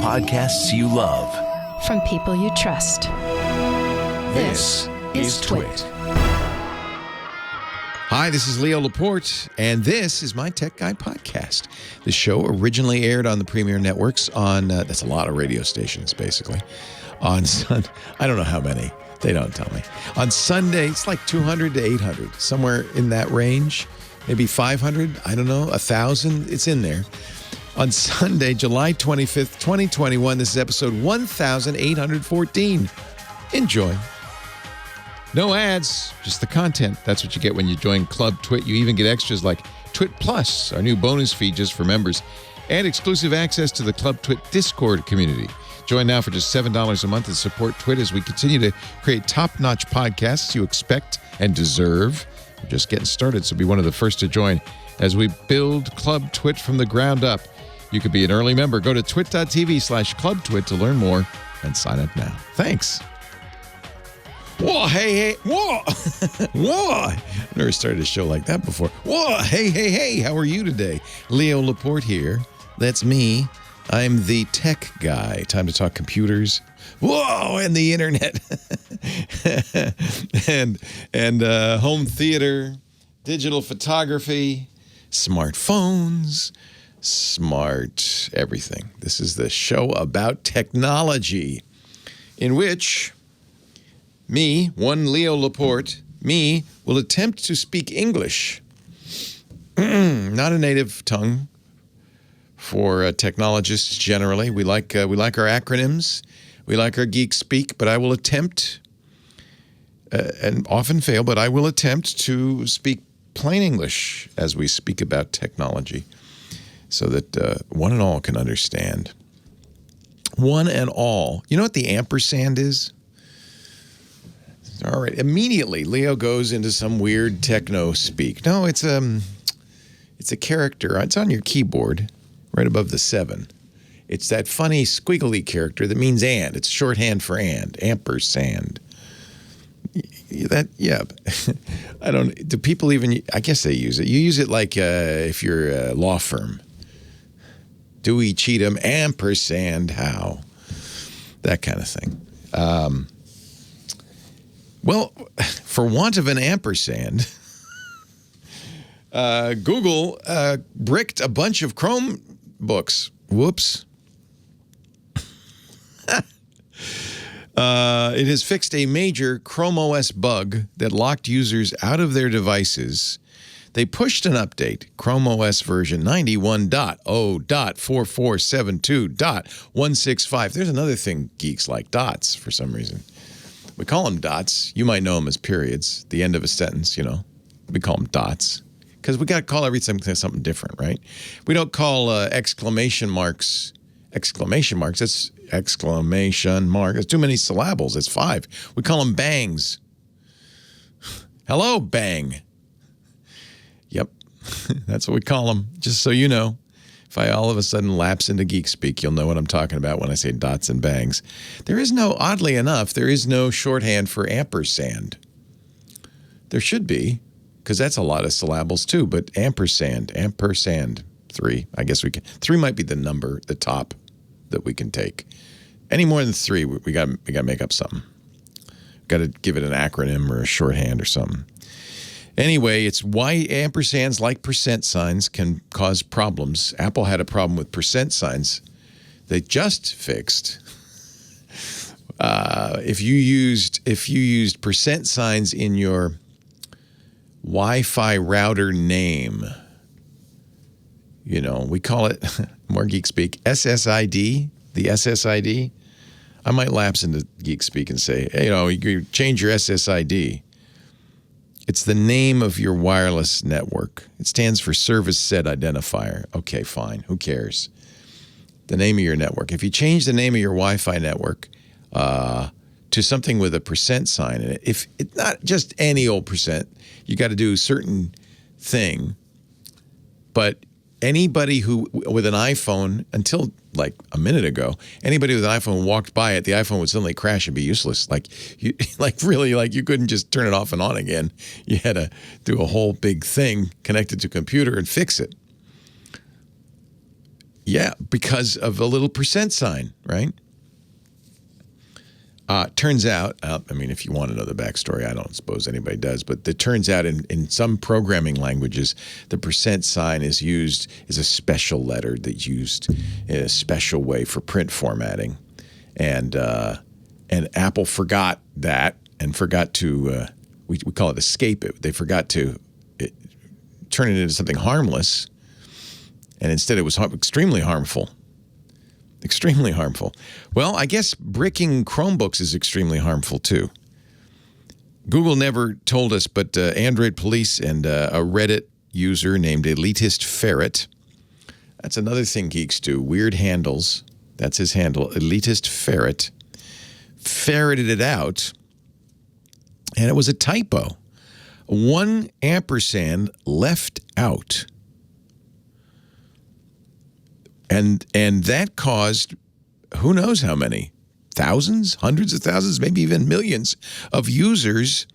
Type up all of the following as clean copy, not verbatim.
podcasts you love. From people you trust. This is TWiT. Hi, this is Leo Laporte, and this is my Tech Guy podcast. The show originally aired on the Premier Networks on, that's a lot of radio stations, basically, on I don't know how many. They don't tell me. On Sunday, it's like 200 to 800, somewhere in that range. Maybe 500, I don't know, 1,000. It's in there. On Sunday, July 25th, 2021, this is episode 1814. Enjoy. No ads, just the content. That's what you get when you join Club TWiT. You even get extras like TWiT Plus, our new bonus feed just for members, and exclusive access to the Club TWiT Discord community. Join now for just $7 a month and support TWiT as we continue to create top-notch podcasts you expect and deserve. We're just getting started, so be one of the first to join as we build Club TWiT from the ground up. You could be an early member. Go to twit.tv/clubtwit to learn more and sign up now. Thanks. Whoa, hey, whoa, whoa. I've never started a show like that before. Whoa, hey, how are you today? Leo Laporte here. That's me. I'm the tech guy. Time to talk computers. Whoa, and the internet. and home theater, digital photography, smartphones, smart everything. This is the show about technology in which me, one Leo Laporte, me, will attempt to speak English. Not a native tongue for technologists generally. We like our acronyms. We like our geek speak, but I will attempt, and often fail, but I will attempt to speak plain English as we speak about technology so that one and all can understand. One and all. You know what the ampersand is? All right. Immediately, Leo goes into some weird techno speak. No, it's a character. It's on your keyboard, right above the 7. It's that funny squiggly character that means and. It's shorthand for and. Ampersand. Yeah. I don't. Do people even? I guess they use it. You use it like if you're a law firm. Dewey, Cheatham, ampersand, how? That kind of thing. Well, for want of an ampersand, Google bricked a bunch of Chromebooks. Whoops. It has fixed a major Chrome OS bug that locked users out of their devices. They pushed an update, Chrome OS version 91.0.4472.165. There's another thing geeks like, dots, for some reason. We call them dots. You might know them as periods, the end of a sentence, you know. We call them dots because we got to call everything something different, right? We don't call exclamation marks. That's exclamation mark. That's too many syllables. It's 5. We call them bangs. Hello, bang. Yep, that's what we call them, just so you know. If I all of a sudden lapse into geek speak, you'll know what I'm talking about when I say dots and bangs. Oddly enough, there is no shorthand for ampersand. There should be, because that's a lot of syllables too, but ampersand, 3. I guess we can. 3 might be the number, the top that we can take. Any more than 3, we got to make up something. Got to give it an acronym or a shorthand or something. Anyway, it's why ampersands like percent signs can cause problems. Apple had a problem with percent signs. They just fixed. If you used percent signs in your Wi-Fi router name, you know, we call it, more geek speak, SSID, the SSID. I might lapse into geek speak and say, hey, you know, you change your SSID. It's the name of your wireless network. It stands for Service Set Identifier. Okay, fine. Who cares? The name of your network. If you change the name of your Wi-Fi network to something with a percent sign in it, if it's not just any old percent, you got to do a certain thing. But anybody who, with an iPhone, until like a minute ago, anybody with an iPhone walked by it, the iPhone would suddenly crash and be useless. Like you couldn't just turn it off and on again. You had to do a whole big thing connected to a computer and fix it. Yeah, because of a little percent sign, right? Turns out, I mean, if you want to know the backstory, I don't suppose anybody does, but it turns out in some programming languages, the percent sign is used as a special letter that's used in a special way for print formatting. And Apple forgot that and forgot to, we call it escape it. They forgot to turn it into something harmless. And instead it was extremely harmful. Extremely harmful. Well, I guess bricking Chromebooks is extremely harmful too. Google never told us, but Android police and a Reddit user named Elitist Ferret. That's another thing geeks do. Weird handles. That's his handle. Elitist Ferret. Ferreted it out. And it was a typo. 1 ampersand left out. And that caused who knows how many, thousands, hundreds of thousands, maybe even millions of users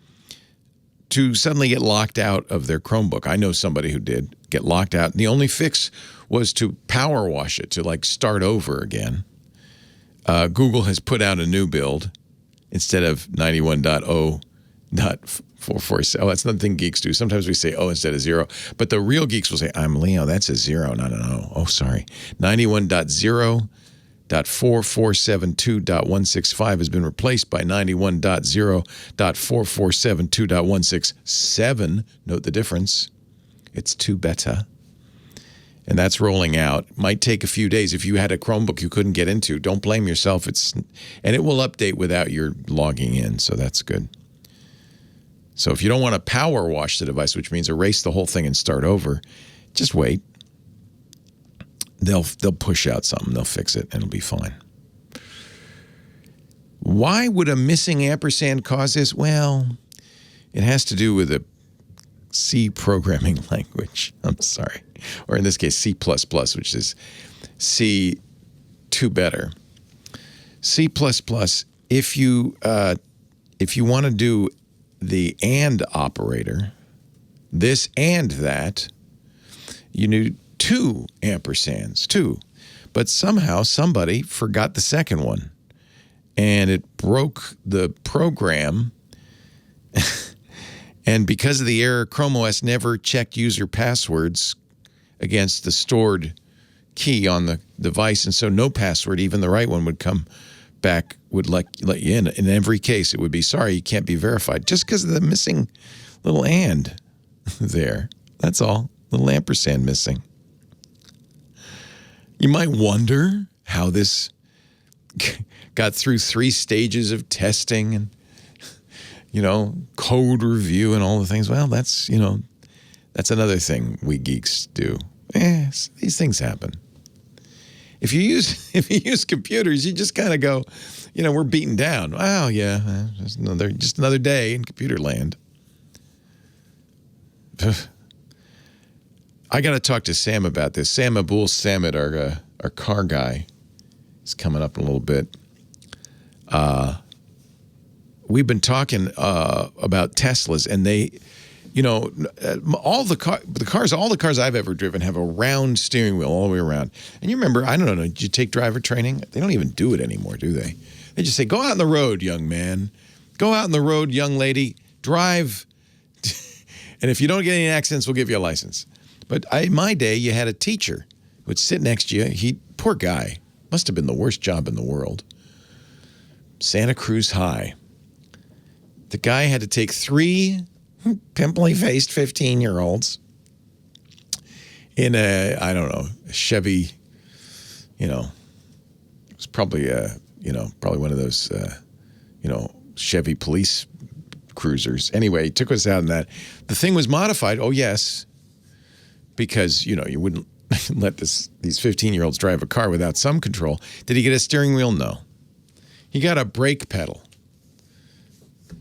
to suddenly get locked out of their Chromebook. I know somebody who did get locked out. And the only fix was to power wash it, to like start over again. Google has put out a new build instead of 91.0.447. Oh, that's another thing geeks do. Sometimes we say oh instead of 0. But the real geeks will say, I'm Leo. That's a 0, not an O. Oh, sorry. 91.0.4472.165 has been replaced by 91.0.4472.167. Note the difference. It's 2 beta. And that's rolling out. Might take a few days. If you had a Chromebook you couldn't get into, don't blame yourself. And it will update without your logging in, so that's good. So if you don't want to power wash the device, which means erase the whole thing and start over, just wait. They'll push out something. They'll fix it, and it'll be fine. Why would a missing ampersand cause this? Well, it has to do with a C programming language. I'm sorry. Or in this case, C++, which is C 2 better. C++, if you want to do the AND operator, this and that, you need 2 ampersands, 2. But somehow somebody forgot the second one, and it broke the program. And because of the error, Chrome OS never checked user passwords against the stored key on the device, and so no password, even the right one, would come back, would let you in. In every case, it would be, sorry, you can't be verified, just because of the missing little and there. That's all. Little ampersand missing. You might wonder how this got through 3 stages of testing and, code review and all the things. Well, that's another thing we geeks do. These things happen. If you use computers, you just kind of go, we're beaten down. Wow, yeah, just another day in computer land. I got to talk to Sam about this. Sam Abuelsamid, our car guy, is coming up in a little bit. We've been talking about Teslas, and they, all the cars I've ever driven have a round steering wheel all the way around. And you remember, I don't know, did you take driver training? They don't even do it anymore, do they? They just say, go out on the road, young man. Go out on the road, young lady. Drive. And if you don't get any accidents, we'll give you a license. But in my day, you had a teacher who would sit next to you. Poor guy, must have been the worst job in the world. Santa Cruz High. The guy had to take 3 pimply-faced 15-year-olds in a Chevy, it was probably one of those, Chevy police cruisers. Anyway, he took us out in that. The thing was modified, oh yes, because, you wouldn't let these 15-year-olds drive a car without some control. Did he get a steering wheel? No. He got a brake pedal.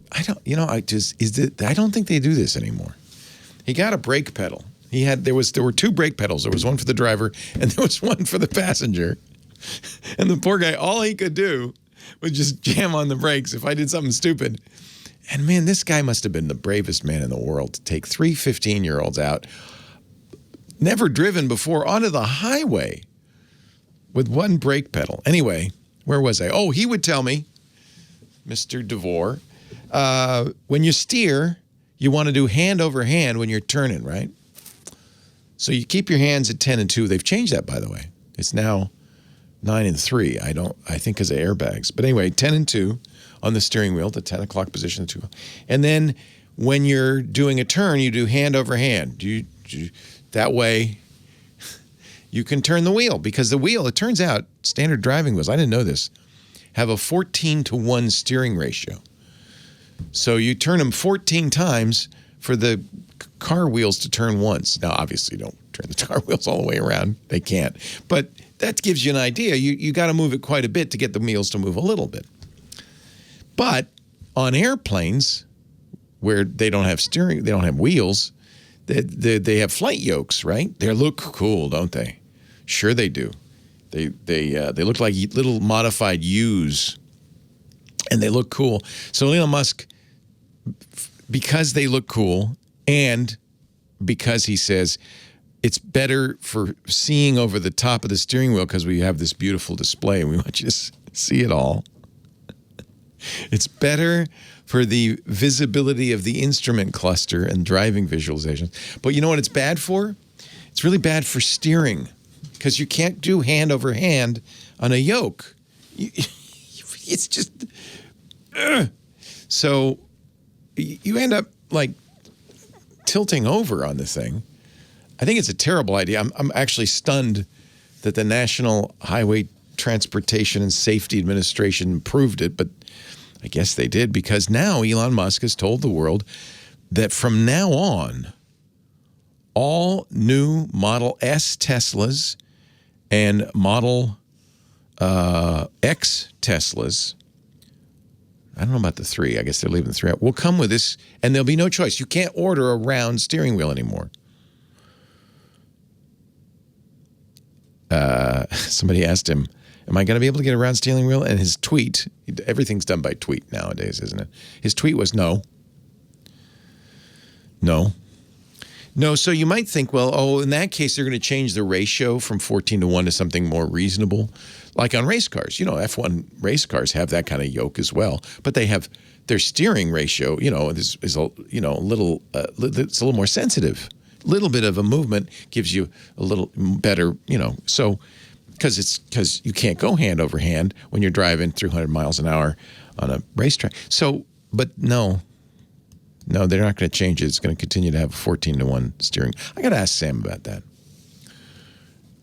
I don't think they do this anymore. He got a brake pedal. There were 2 brake pedals. There was one for the driver and there was one for the passenger. And the poor guy, all he could do was just jam on the brakes if I did something stupid. And man, this guy must have been the bravest man in the world to take 3 15-year-olds out, never driven before, onto the highway with one brake pedal. Anyway, where was I? Oh, he would tell me, Mr. DeVore, when you steer, you want to do hand over hand when you're turning, right? So you keep your hands at 10 and 2. They've changed that, by the way. It's now 9 and 3. I think because of airbags. But anyway, 10 and 2 on the steering wheel, the 10 o'clock position. And then when you're doing a turn, you do hand over hand. That way you can turn the wheel, because the wheel, it turns out, standard driving wheels, I didn't know this, have a 14-to-1 steering ratio. So you turn them 14 times for the car wheels to turn once. Now, obviously, don't turn the car wheels all the way around. They can't. But that gives you an idea. You got to move it quite a bit to get the wheels to move a little bit. But on airplanes, where they don't have steering, they don't have wheels, they have flight yokes, right? They look cool, don't they? Sure they do. They look like little modified U's, and they look cool. So Elon Musk, because they look cool, and because he says it's better for seeing over the top of the steering wheel because we have this beautiful display and we want you to see it all. It's better for the visibility of the instrument cluster and driving visualization. But you know what it's bad for? It's really bad for steering, because you can't do hand over hand on a yoke. It's just... So you end up like tilting over on the thing. I think it's a terrible idea. I'm actually stunned that the National Highway Transportation and Safety Administration approved it, but I guess they did, because now Elon Musk has told the world that from now on, all new Model S Teslas and Model X Teslas, I don't know about the 3. I guess they're leaving the 3 out. Will come with this, and there'll be no choice. You can't order a round steering wheel anymore. Somebody asked him, am I going to be able to get a round steering wheel? And his tweet, everything's done by tweet nowadays, isn't it? His tweet was no. No. No, so you might think, well, in that case, they're going to change the ratio from 14-to-1 to something more reasonable. Like on race cars, F1 race cars have that kind of yoke as well, but they have their steering ratio, is a little, it's a little more sensitive. A little bit of a movement gives you a little better, so because you can't go hand over hand when you're driving 300 miles an hour on a racetrack. So, but no, they're not going to change it. It's going to continue to have a 14-to-1 steering. I got to ask Sam about that.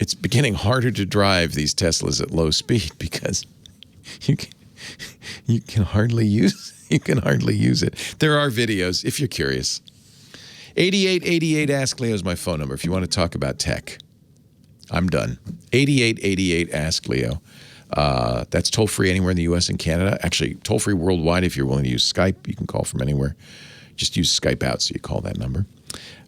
It's getting harder to drive these Teslas at low speed because you can hardly use it. There are videos if you're curious. 8888 Ask Leo is my phone number if you want to talk about tech. I'm done. 8888 Ask Leo. That's toll free anywhere in the U.S. and Canada. Actually, toll free worldwide if you're willing to use Skype. You can call from anywhere. Just use Skype out, so you call that number.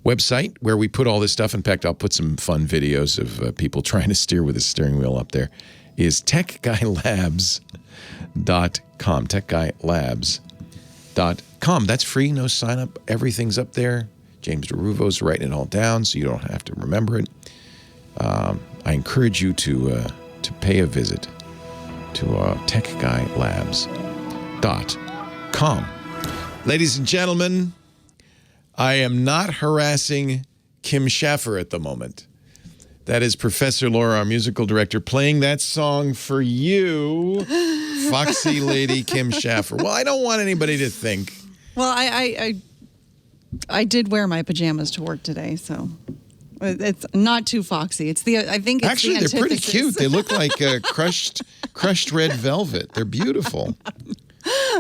Website where we put all this stuff. In fact, I'll put some fun videos of people trying to steer with a steering wheel up there. Is techguylabs.com. Techguylabs.com. That's free, no sign up. Everything's up there. James DeRuvo's writing it all down, so you don't have to remember it. I encourage you to pay a visit to techguylabs.com. Ladies and gentlemen, I am not harassing Kim Schaffer at the moment. That is Professor Laura, our musical director, playing that song for you, Foxy Lady Kim Schaffer. Well, I don't want anybody to think. Well, I did wear my pajamas to work today, so it's not too foxy. I think it's actually the they're pretty cute. They look like crushed red velvet. They're beautiful.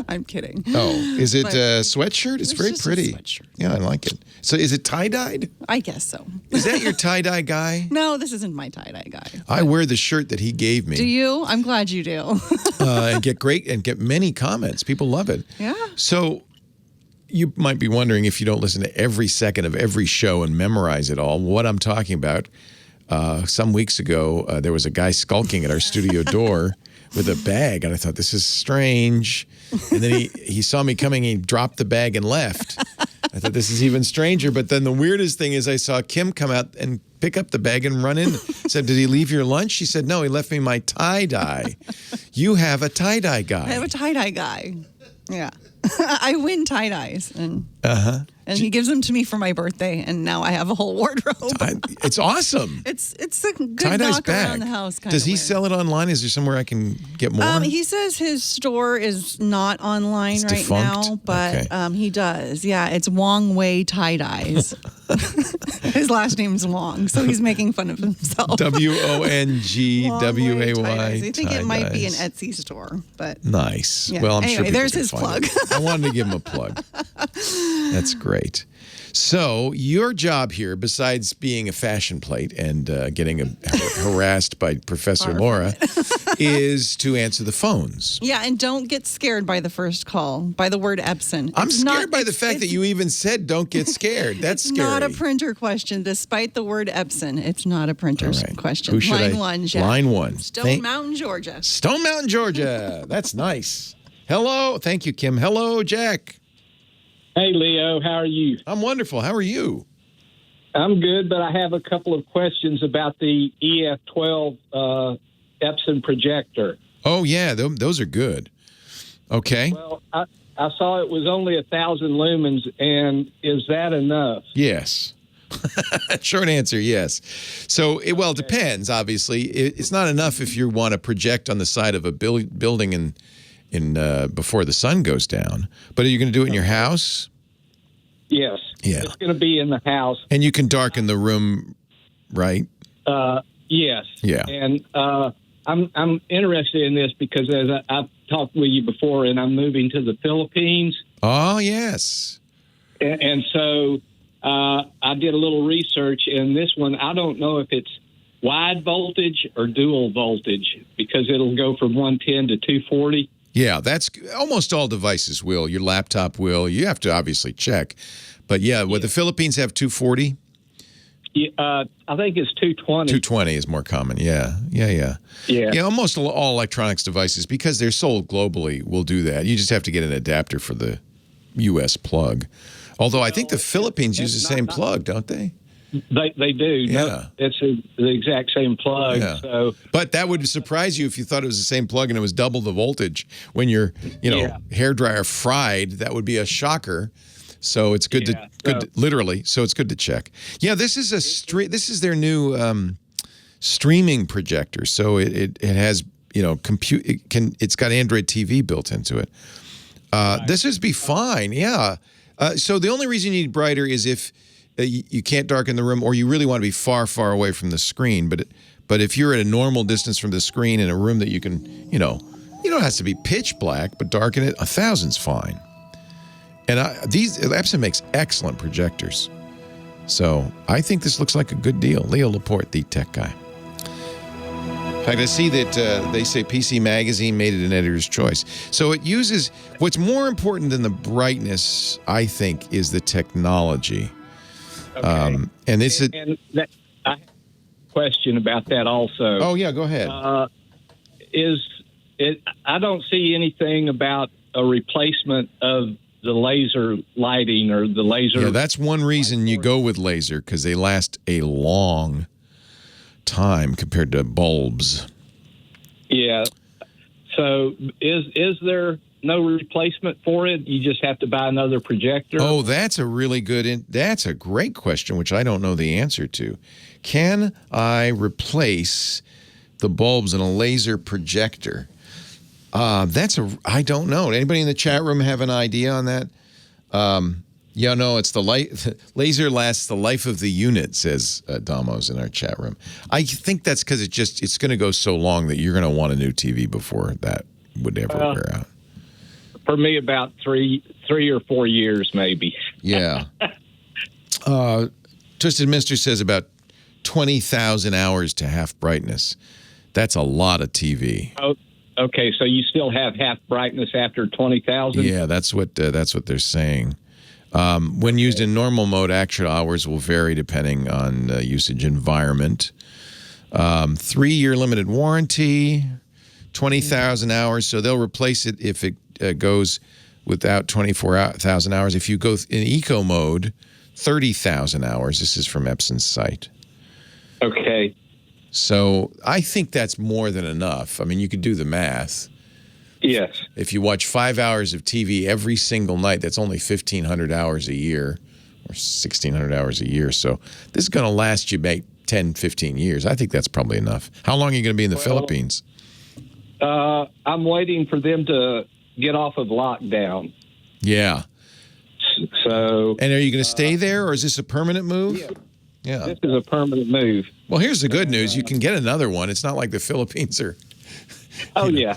I'm kidding. Oh, is it a sweatshirt? It's very pretty. A sweatshirt. Yeah, I like it. So is it tie-dyed? I guess so. Is that your tie-dye guy? No, this isn't my tie-dye guy. I wear the shirt that he gave me. Do you? I'm glad you do. And get many comments. People love it. Yeah. So you might be wondering, if you don't listen to every second of every show and memorize it all, what I'm talking about. Some weeks ago, there was a guy skulking at our studio door with a bag, and I thought, this is strange. And then he saw me coming, he dropped the bag and left. I thought this is even stranger. But then the weirdest thing is I saw Kim come out and pick up the bag and run in. Said, did he leave your lunch? She said, no, he left me my tie-dye. You have a tie-dye guy. I have a tie-dye guy. Yeah. I win tie-dyes. And he gives them to me for my birthday, and now I have a whole wardrobe. It's awesome. It's a good Tie-dye's knock back. around the house kind Does of he way. sell it online? Is there somewhere I can get more? He says his store is not online right defunct? now, but Okay. he does. Yeah, it's Wong Wei Tie-Dyes. His last name's Wong, so he's making fun of himself. WONGWAY. I think it might be an Etsy store, but nice. Yeah. Well, I'm Anyway, sure people there's can his find plug. it. I wanted to give him a plug. That's great. So your job here, besides being a fashion plate and getting harassed by Professor Laura, is to answer the phones. yeah, and don't get scared by the first call, by the word Epson. I'm It's scared not- by the it's- fact that it's you even said don't get scared. That's scary. not a printer question, despite the word Epson. It's not a printer's All right. question. Who should Line I- one, Jack. Line one. Stone Mountain, Georgia. Stone Mountain, Georgia. That's nice. Hello. Thank you, Kim. Hello, Jack. Hey, Leo, how are you? I'm wonderful. How are you? I'm good, but I have a couple of questions about the EF12 Epson projector. Oh, yeah. Those are good. Okay. Well, I saw it was only 1,000 lumens, and is that enough? Yes. Short answer, yes. So, it depends, obviously. It's not enough if you want to project on the side of a building in before the sun goes down. But are you going to do it in your house? Yes. Yeah. It's going to be in the house. And you can darken the room, right? Yes. Yeah. And I'm interested in this because as I've talked with you before, and I'm moving to the Philippines. Oh, yes. And so I did a little research, and this one, I don't know if it's wide voltage or dual voltage because it'll go from 110 to 240. Yeah, that's almost all devices will. Your laptop will. You have to obviously check. But yeah, would the Philippines have 240? Yeah, I think it's 220. 220 is more common. Yeah. Yeah. Yeah, almost all electronics devices, because they're sold globally, will do that. You just have to get an adapter for the U.S. plug. Although I think the Philippines use the same plug, don't they? They do. Yeah. No, it's the exact same plug. Yeah. So, But that would surprise you if you thought it was the same plug and it was double the voltage. When your hairdryer fried, that would be a shocker. So it's good literally. So it's good to check. Yeah, this is this is their new streaming projector. So it has it's got Android TV built into it. This would be fine. Yeah. So the only reason you need brighter is if you can't darken the room, or you really want to be far, far away from the screen. But if you're at a normal distance from the screen in a room that you can, you don't have to be pitch black, but darken it, 1,000's fine. And Epson makes excellent projectors. So I think this looks like a good deal. Leo Laporte, the tech guy. In fact, I see that they say PC Magazine made it an editor's choice. So it uses, what's more important than the brightness, I think, is the technology. okay. And this is... And that, I have a question about that also. Oh, yeah, go ahead. I don't see anything about a replacement of the laser lighting or the laser. Yeah, that's one reason you go with laser, because they last a long time compared to bulbs. Yeah. So is there no replacement for it? You just have to buy another projector? Oh, that's a great question, which I don't know the answer to. Can I replace the bulbs in a laser projector? I don't know. Anybody in the chat room have an idea on that? Yeah, no, it's the laser lasts the life of the unit, says Damos in our chat room. I think that's because it's going to go so long that you're going to want a new TV before that would ever wear out. For me, about three or 4 years, maybe. Yeah. Twisted Mister says about 20,000 hours to half brightness. That's a lot of TV. Oh, okay. So you still have half brightness after 20,000? Yeah, that's what they're saying. When used in normal mode, actual hours will vary depending on usage environment. 3-year limited warranty, 20,000 hours. So they'll replace it if it goes without 24,000 hours. If you go in eco mode, 30,000 hours. This is from Epson's site. Okay. So I think that's more than enough. I mean, you could do the math. Yes. If you watch 5 hours of TV every single night, that's only 1,500 hours a year or 1,600 hours a year. So this is going to last you about 10, 15 years. I think that's probably enough. How long are you going to be in the Philippines? I'm waiting for them to get off of lockdown. Yeah. So. And are you going to stay there, or is this a permanent move? Yeah. This is a permanent move. Well, here's the good news. You can get another one. It's not like the Philippines are...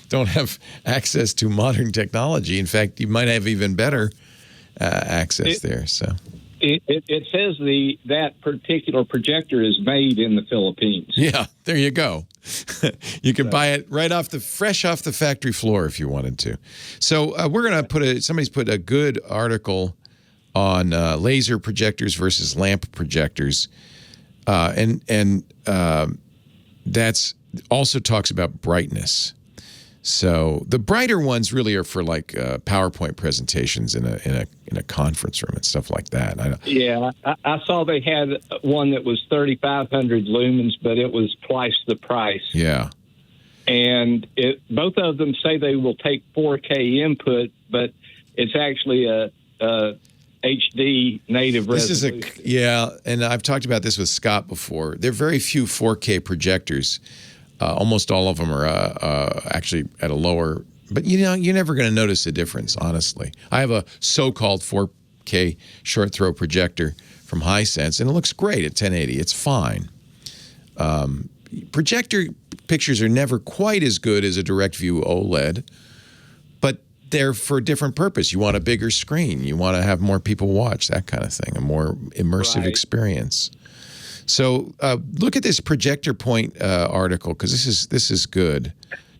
don't have access to modern technology. In fact, you might have even better access there. So it says that particular projector is made in the Philippines. Yeah, there you go. You can buy it fresh off the factory floor if you wanted to. So we're gonna somebody's put a good article on laser projectors versus lamp projectors, and that's also talks about brightness. So the brighter ones really are for like PowerPoint presentations in a conference room and stuff like that. I saw they had one that was 3,500 lumens, but it was twice the price. Yeah, and both of them say they will take 4K input, but it's actually a HD native resolution. And I've talked about this with Scott before. There are very few 4K projectors. Almost all of them are actually at a lower, but you're never going to notice a difference, honestly. I have a so-called 4K short throw projector from Hisense, and it looks great at 1080. It's fine. Projector pictures are never quite as good as a direct view OLED, but they're for a different purpose. You want a bigger screen. You want to have more people watch, that kind of thing, a more immersive experience. So look at this Projector Point article, because this is good,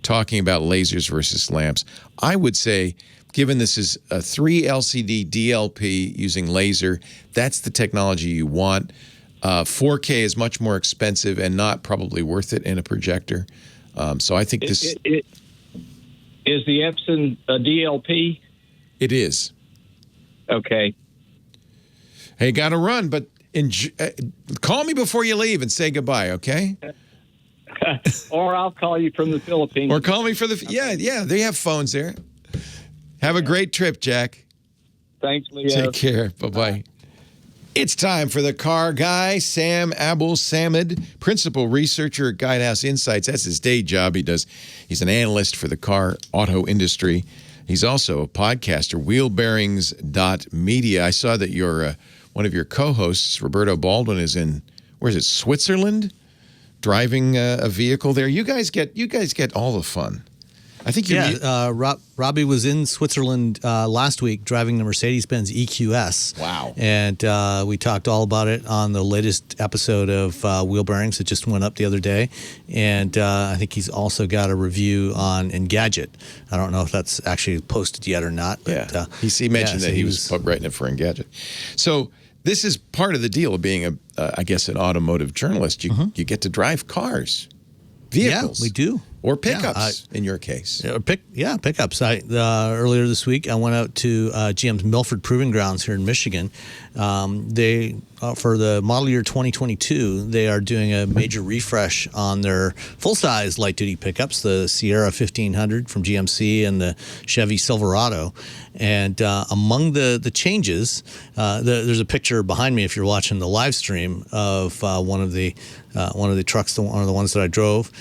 talking about lasers versus lamps. I would say, given this is a 3 LCD DLP using laser, that's the technology you want. 4K is much more expensive and not probably worth it in a projector. So I think this... Is the Epson a DLP? It is. Okay. Hey, got to run, but... call me before you leave and say goodbye, okay? Or I'll call you from the Philippines. Or call me for the... Yeah, they have phones there. Have a great trip, Jack. Thanks, Leo. Take care. Bye-bye. It's time for the car guy, Sam Abuelsamid, principal researcher at Guidehouse Insights. That's his day job. He's an analyst for the car auto industry. He's also a podcaster, wheelbearings.media. I saw that you're... one of your co-hosts, Roberto Baldwin, is in, where is it, Switzerland, driving a vehicle there. You guys get all the fun. I think Robbie was in Switzerland last week driving the Mercedes-Benz EQS. Wow. And we talked all about it on the latest episode of Wheel Bearings that just went up the other day. And I think he's also got a review on Engadget. I don't know if that's actually posted yet or not. But, he mentioned that he was writing it for Engadget. So this is part of the deal of being, I guess, an automotive journalist. You get to drive cars, vehicles. Yeah, we do. Or pickups, in your case. Pickups. Earlier this week, I went out to GM's Milford Proving Grounds here in Michigan. They for the model year 2022, they are doing a major refresh on their full-size light-duty pickups, the Sierra 1500 from GMC and the Chevy Silverado. And among the changes, there's a picture behind me if you're watching the live stream of one of the trucks, one of the ones that I drove,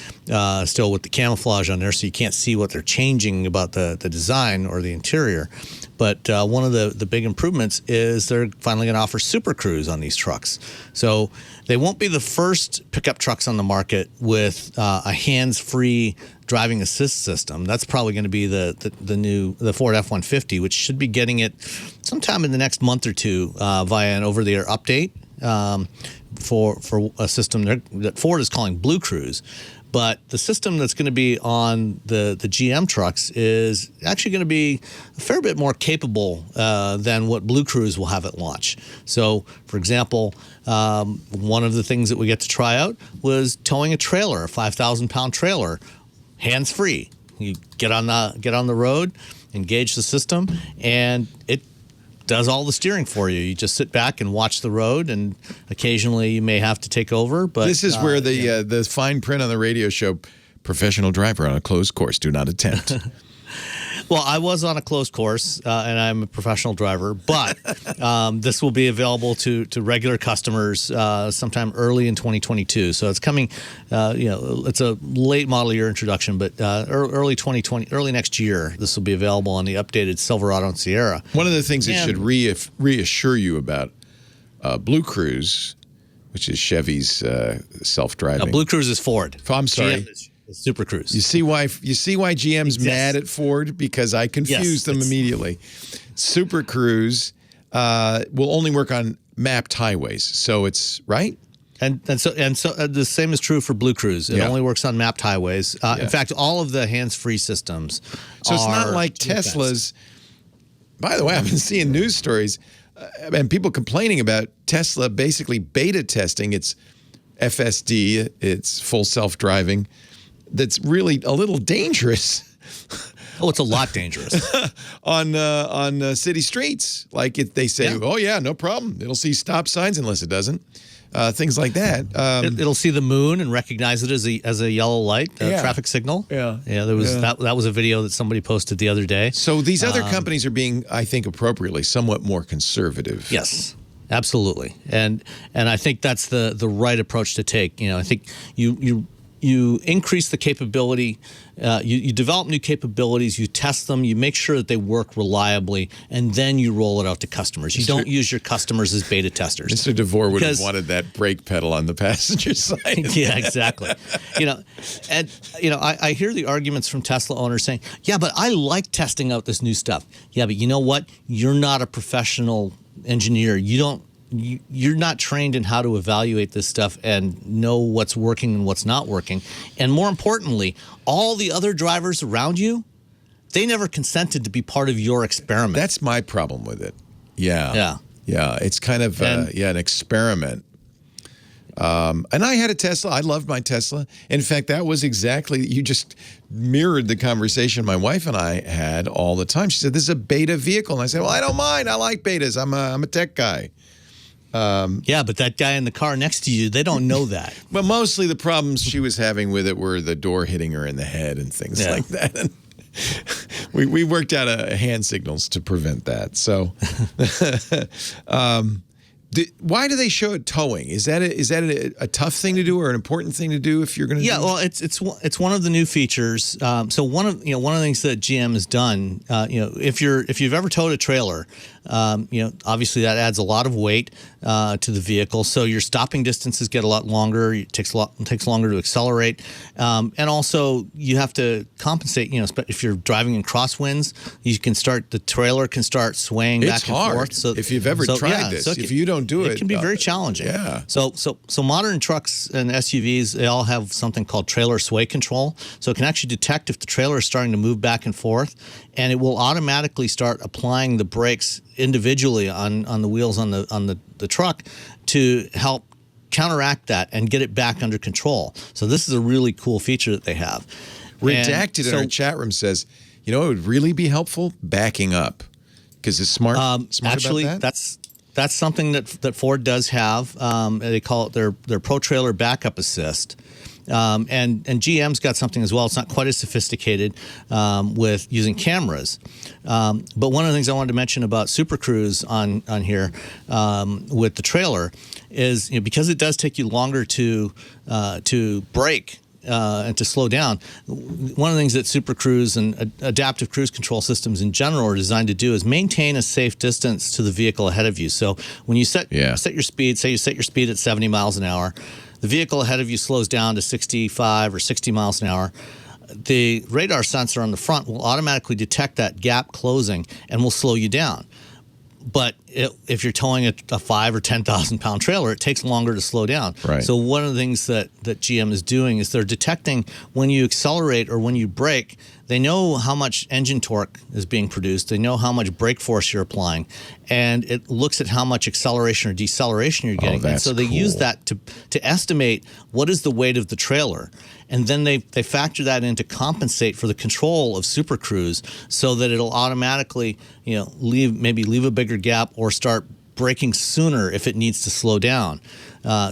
still with the camouflage on there, so you can't see what they're changing about the design or the interior. But one of the big improvements is they're finally going to offer Super Cruise on these trucks. So they won't be the first pickup trucks on the market with a hands-free driving assist system. That's probably going to be the Ford F-150, which should be getting it sometime in the next month or two via an over-the-air update for a system that Ford is calling Blue Cruise. But the system that's going to be on the GM trucks is actually going to be a fair bit more capable than what Blue Cruise will have at launch. So, for example, one of the things that we get to try out was towing a trailer, a 5,000-pound trailer, hands-free. You get on the road, engage the system, and it does all the steering for you. You just sit back and watch the road, and occasionally you may have to take over. But this is where the fine print on the radio show, professional driver on a closed course, do not attempt. Well, I was on a closed course, and I'm a professional driver, but this will be available to regular customers sometime early in 2022. So it's coming, it's a late model year introduction, but early 2020, early next year, this will be available on the updated Silverado and Sierra. One of the things that should reassure you about Blue Cruise, which is Chevy's self-driving. Blue Cruise is Ford. I'm sorry. GM is Super Cruise. You see why GM's mad at Ford? Because I confused them immediately. Super Cruise will only work on mapped highways, so it's right. And so the same is true for Blue Cruise. It only works on mapped highways. In fact, all of the hands-free systems. So it's not like Tesla's. By the way, I've been seeing news stories and people complaining about Tesla basically beta testing its FSD, its full self-driving. That's really a little dangerous. Oh, it's a lot dangerous on city streets. Like they say, oh yeah, no problem. It'll see stop signs unless it doesn't. Things like that. It'll see the moon and recognize it as a yellow light, traffic signal. Yeah. There was that was a video that somebody posted the other day. So these other companies are being, I think, appropriately somewhat more conservative. Yes. Absolutely. And I think that's the right approach to take. I think you increase the capability, you develop new capabilities, you test them, you make sure that they work reliably, and then you roll it out to customers. You don't use your customers as beta testers. Mr. DeVore would have wanted that brake pedal on the passenger side. Yeah, exactly. I hear the arguments from Tesla owners saying, yeah, but I like testing out this new stuff. Yeah, but you know what? You're not a professional engineer. You're not trained in how to evaluate this stuff and know what's working and what's not working. And more importantly, all the other drivers around you, they never consented to be part of your experiment. That's my problem with it. Yeah. It's kind of an experiment. And I had a Tesla. I loved my Tesla. In fact, that was exactly, you just mirrored the conversation my wife and I had all the time. She said, this is a beta vehicle. And I said, well, I don't mind. I like betas. I'm a tech guy. Yeah, but that guy in the car next to you, they don't know that. But mostly the problems she was having with it were the door hitting her in the head and things like that. And we worked out hand signals to prevent that. So why do they show it towing? Is that a tough thing to do or an important thing to do if you're going to? Yeah, well, it's one of the new features. So one of the things that GM has done, if you've ever towed a trailer, obviously that adds a lot of weight to the vehicle. So your stopping distances get a lot longer. It takes longer to accelerate, and also you have to compensate. If you're driving in crosswinds, the trailer can start swaying back and forth. So if you've ever tried this, if you don't do it, it can be very challenging. Yeah. So modern trucks and SUVs, they all have something called trailer sway control. So it can actually detect if the trailer is starting to move back and forth, and it will automatically start applying the brakes individually on the wheels on the truck to help counteract that and get it back under control. So this is a really cool feature that they have. Redacted in our chat room says, it would really be helpful backing up because it's smart. Actually, about that? That's something that Ford does have. They call it their Pro Trailer Backup Assist. And GM's got something as well. It's not quite as sophisticated with using cameras. But one of the things I wanted to mention about Super Cruise on here with the trailer is because it does take you longer to brake and to slow down. One of the things that Super Cruise and adaptive cruise control systems in general are designed to do is maintain a safe distance to the vehicle ahead of you. So when you set your speed, say you set your speed at 70 miles an hour, the vehicle ahead of you slows down to 65 or 60 miles an hour. The radar sensor on the front will automatically detect that gap closing and will slow you down. But if you're towing a 5 or 10,000 pound trailer, it takes longer to slow down. Right. So one of the things that GM is doing is they're detecting when you accelerate or when you brake. They know how much engine torque is being produced. They know how much brake force you're applying, and it looks at how much acceleration or deceleration you're getting. That's and so they cool. use that to estimate what is the weight of the trailer, and then they factor that in to compensate for the control of Super Cruise, so that it'll automatically leave a bigger gap or start braking sooner if it needs to slow down.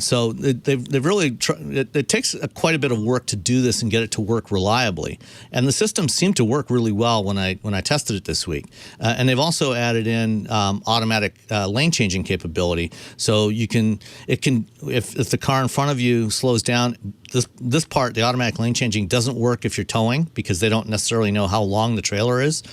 So they've really it takes quite a bit of work to do this and get it to work reliably. And the system seemed to work really well when I tested it this week. And they've also added in automatic lane changing capability. So if the car in front of you slows down, this part, the automatic lane changing, doesn't work if you're towing because they don't necessarily know how long the trailer is.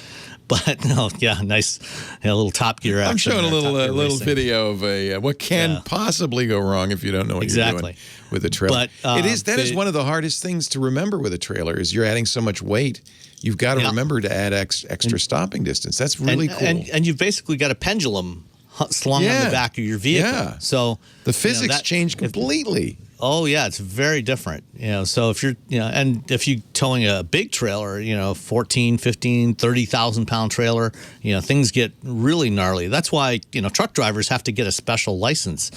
But no, yeah, nice, little Top Gear action. I'm showing a there, little video of what can possibly go wrong if you don't know what you're doing with a trailer. But that is one of the hardest things to remember with a trailer is you're adding so much weight. You've got to remember to add extra stopping distance. That's really cool. And you've basically got a pendulum slung on the back of your vehicle. Yeah. So the physics change completely. Oh yeah, it's very different. So if you're, and if you're towing a big trailer, 14, 15, 30,000 pound trailer, things get really gnarly. That's why, truck drivers have to get a special license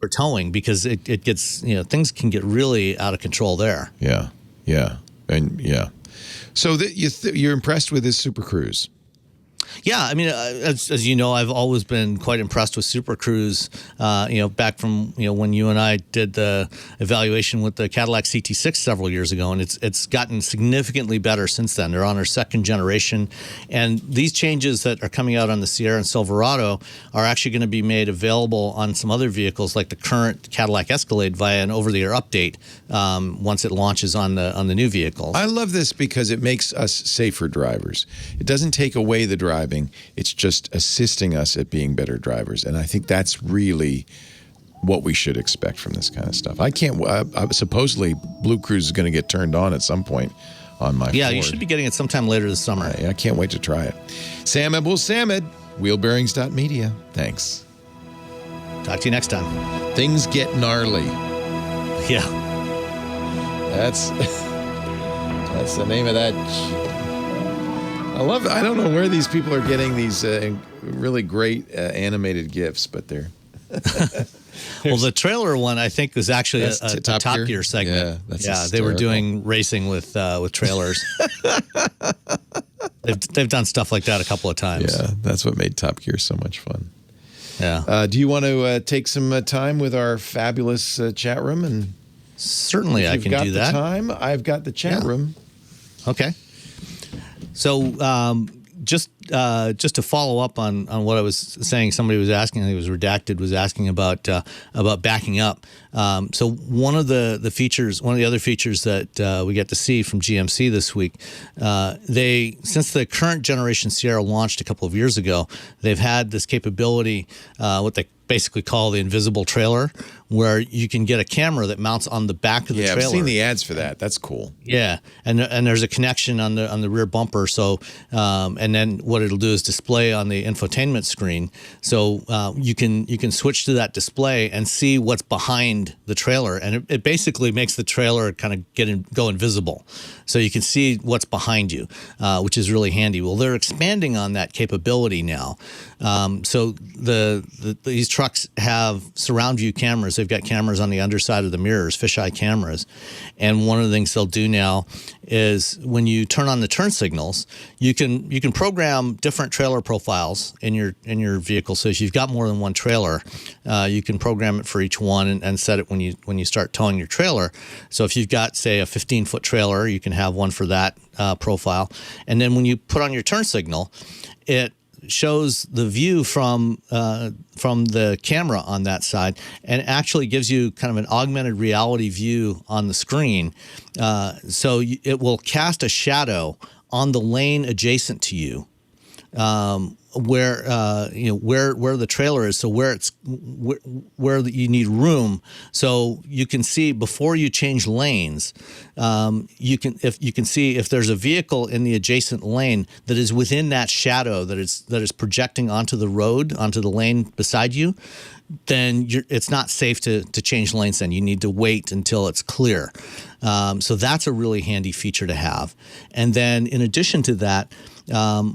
for towing because it gets, things can get really out of control there. Yeah. Yeah. And yeah. So you're impressed with this Super Cruise? Yeah, I mean, as you know, I've always been quite impressed with Super Cruise. Back from when you and I did the evaluation with the Cadillac CT6 several years ago, and it's gotten significantly better since then. They're on their second generation, and these changes that are coming out on the Sierra and Silverado are actually going to be made available on some other vehicles, like the current Cadillac Escalade, via an over-the-air update once it launches on the new vehicles. I love this because it makes us safer drivers. It doesn't take away the driving. It's just assisting us at being better drivers. And I think that's really what we should expect from this kind of stuff. Supposedly Blue Cruise is going to get turned on at some point on my Ford. You should be getting it sometime later this summer. I can't wait to try it. Sam Abuelsamid, wheelbearings.media. Thanks. Talk to you next time. Things get gnarly. Yeah. That's the name of that. I love it. I don't know where these people are getting these really great animated GIFs, but they're... Well, the trailer one, I think, was actually a Top Gear segment. Yeah, they were doing racing with trailers. They've done stuff like that a couple of times. Yeah, that's what made Top Gear so much fun. Yeah. Do you want to take some time with our fabulous chat room? And certainly, I can do that. You've got the time. I've got the chat room. Okay. So just to follow up on what I was saying, somebody was asking, I think it was Redacted, was asking about backing up. So one of the other features that we get to see from GMC this week, since the current generation Sierra launched a couple of years ago, they've had this capability, what they basically call the invisible trailer, where you can get a camera that mounts on the back of the trailer. Yeah, I've seen the ads for that. That's cool. Yeah, and there's a connection on the rear bumper. So, and then what it'll do is display on the infotainment screen. So you can switch to that display and see what's behind the trailer, and it basically makes the trailer kind of go invisible, so you can see what's behind you, which is really handy. Well, they're expanding on that capability now. So these trucks have surround view cameras. They've got cameras on the underside of the mirrors, fisheye cameras. And one of the things they'll do now is when you turn on the turn signals, you can program different trailer profiles in your vehicle. So if you've got more than one trailer, you can program it for each one and set it when you start towing your trailer. So if you've got, say, a 15-foot trailer, you can have one for that profile. And then when you put on your turn signal, it shows the view from the camera on that side, and actually gives you kind of an augmented reality view on the screen. So it will cast a shadow on the lane adjacent to you, where the trailer is, so where you need room, so you can see before you change lanes. you can see if there's a vehicle in the adjacent lane that is within that shadow that is projecting onto the road, onto the lane beside you, then it's not safe to change lanes. Then you need to wait until it's clear. So that's a really handy feature to have. And then in addition to that,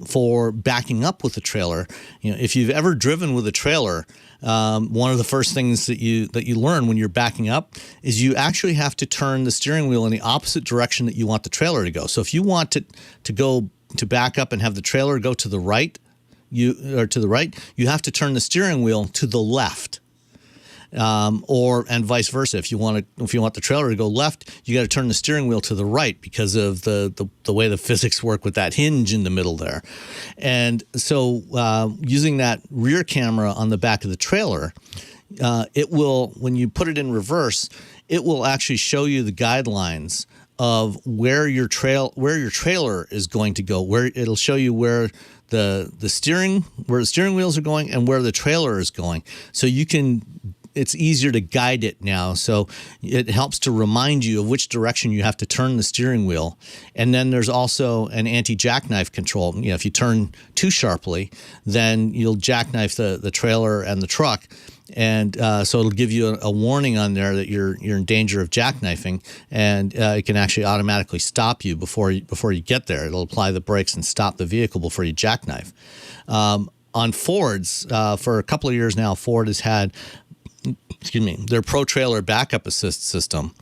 for backing up with the trailer, if you've ever driven with a trailer, one of the first things that you learn when you're backing up is you actually have to turn the steering wheel in the opposite direction that you want the trailer to go. So if you want to back up and have the trailer go to the right, you have to turn the steering wheel to the left. And vice versa. If you want the trailer to go left, you got to turn the steering wheel to the right because of the way the physics work with that hinge in the middle there. And so using that rear camera on the back of the trailer, it will, when you put it in reverse, it will actually show you the guidelines of where your trailer is going to go. Where it'll show you where the steering wheels are going and where the trailer is going. So it's easier to guide it now. So it helps to remind you of which direction you have to turn the steering wheel. And then there's also an anti-jackknife control. If you turn too sharply, then you'll jackknife the trailer and the truck. And so it'll give you a warning on there that you're in danger of jackknifing, and it can actually automatically stop you before you get there. It'll apply the brakes and stop the vehicle before you jackknife. On Fords, for a couple of years now, Ford has had their Pro Trailer Backup Assist system,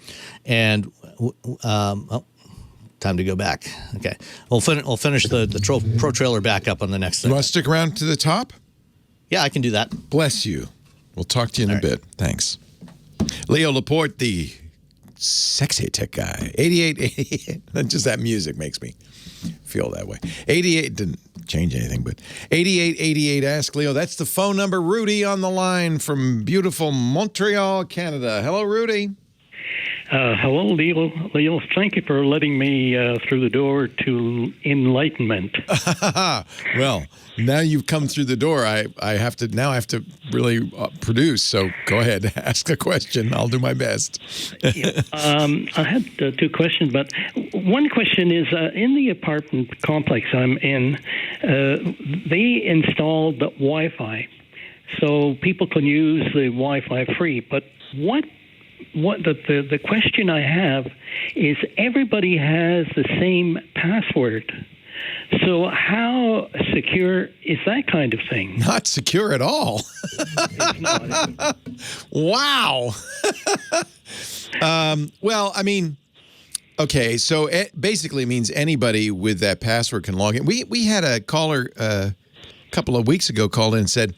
and time to go back. Okay, we'll finish the Pro Trailer Backup on the next thing. You want to stick around to the top? Yeah, I can do that. Bless you. We'll talk to you in a bit. Thanks. Leo Laporte, the sexy tech guy. 88. Just that music makes me feel that way. 88 didn't change anything, but 8888 Ask Leo. That's the phone number. Rudy on the line from beautiful Montreal, Canada. Hello, Rudy. Hello, Leo. Thank you for letting me through the door to enlightenment. Well, now you've come through the door. I have to really produce. So go ahead, ask a question. I'll do my best. I had two questions, but one question is in the apartment complex I'm in, they installed the Wi-Fi, so people can use the Wi-Fi free. But the question I have is everybody has the same password. So how secure is that kind of thing? Not secure at all. It's not. Wow. Well, I mean, okay, so it basically means anybody with that password can log in. We had a caller a couple of weeks ago called in and said,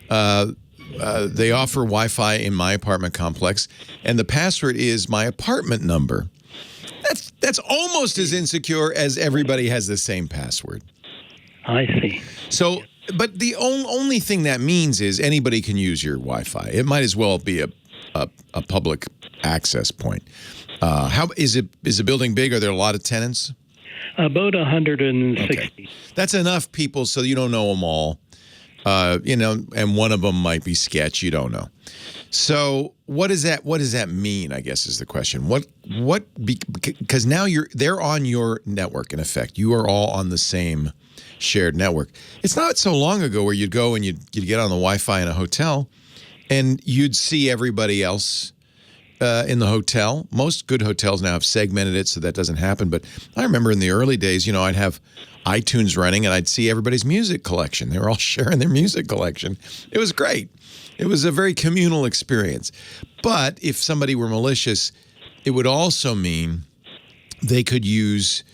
they offer Wi-Fi in my apartment complex, and the password is my apartment number. That's almost as insecure as everybody has the same password. I see. So, but the only thing that means is anybody can use your Wi-Fi. It might as well be a public access point. How is it? Is the building big? Are there a lot of tenants? About 160. Okay. That's enough people, so you don't know them all. And one of them might be sketch. You don't know. So what does that mean? I guess is the question. Because now they're on your network in effect. You are all on the same shared network. It's not so long ago where you'd go and you'd get on the Wi-Fi in a hotel, and you'd see everybody else in the hotel. Most good hotels now have segmented it so that doesn't happen. But I remember in the early days, I'd have iTunes running and I'd see everybody's music collection. They were all sharing their music collection. It was great. It was a very communal experience. But if somebody were malicious, it would also mean they could use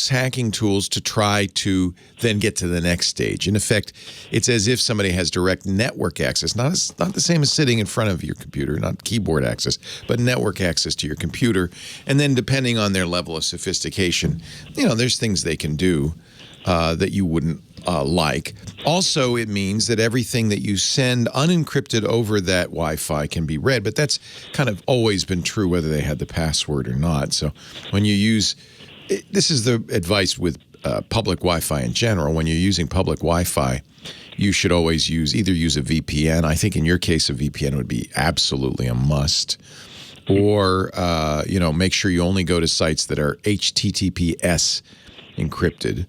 hacking tools, to try to then get to the next stage. In effect, it's as if somebody has direct network access, not the same as sitting in front of your computer, not keyboard access, but network access to your computer. And then depending on their level of sophistication, there's things they can do that you wouldn't like. Also, it means that everything that you send unencrypted over that Wi-Fi can be read, but that's kind of always been true whether they had the password or not. So when you use this is the advice with public Wi-Fi in general. When you're using public Wi-Fi, you should always either use a VPN. I think in your case, a VPN would be absolutely a must. or make sure you only go to sites that are HTTPS encrypted.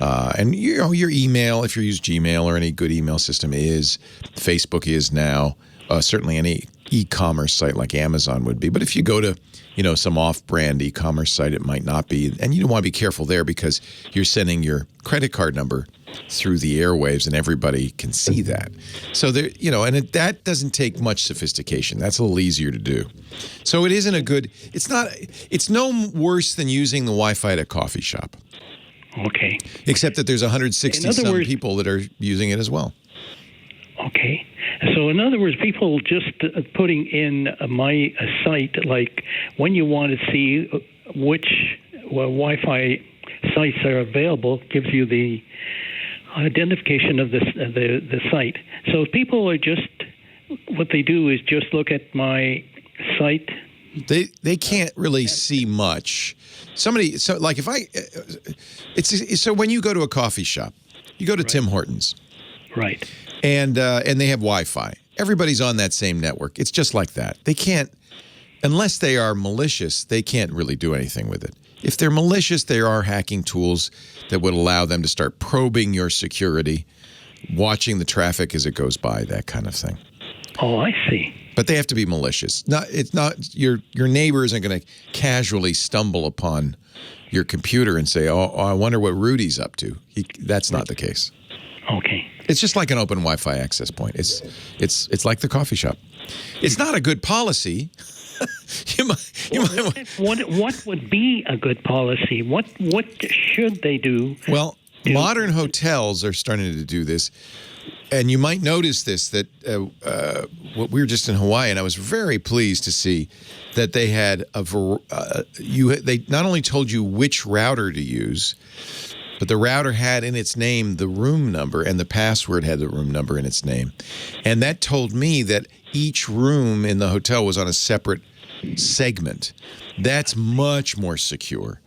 And your email, if you use Gmail or any good email system, is. Facebook is now. Certainly any e-commerce site like Amazon would be. But if you go to some off-brand e-commerce site, it might not be. And you want to be careful there because you're sending your credit card number through the airwaves, and everybody can see that. So there, that doesn't take much sophistication. That's a little easier to do. So it isn't a good. It's no worse than using the Wi-Fi at a coffee shop. Okay. Except that there's 160-some people that are using it as well. Okay. So in other words, people just putting in my site, like when you want to see which Wi-Fi sites are available, gives you the identification of the site. So people are just, what they do is just look at my site. They can't really see much. So when you go to a coffee shop, you go to Tim Hortons. Right. And they have Wi-Fi. Everybody's on that same network. It's just like that. They can't, unless they are malicious, they can't really do anything with it. If they're malicious, there are hacking tools that would allow them to start probing your security, watching the traffic as it goes by, that kind of thing. Oh, I see. But they have to be malicious. It's not your neighbor isn't going to casually stumble upon your computer and say, "Oh, I wonder what Rudy's up to." That's not the case. Okay. It's just like an open Wi-Fi access point. It's like the coffee shop. It's not a good policy. What would be a good policy? What should they do? Well, modern hotels are starting to do this, and you might notice this that we were just in Hawaii, and I was very pleased to see that they had they not only told you which router to use, but the router had in its name the room number, and the password had the room number in its name. And that told me that each room in the hotel was on a separate segment. That's much more secure.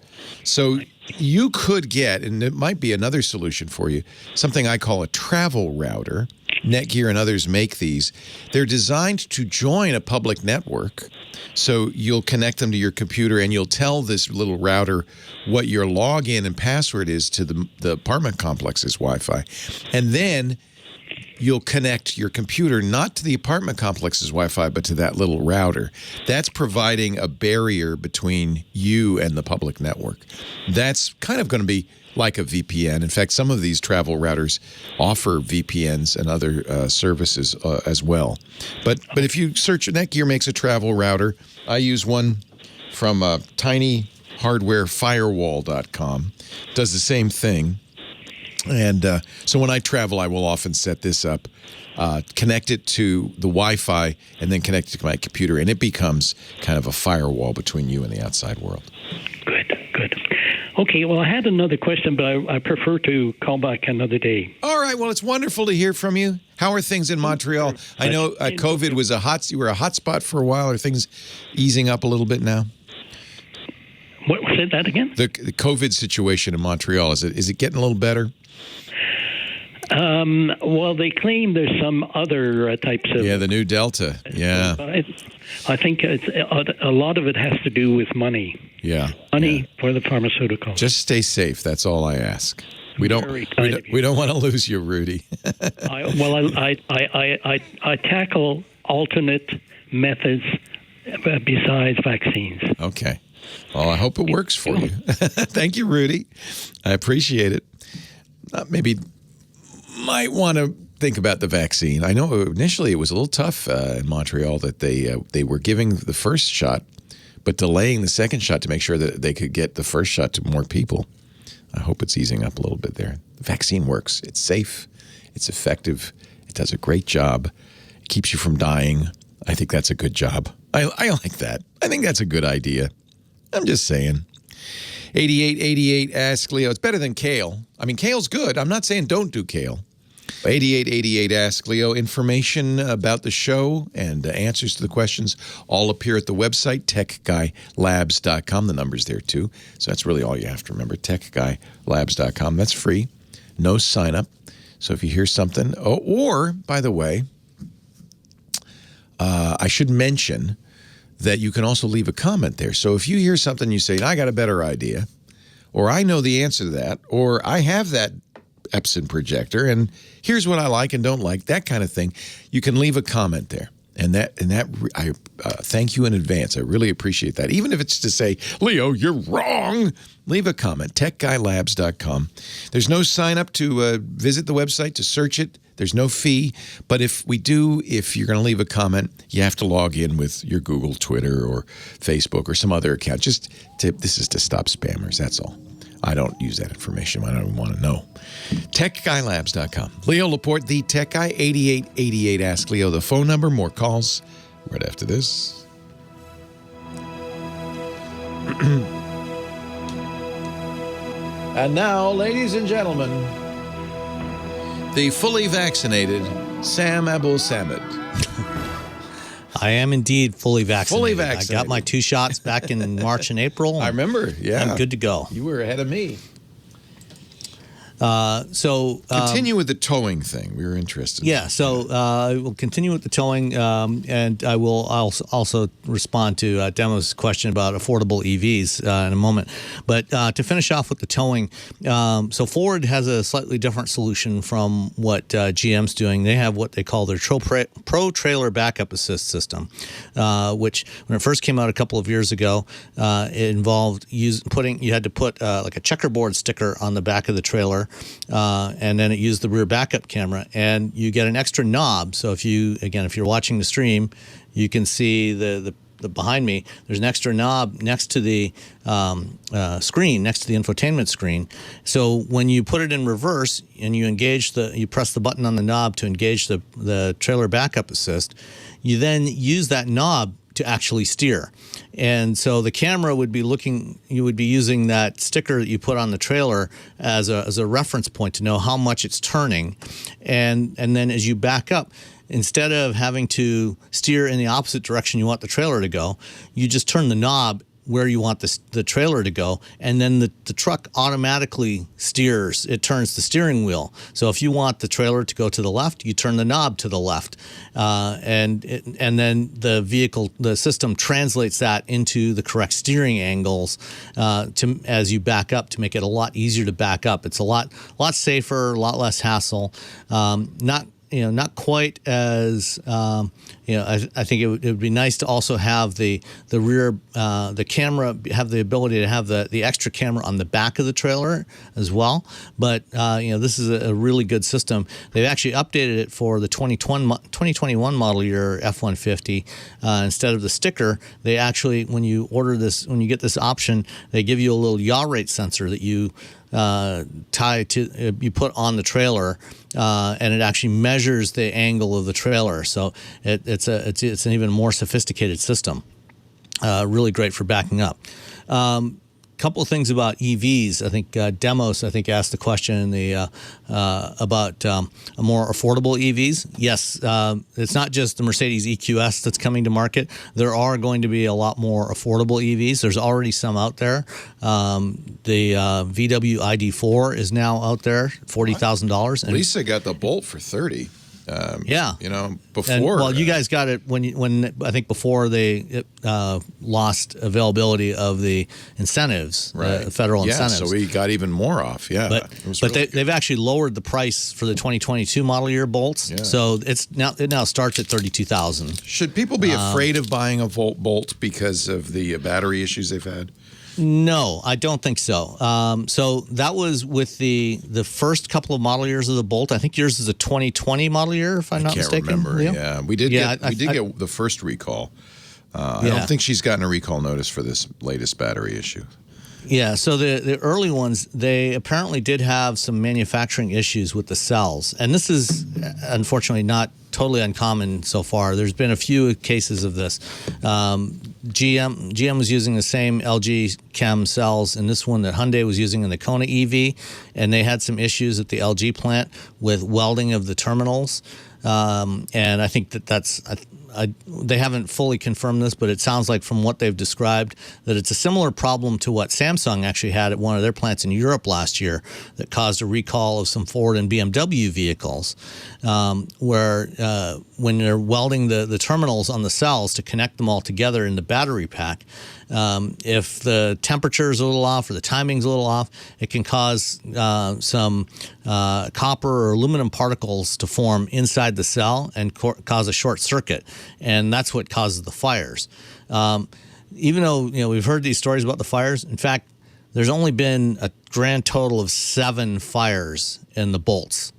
So you could get, and it might be another solution for you, something I call a travel router. Netgear and others make these. They're designed to join a public network. So you'll connect them to your computer, and you'll tell this little router what your login and password is to the apartment complex's Wi-Fi. And then you'll connect your computer not to the apartment complex's Wi-Fi, but to that little router. That's providing a barrier between you and the public network. That's kind of going to be like a VPN. In fact, some of these travel routers offer VPNs and other services as well. But if you search, Netgear makes a travel router. I use one from tinyhardwarefirewall.com. Does the same thing. And so when I travel, I will often set this up, connect it to the Wi-Fi, and then connect it to my computer, and it becomes kind of a firewall between you and the outside world. Good. Okay, well, I had another question, but I prefer to call back another day. All right, well, it's wonderful to hear from you. How are things in Montreal? I know COVID was you were a hot spot for a while. Are things easing up a little bit now? What, say that again? The COVID situation in Montreal, is it getting a little better? Well, they claim there's some other types of... Yeah, the new Delta, yeah. I think a lot of it has to do with money. Yeah. Money for the pharmaceuticals. Just stay safe, that's all I ask. We don't want to lose you, Rudy. I tackle alternate methods besides vaccines. Okay. Well, I hope it works for you. Thank you, Rudy. I appreciate it. Maybe might want to think about the vaccine. I know initially it was a little tough in Montreal that they were giving the first shot, but delaying the second shot to make sure that they could get the first shot to more people. I hope it's easing up a little bit there. The vaccine works. It's safe. It's effective. It does a great job. It keeps you from dying. I think that's a good job. I like that. I think that's a good idea. I'm just saying. 8888 Ask Leo. It's better than kale. I mean, kale's good. I'm not saying don't do kale. 8888 Ask Leo. Information about the show and answers to the questions all appear at the website, techguylabs.com. The number's there, too. So that's really all you have to remember, techguylabs.com. That's free. No sign up. So if you hear something, or by the way, I should mention that you can also leave a comment there. So if you hear something, you say, I got a better idea, or I know the answer to that, or I have that Epson projector, and here's what I like and don't like, that kind of thing, you can leave a comment there. And I thank you in advance. I really appreciate that. Even if it's to say, Leo, you're wrong, leave a comment. TechGuyLabs.com. There's no sign up to visit the website to search it. There's no fee. But if you're going to leave a comment, you have to log in with your Google, Twitter, or Facebook, or some other account. This is to stop spammers. That's all. I don't use that information. I don't even want to know. TechGuyLabs.com. Leo Laporte, the Tech Guy, 8888. Ask Leo the phone number. More calls right after this. And now, ladies and gentlemen, the fully vaccinated Sam Abuelsamid. I am indeed fully vaccinated. Fully vaccinated. I got my 2 shots back in March and April. I remember, yeah. I'm good to go. You were ahead of me. Continue with the towing thing. We were interested. Yeah, so I will continue with the towing, and I will also respond to Demo's question about affordable EVs in a moment. But to finish off with the towing, so Ford has a slightly different solution from what GM's doing. They have what they call their Pro Trailer Backup Assist system, which when it first came out a couple of years ago, it involved you had to put like a checkerboard sticker on the back of the trailer. And then it used the rear backup camera, and you get an extra knob. So if you're watching the stream, you can see the behind me. There's an extra knob next to the screen, next to the infotainment screen. So when you put it in reverse and you press the button on the knob to engage the trailer backup assist, you then use that knob to actually steer. And so the camera would be you would be using that sticker that you put on the trailer as a reference point to know how much it's turning. And then as you back up, instead of having to steer in the opposite direction you want the trailer to go, you just turn the knob where you want the trailer to go, and then the truck automatically steers. It turns the steering wheel. So if you want the trailer to go to the left, you turn the knob to the left, and then the system translates that into the correct steering angles as you back up to make it a lot easier to back up. It's a lot safer, a lot less hassle. Not quite as I think it would be nice to also have the rear the camera have the ability to have the extra camera on the back of the trailer as well. But this is a really good system. They've actually updated it for the 2021 model year F-150. Instead of the sticker, they actually when you get this option, they give you a little yaw rate sensor that you you put on the trailer, and it actually measures the angle of the trailer. So it's an even more sophisticated system. Really great for backing up. Couple of things about EVs. I think Demos asked the question about more affordable EVs. Yes, it's not just the Mercedes EQS that's coming to market. There are going to be a lot more affordable EVs. There's already some out there. The VW ID4 is now out there, $40,000. Lisa got the Bolt for $30,000. Yeah, before. You guys got it when I think before they lost availability of the incentives, right? Federal incentives. So we got even more off. Yeah, but they've actually lowered the price for the 2022 model year Bolts. Yeah. So it now starts at $32,000. Should people be afraid of buying a Bolt because of the battery issues they've had? No, I don't think so. So that was with the first couple of model years of the Bolt. I think yours is a 2020 model year, if I'm not mistaken. I can't remember. Leo? Yeah, we did get the first recall. I don't think she's gotten a recall notice for this latest battery issue. Yeah, so the early ones, they apparently did have some manufacturing issues with the cells. And this is unfortunately not totally uncommon so far. There's been a few cases of this. GM was using the same LG Chem cells in this one that Hyundai was using in the Kona EV, and they had some issues at the LG plant with welding of the terminals. And I think that's they haven't fully confirmed this, but it sounds like from what they've described that it's a similar problem to what Samsung actually had at one of their plants in Europe last year that caused a recall of some Ford and BMW vehicles, where when they're welding the terminals on the cells to connect them all together in the battery pack, if the temperature is a little off or the timing's a little off, it can cause some copper or aluminum particles to form inside the cell and cause a short circuit, and that's what causes the fires. Even though we've heard these stories about the fires, in fact, there's only been a grand total of 7 fires in the bolts.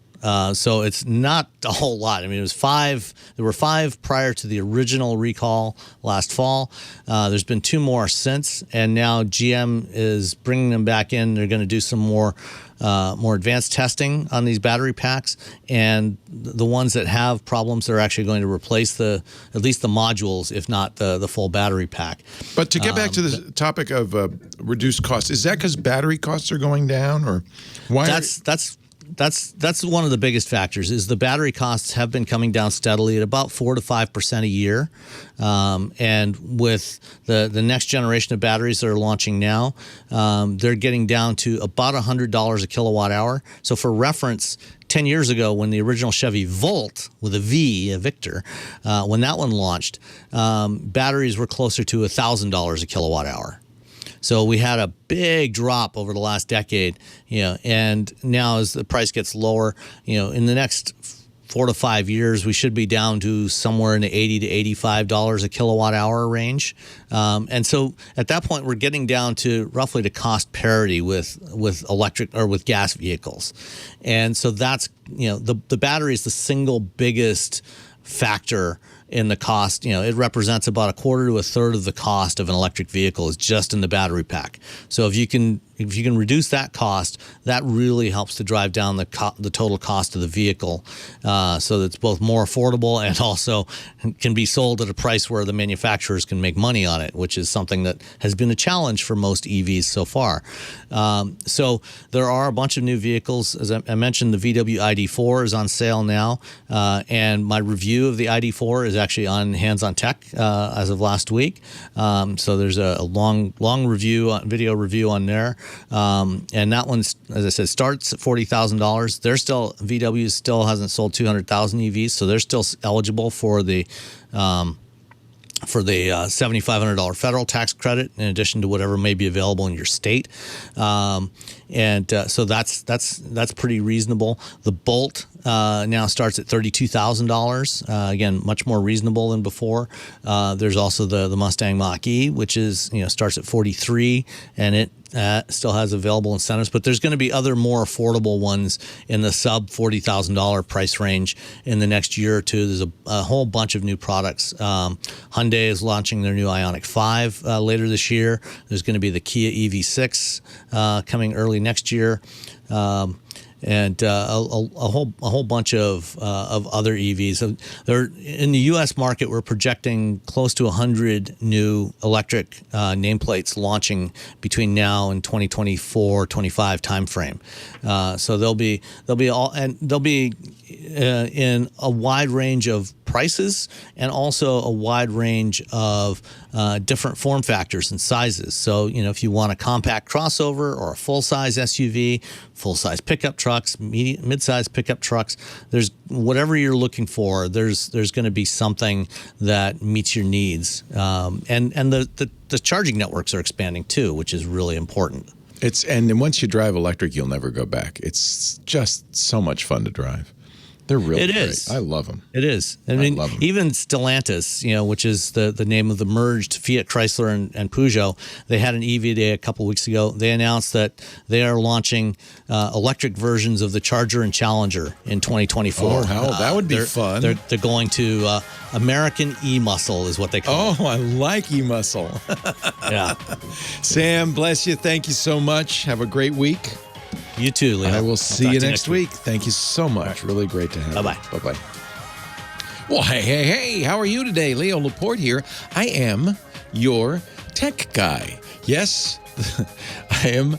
So it's not a whole lot. I mean, it was 5. There were 5 prior to the original recall last fall. There's been 2 more since, and now GM is bringing them back in. They're going to do some more advanced testing on these battery packs, and the ones that have problems, they're actually going to replace at least the modules, if not the full battery pack. But to get back to the topic of reduced costs, is that because battery costs are going down, or why? That's one of the biggest factors. Is the battery costs have been coming down steadily at about 4 to 5% a year, and with the next generation of batteries that are launching now, they're getting down to about $100 a kilowatt hour. So for reference, 10 years ago, when the original Chevy Volt with a V, a Victor, when that one launched, batteries were closer to $1,000 a kilowatt hour. So we had a big drop over the last decade, and now as the price gets lower, in the next 4 to 5 years, we should be down to somewhere in the $80 to $85 a kilowatt hour range. And so at that point, we're getting down to roughly the cost parity with electric or with gas vehicles. And so that's, the battery is the single biggest factor in the cost. It represents about a quarter to a third of the cost of an electric vehicle is just in the battery pack. So if you can reduce that cost, that really helps to drive down the total cost of the vehicle, so that it's both more affordable and also can be sold at a price where the manufacturers can make money on it, which is something that has been a challenge for most EVs so far. So there are a bunch of new vehicles. As I mentioned, the VW ID4 is on sale now, and my review of the ID4 is actually on Hands on Tech as of last week. So there's a long review, video review on there. And that one, as I said, starts at $40,000. VW still hasn't sold 200,000 EVs, so they're still eligible for the $7,500 federal tax credit, in addition to whatever may be available in your state. So that's pretty reasonable. The Bolt now starts at $32,000. Again, much more reasonable than before. There's also the Mustang Mach-E, which is starts at $43,000, and it still has available incentives. But there's going to be other more affordable ones in the sub $40,000 price range in the next year or two. There's a whole bunch of new products. Hyundai is launching their new Ioniq 5 later this year. There's going to be the Kia EV6 coming early next year. And a whole bunch of other EVs. So in the U.S. market, we're projecting close to 100 new electric nameplates launching between now and 2024-25 timeframe. So they'll be in a wide range of prices and also a wide range of different form factors and sizes. So, if you want a compact crossover or a full-size SUV, full-size pickup trucks, mid-size pickup trucks, there's whatever you're looking for, there's going to be something that meets your needs. And the charging networks are expanding too, which is really important. And once you drive electric, you'll never go back. It's just so much fun to drive. They're really great. Is. I love them. It is. I mean, love them. Even Stellantis, which is the name of the merged Fiat Chrysler and Peugeot, they had an EV day a couple weeks ago. They announced that they are launching electric versions of the Charger and Challenger in 2024. Oh, that would be fun. They're going to American E-Muscle is what they call it. Oh, I like E-Muscle. Yeah. Sam, bless you. Thank you so much. Have a great week. You too, Leo. I will see you next week. Thank you so much. Right. Really great to have you. Bye-bye. Bye-bye. Well, hey. How are you today? Leo Laporte here. I am your tech guy. Yes, I am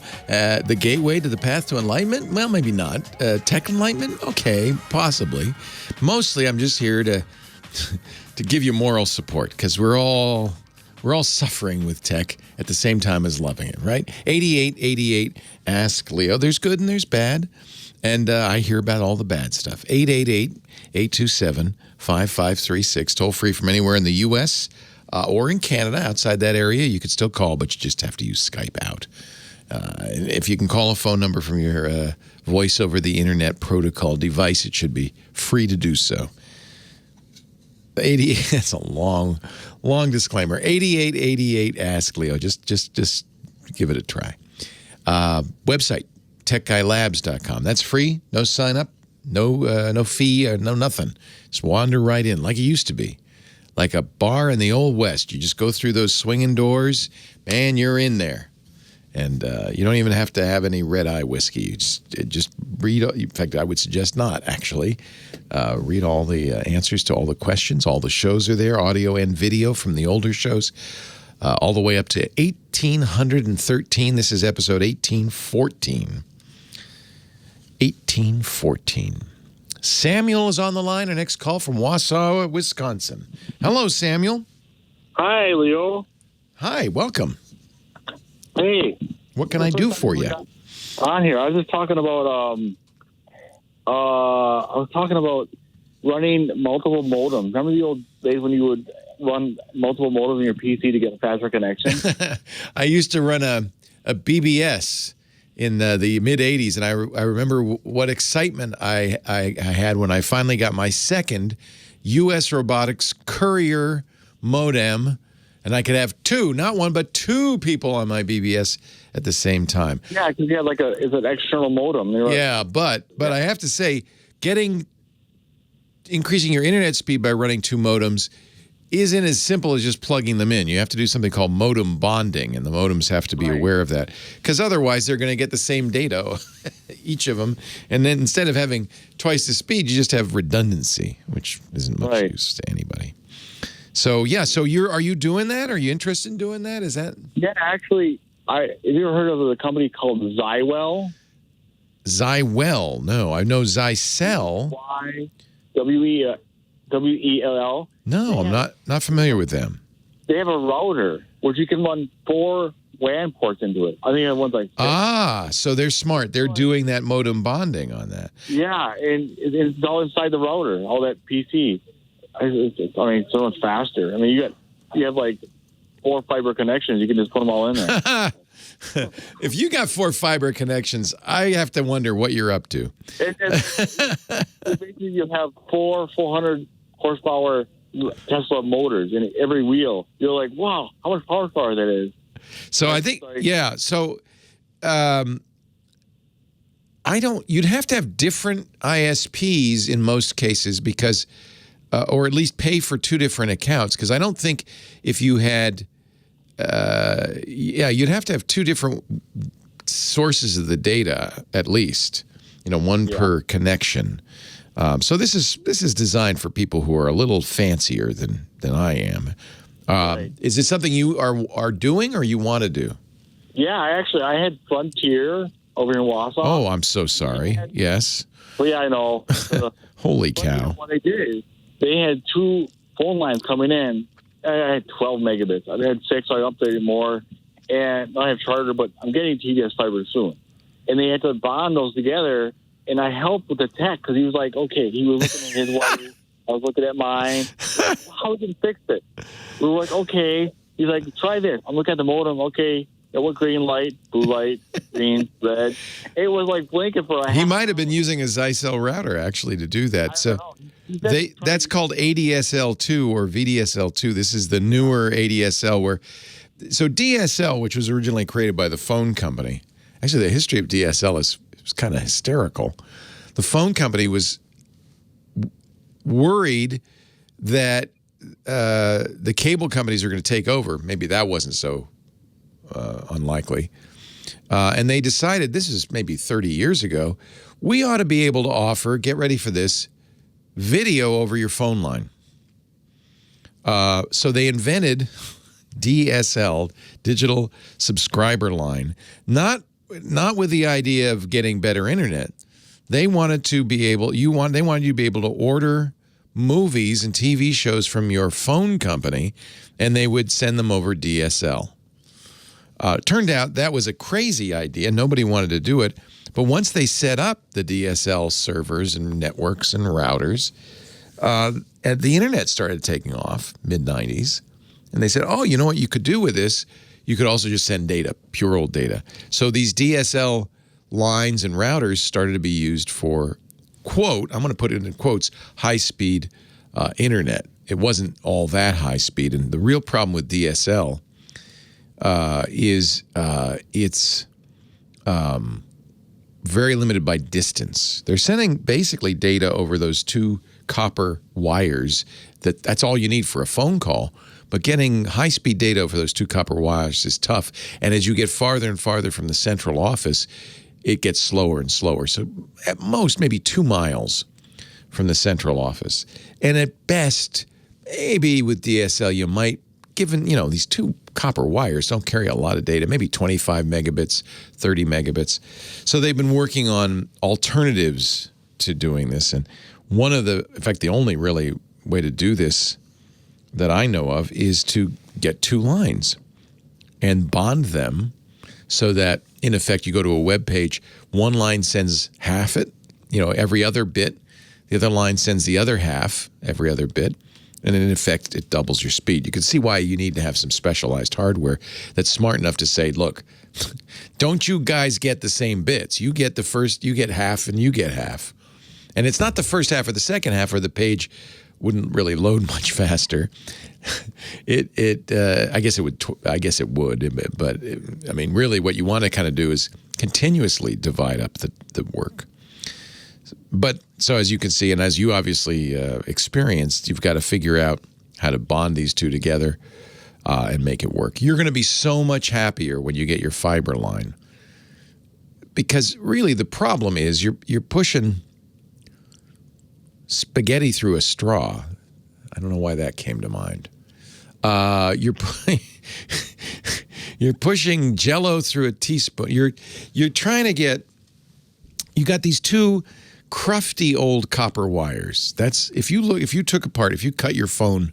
the gateway to the path to enlightenment. Well, maybe not. Tech enlightenment? Okay, possibly. Mostly, I'm just here to to give you moral support, because we're all suffering with tech at the same time as loving it, right? 8888 Ask Leo. There's good and there's bad. And I hear about all the bad stuff. 888-827-5536. Toll free from anywhere in the U.S. Or in Canada. Outside that area, you could still call, but you just have to use Skype out. If you can call a phone number from your voice over the internet protocol device, it should be free to do so. 88. That's a long disclaimer. 8888 Ask Leo. Just give it a try. Website techguylabs.com. That's free. No sign up. No fee. No nothing. Just wander right in like it used to be, like a bar in the old West. You just go through those swinging doors, man. You're in there, and you don't even have to have any red eye whiskey. You just read. In fact, I would suggest not actually. Read all the answers to all the questions. All the shows are there, audio and video from the older shows, all the way up to 1813. This is episode 1814. 1814. Samuel is on the line. Our next call from Wausau, Wisconsin. Hello, Samuel. Hi, Leo. Hi, welcome. Hey. What can I do for you? On here, I was just talking about running multiple modems. Remember the old days when you would run multiple modems in your PC to get a faster connection? I used to run a BBS in the mid-'80s, and I remember what excitement I had when I finally got my second U.S. Robotics Courier modem, and I could have two, not one, but two people on my BBS at the same time. Yeah, because you had it's an external modem. Yeah, but I have to say, increasing your internet speed by running two modems isn't as simple as just plugging them in. You have to do something called modem bonding, and the modems have to be aware of that, because otherwise they're going to get the same data, each of them, and then instead of having twice the speed, you just have redundancy, which isn't much use to anybody. So yeah, are you doing that? Are you interested in doing that? Is that? Yeah, actually, have you ever heard of the company called Zywell? Zywell? No, I know Zycell. WELL. No, I'm not familiar with them. They have a router which you can run 4 WAN ports into it. I think that one's like 6. So they're smart. They're doing that modem bonding on that. Yeah, and it's all inside the router, all that PC. So much faster. I mean, you have like 4 fiber connections. You can just put them all in there. If you got 4 fiber connections, I have to wonder what you're up to. Basically, you'll have 400 horsepower Tesla motors in every wheel. You're like, wow, how much horsepower that is. So I think, yeah. So you'd have to have different ISPs in most cases because, or at least pay for 2 different accounts. Because I don't think if you had, you'd have to have 2 different sources of the data at least, one per connection. So this is designed for people who are a little fancier than I am. Is it something you are doing or you want to do? Yeah, I had Frontier over in Wausau. Oh, I'm so sorry. Yes. Well, yeah, I know. Holy cow. What they did is they had 2 phone lines coming in. I had 12 megabits. I had 6, so I updated more. And I have Charter, but I'm getting TDS fiber soon. And they had to bond those together. And I helped with the tech because he was like, okay, he was looking at his wires. I was looking at mine. How we can fix it? We were like, okay. He's like, try this. I'm looking at the modem. Okay. It was green light, blue light, green, red. It was like blinking for a half. He might have been using a Zycell router actually to do that. So that's called ADSL2 or VDSL2. This is the newer ADSL so DSL, which was originally created by the phone company. Actually, the history of DSL is kind of hysterical. The phone company was worried that the cable companies are going to take over. Maybe that wasn't so unlikely. And they decided, this is maybe 30 years ago, we ought to be able to offer, get ready for this, video over your phone line. So they invented DSL, digital subscriber line, not with the idea of getting better internet. They wanted to be able, they wanted you to be able to order movies and TV shows from your phone company, and they would send them over DSL. Turned out that was a crazy idea. Nobody wanted to do it. But once they set up the DSL servers and networks and routers, the internet started taking off, mid-90s. And they said, oh, you know what you could do with this? You could also just send data, pure old data. So these DSL lines and routers started to be used for, quote, I'm going to put it in quotes, high-speed internet. It wasn't all that high speed. And the real problem with DSL is it's very limited by distance. They're sending basically data over those two copper wires. That's all you need for a phone call. But getting high-speed data over those two copper wires is tough. And as you get farther and farther from the central office, it gets slower and slower. So at most, maybe 2 miles from the central office. And at best, maybe with DSL, you might, given, these two copper wires don't carry a lot of data, maybe 25 megabits, 30 megabits. So they've been working on alternatives to doing this. And in fact, the only really way to do this that I know of is to get 2 lines and bond them so that, in effect, you go to a web page, one line sends half it, every other bit. The other line sends the other half every other bit. And in effect, it doubles your speed. You can see why you need to have some specialized hardware that's smart enough to say, look, don't you guys get the same bits. You get you get half and you get half. And it's not the first half or the second half, or the page wouldn't really load much faster. I guess it would, but really what you want to kind of do is continuously divide up the work. But so as you can see, and as you obviously experienced, you've got to figure out how to bond these two together and make it work. You're going to be so much happier when you get your fiber line, because really the problem is you're pushing spaghetti through a straw. I don't know why that came to mind. You're pushing Jell-O through a teaspoon. You're trying to get. You got these two crufty old copper wires. That's if you cut your phone,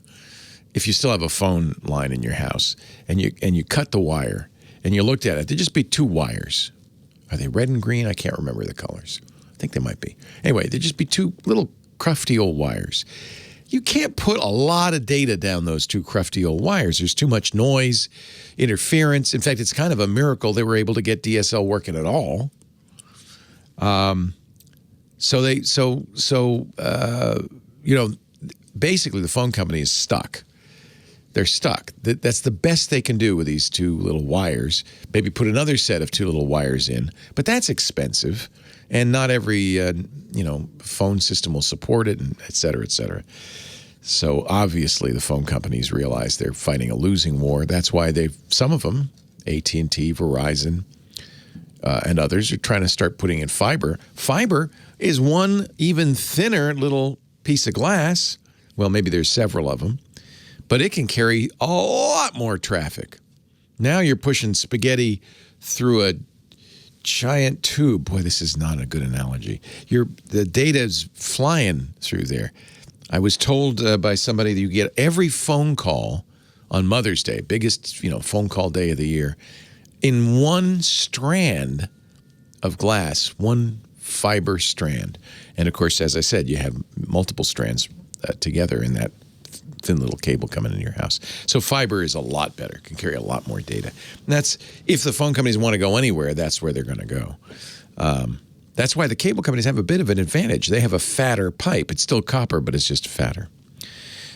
if you still have a phone line in your house, and you cut the wire and you looked at it, there'd just be 2 wires. Are they red and green? I can't remember the colors. I think they might be. Anyway, there'd just be 2 little crufty old wires. You can't put a lot of data down those 2 crufty old wires. There's too much noise, interference. In fact, it's kind of a miracle they were able to get DSL working at all. Basically the phone company is stuck. They're stuck. That's the best they can do with these 2 little wires. Maybe put another set of 2 little wires in, but that's expensive, and not every phone system will support it, and et cetera, et cetera. So obviously the phone companies realize they're fighting a losing war. That's why some of them, AT&T, Verizon, and others, are trying to start putting in fiber. Fiber is one even thinner little piece of glass. Well, maybe there's several of them, but it can carry a lot more traffic. Now you're pushing spaghetti through a giant tube. Boy, this is not a good analogy. The data's flying through there. I was told by somebody that you get every phone call on Mother's Day, biggest phone call day of the year, in one strand of glass, one fiber strand. And of course, as I said, you have multiple strands together in that thin little cable coming in your house. So fiber is a lot better, can carry a lot more data. And that's, if the phone companies want to go anywhere, that's where they're going to go. That's why the cable companies have a bit of an advantage. They have a fatter pipe. It's still copper, but it's just fatter.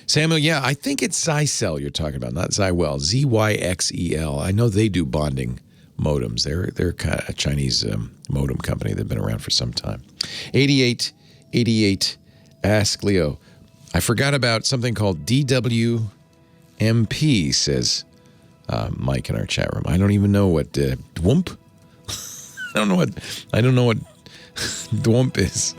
Samuel, yeah, I think it's Zyxel you're talking about, not Zywell, Zyxel. I know they do bonding modems. They're kind of a Chinese modem company. They've been around for some time. 8888, ask Leo. I forgot about something called DWMP, says Mike in our chat room. I don't even know what DWMP. I don't know what DWMP is.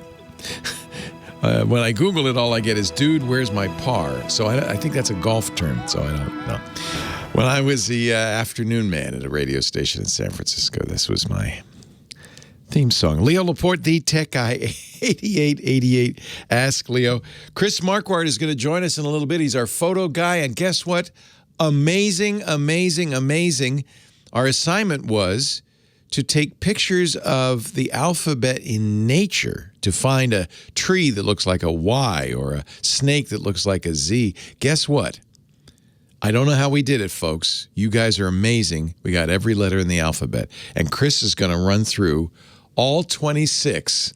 When I Google it, all I get is, dude, where's my par? So I think that's a golf term, so I don't know. When I was the afternoon man at a radio station in San Francisco, this was my Theme song. Leo Laporte, the tech guy, 8888. Ask Leo. Chris Marquardt is going to join us in a little bit. He's our photo guy. And guess what? Amazing, amazing, amazing. Our assignment was to take pictures of the alphabet in nature to find a tree that looks like a Y or a snake that looks like a Z. Guess what? I don't know how we did it, folks. You guys are amazing. We got every letter in the alphabet. And Chris is going to run through all 26,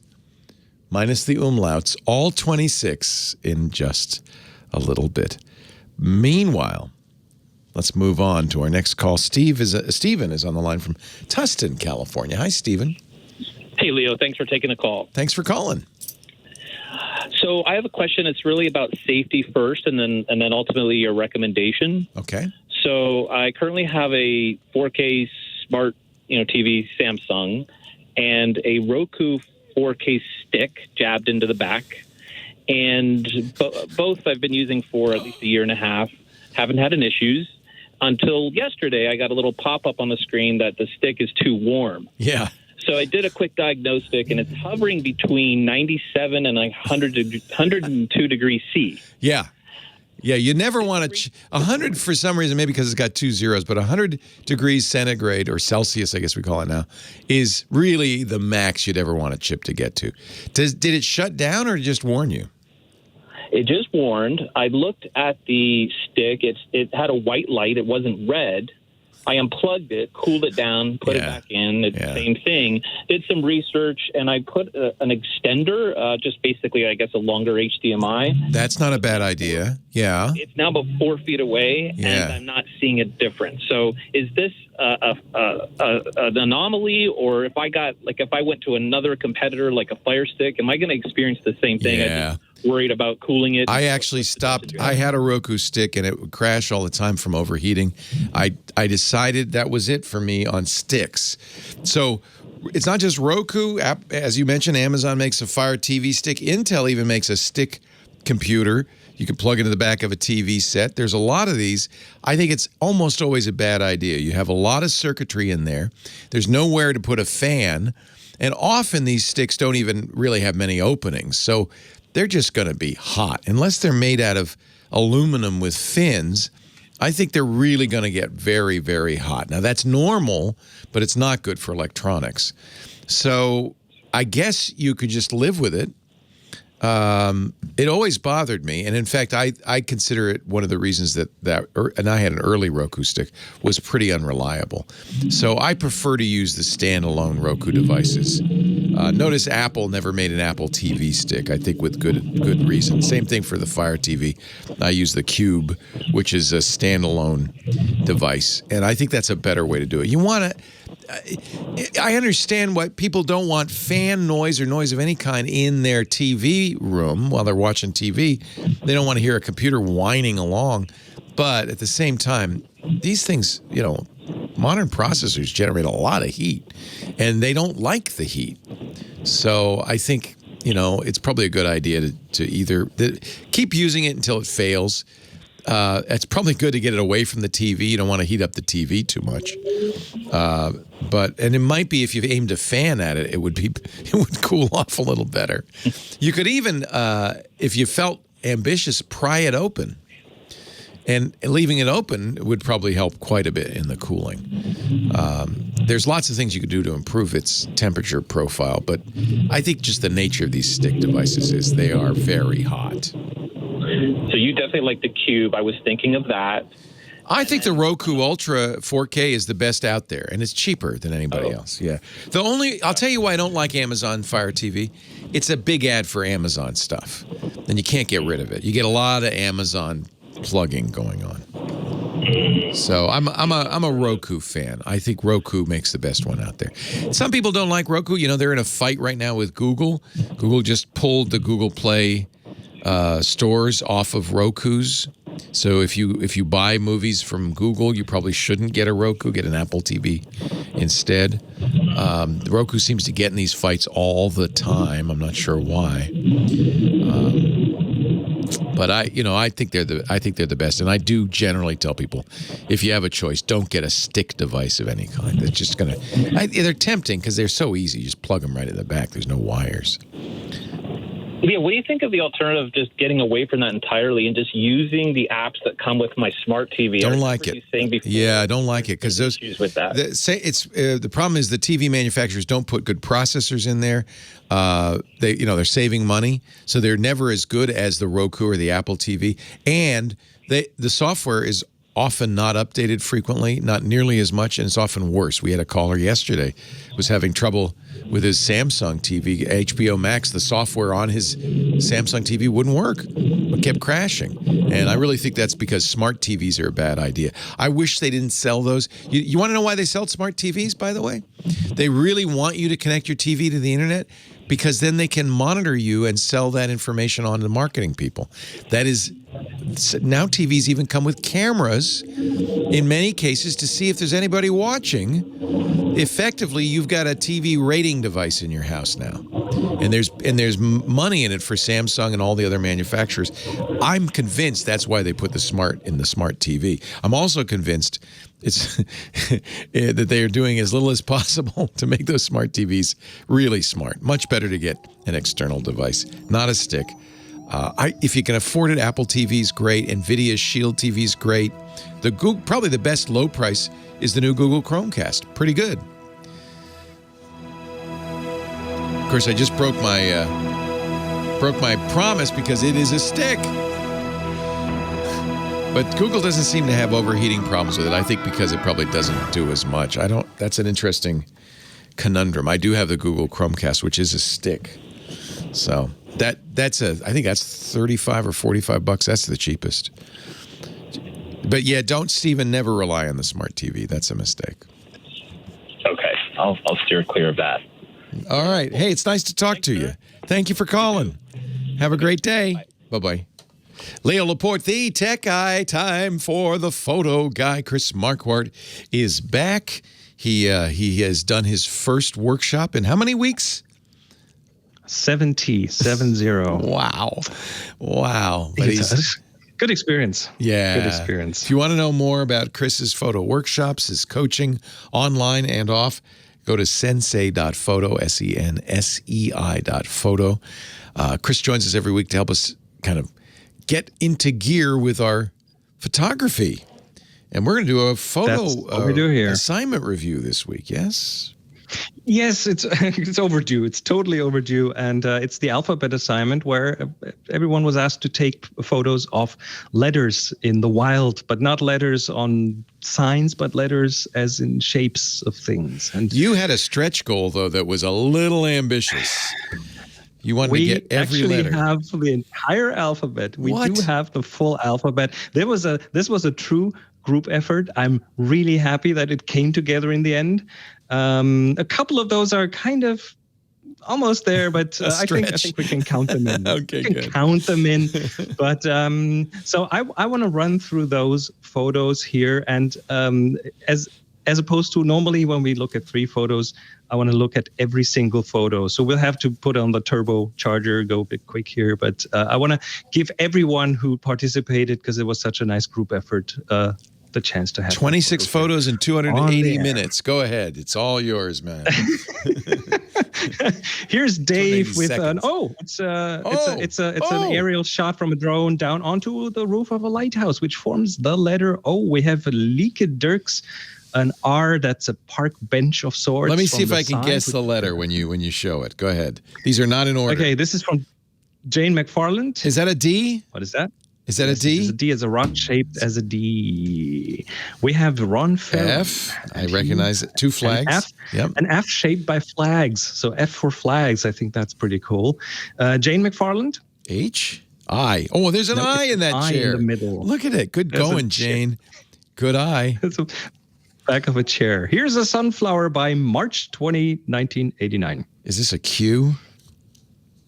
minus the umlauts, all 26 in just a little bit. Meanwhile, let's move on to our next call. Steven is on the line from Tustin, California. Hi, Steven. Hey, Leo. Thanks for taking the call. Thanks for calling. So I have a question. It's really about safety first, and then ultimately your recommendation. Okay. So I currently have a 4K smart, TV Samsung, and a Roku 4K stick jabbed into the back, and both I've been using for at least a year and a half. Haven't had any issues until yesterday. I got a little pop-up on the screen that the stick is too warm. Yeah. So I did a quick diagnostic, and it's hovering between 97 and 102 degrees C. Yeah. Yeah, you never want to... 100 for some reason, maybe because it's got 2 zeros, but 100 degrees centigrade, or Celsius, I guess we call it now, is really the max you'd ever want a chip to get to. Did it shut down or just warn you? It just warned. I looked at the stick. It had a white light. It wasn't red. I unplugged it, cooled it down, put it back in. It's the same thing. Did some research, and I put an extender, just basically, I guess, a longer HDMI. That's not a bad idea. Yeah. It's now about 4 feet away, and I'm not seeing a difference. So is this an anomaly, or if I went to another competitor like a Fire Stick, am I going to experience the same thing? Yeah. Worried about cooling it. I actually stopped. I had a Roku stick and it would crash all the time from overheating. I decided that was it for me on sticks. So it's not just Roku. As you mentioned, Amazon makes a Fire TV stick. Intel even makes a stick computer. You can plug into the back of a TV set. There's a lot of these. I think it's almost always a bad idea. You have a lot of circuitry in there. There's nowhere to put a fan. And often these sticks don't even really have many openings. So they're just going to be hot. Unless they're made out of aluminum with fins, I think they're really going to get very, very hot. Now, that's normal, but it's not good for electronics. So I guess you could just live with it. It always bothered me. And in fact, I consider it one of the reasons and I had an early Roku stick, was pretty unreliable. So I prefer to use the standalone Roku devices. Notice Apple never made an Apple TV stick, I think with good reason. Same thing for the Fire TV. I use the Cube, which is a standalone device. And I think that's a better way to do it. You want to... I understand why people don't want fan noise or noise of any kind in their TV room while they're watching TV. They don't want to hear a computer whining along. But at the same time, these things, modern processors generate a lot of heat, and they don't like the heat. So I think, it's probably a good idea to either keep using it until it fails. It's probably good to get it away from the TV. You don't want to heat up the TV too much. And it might be, if you aimed a fan at it, it would cool off a little better. You could even, if you felt ambitious, pry it open. And leaving it open would probably help quite a bit in the cooling. There's lots of things you could do to improve its temperature profile, but I think just the nature of these stick devices is they are very hot. So you definitely like the Cube. I was thinking of that. I think the Roku Ultra 4K is the best out there, and it's cheaper than anybody else. Yeah. I'll tell you why I don't like Amazon Fire TV. It's a big ad for Amazon stuff, and you can't get rid of it. You get a lot of Amazon plugging going on. So I'm a Roku fan. I think Roku makes the best one out there. Some people don't like Roku. They're in a fight right now with Google. Google just pulled the Google Play stores off of Roku's. So if you buy movies from Google, you probably shouldn't get a Roku. Get an Apple TV instead. Roku seems to get in these fights all the time. I'm not sure why. But I think they're the best, and I do generally tell people, if you have a choice, don't get a stick device of any kind. It's just they're tempting because they're so easy. You just plug them right in the back. There's no wires. Yeah, what do you think of the alternative of just getting away from that entirely and just using the apps that come with my smart TV? Don't like it. Yeah, I don't like it because those issues with that. The problem is the TV manufacturers don't put good processors in there. They're saving money, so they're never as good as the Roku or the Apple TV, and the software is often not updated frequently, not nearly as much, and it's often worse. We had a caller yesterday who was having trouble with his Samsung TV, HBO Max. The software on his Samsung TV wouldn't work. It kept crashing. And I really think that's because smart TVs are a bad idea. I wish they didn't sell those. You want to know why they sell smart TVs, by the way? They really want you to connect your TV to the internet because then they can monitor you and sell that information on to marketing people. That is, now TVs even come with cameras in many cases to see if there's anybody watching. Effectively, you've got a TV rating device in your house now. And there's money in it for Samsung and all the other manufacturers. I'm convinced that's why they put the smart in the smart TV. I'm also convinced it's that they are doing as little as possible to make those smart TVs really smart. Much better to get an external device, not a stick. If you can afford it, Apple TV's great. NVIDIA's Shield TV's great. Probably the best low price is the new Google Chromecast. Pretty good. Of course, I just broke my promise because it is a stick. But Google doesn't seem to have overheating problems with it. I think because it probably doesn't do as much. That's an interesting conundrum. I do have the Google Chromecast, which is a stick. So I think that's $35 or $45. That's the cheapest. But yeah, never rely on the smart TV. That's a mistake. Okay, I'll steer clear of that. All right. Hey, it's nice to talk to you. Thank you for calling. Have a great day. Bye-bye. Leo Laporte, the tech guy. Time for the photo guy. Chris Marquardt is back. He has done his first workshop in how many weeks? 70. Wow. But good experience. Yeah. Good experience. If you want to know more about Chris's photo workshops, his coaching online and off, go to sensei.photo, SENSEI.photo. Chris joins us every week to help us kind of get into gear with our photography. And we're going to do a photo assignment review this week, yes? Yes, it's overdue. It's totally overdue. And it's the alphabet assignment where everyone was asked to take photos of letters in the wild, but not letters on signs, but letters as in shapes of things. And you had a stretch goal, though, that was a little ambitious. You wanted to get every letter. We have the entire alphabet. We do have the full alphabet. This was a true group effort. I'm really happy that it came together in the end. A couple of those are kind of almost there, but I think we can count them in. Okay, good. Count them in. But so I want to run through those photos here, and as opposed to normally when we look at 3 photos, I want to look at every single photo. So we'll have to put on the turbocharger, go a bit quick here, but I want to give everyone who participated, because it was such a nice group effort, the chance to have 26 photos in 280 minutes. Go ahead. It's all yours, man. Here's Dave with it's an aerial shot from a drone down onto the roof of a lighthouse, which forms the letter O. We have Lieke Dirks, an R, that's a park bench of sorts. Let me see if I can guess the letter when you show it. Go ahead. These are not in order. Okay, this is from Jane McFarland. Is that a D? What is that? Is that a D? It's a D, as a rock shaped as a D. We have Ron Farrell. F. I recognize it. 2 flags. An F, yep. An F shaped by flags. So F for flags. I think that's pretty cool. Jane McFarland. H. I. Oh, there's an I in that chair. In the middle. Look at it. Good going, Jane. Good eye. It's a back of a chair. Here's a sunflower by March 20, 1989. Is this a Q?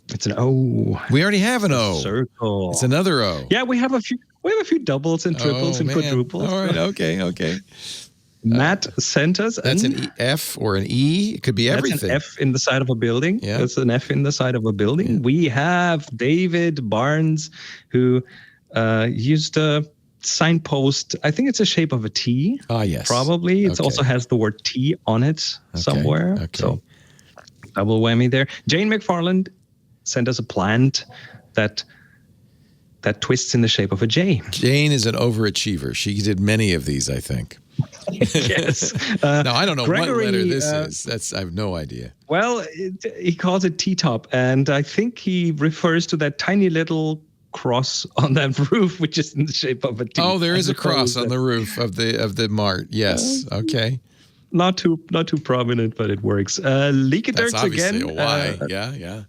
It's an O. We already have an O. Circle. It's another O. Yeah, we have a few doubles and triples and quadruples. All right. Okay. Matt sent us. That's an F or an E. It could be everything. That's an F in the side of a building. Yeah. That's an F in the side of a building. Yeah. We have David Barnes, who used a signpost. I think it's a shape of a T. Ah, yes. Probably. It also has the word T on it somewhere. Okay. So double whammy there. Jane McFarland sent us a plant that twists in the shape of a J. Jane is an overachiever. She did many of these, I think. Yes. Now, I don't know Gregory, what letter this is. I have no idea. Well, he calls it T-top, and I think he refers to that tiny little cross on that roof, which is in the shape of a T. Oh, there is a cross on the roof of the Mart. Yes. Okay. Not too prominent, but it works. Leaky That's Dirks obviously again. a Y. Yeah.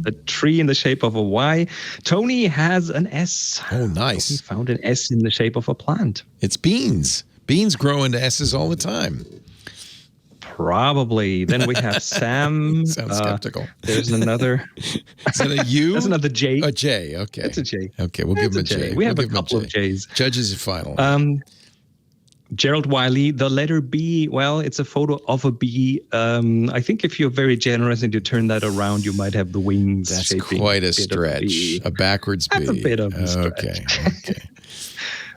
A tree in the shape of a Y. Tony has an S. Oh, nice. He found an S in the shape of a plant. It's beans. Beans grow into S's all the time. Probably. Then we have Sam. Sounds skeptical. There's another. Is it a U? That's another J. A J. Okay. It's a J. Okay, we'll give him a J. We have a couple of J's. Judges are final. Gerald Wiley, the letter B. Well, it's a photo of a bee. I think if you're very generous and you turn that around, you might have the wings. That's quite a stretch. A backwards B. That's a bit of a stretch. Okay.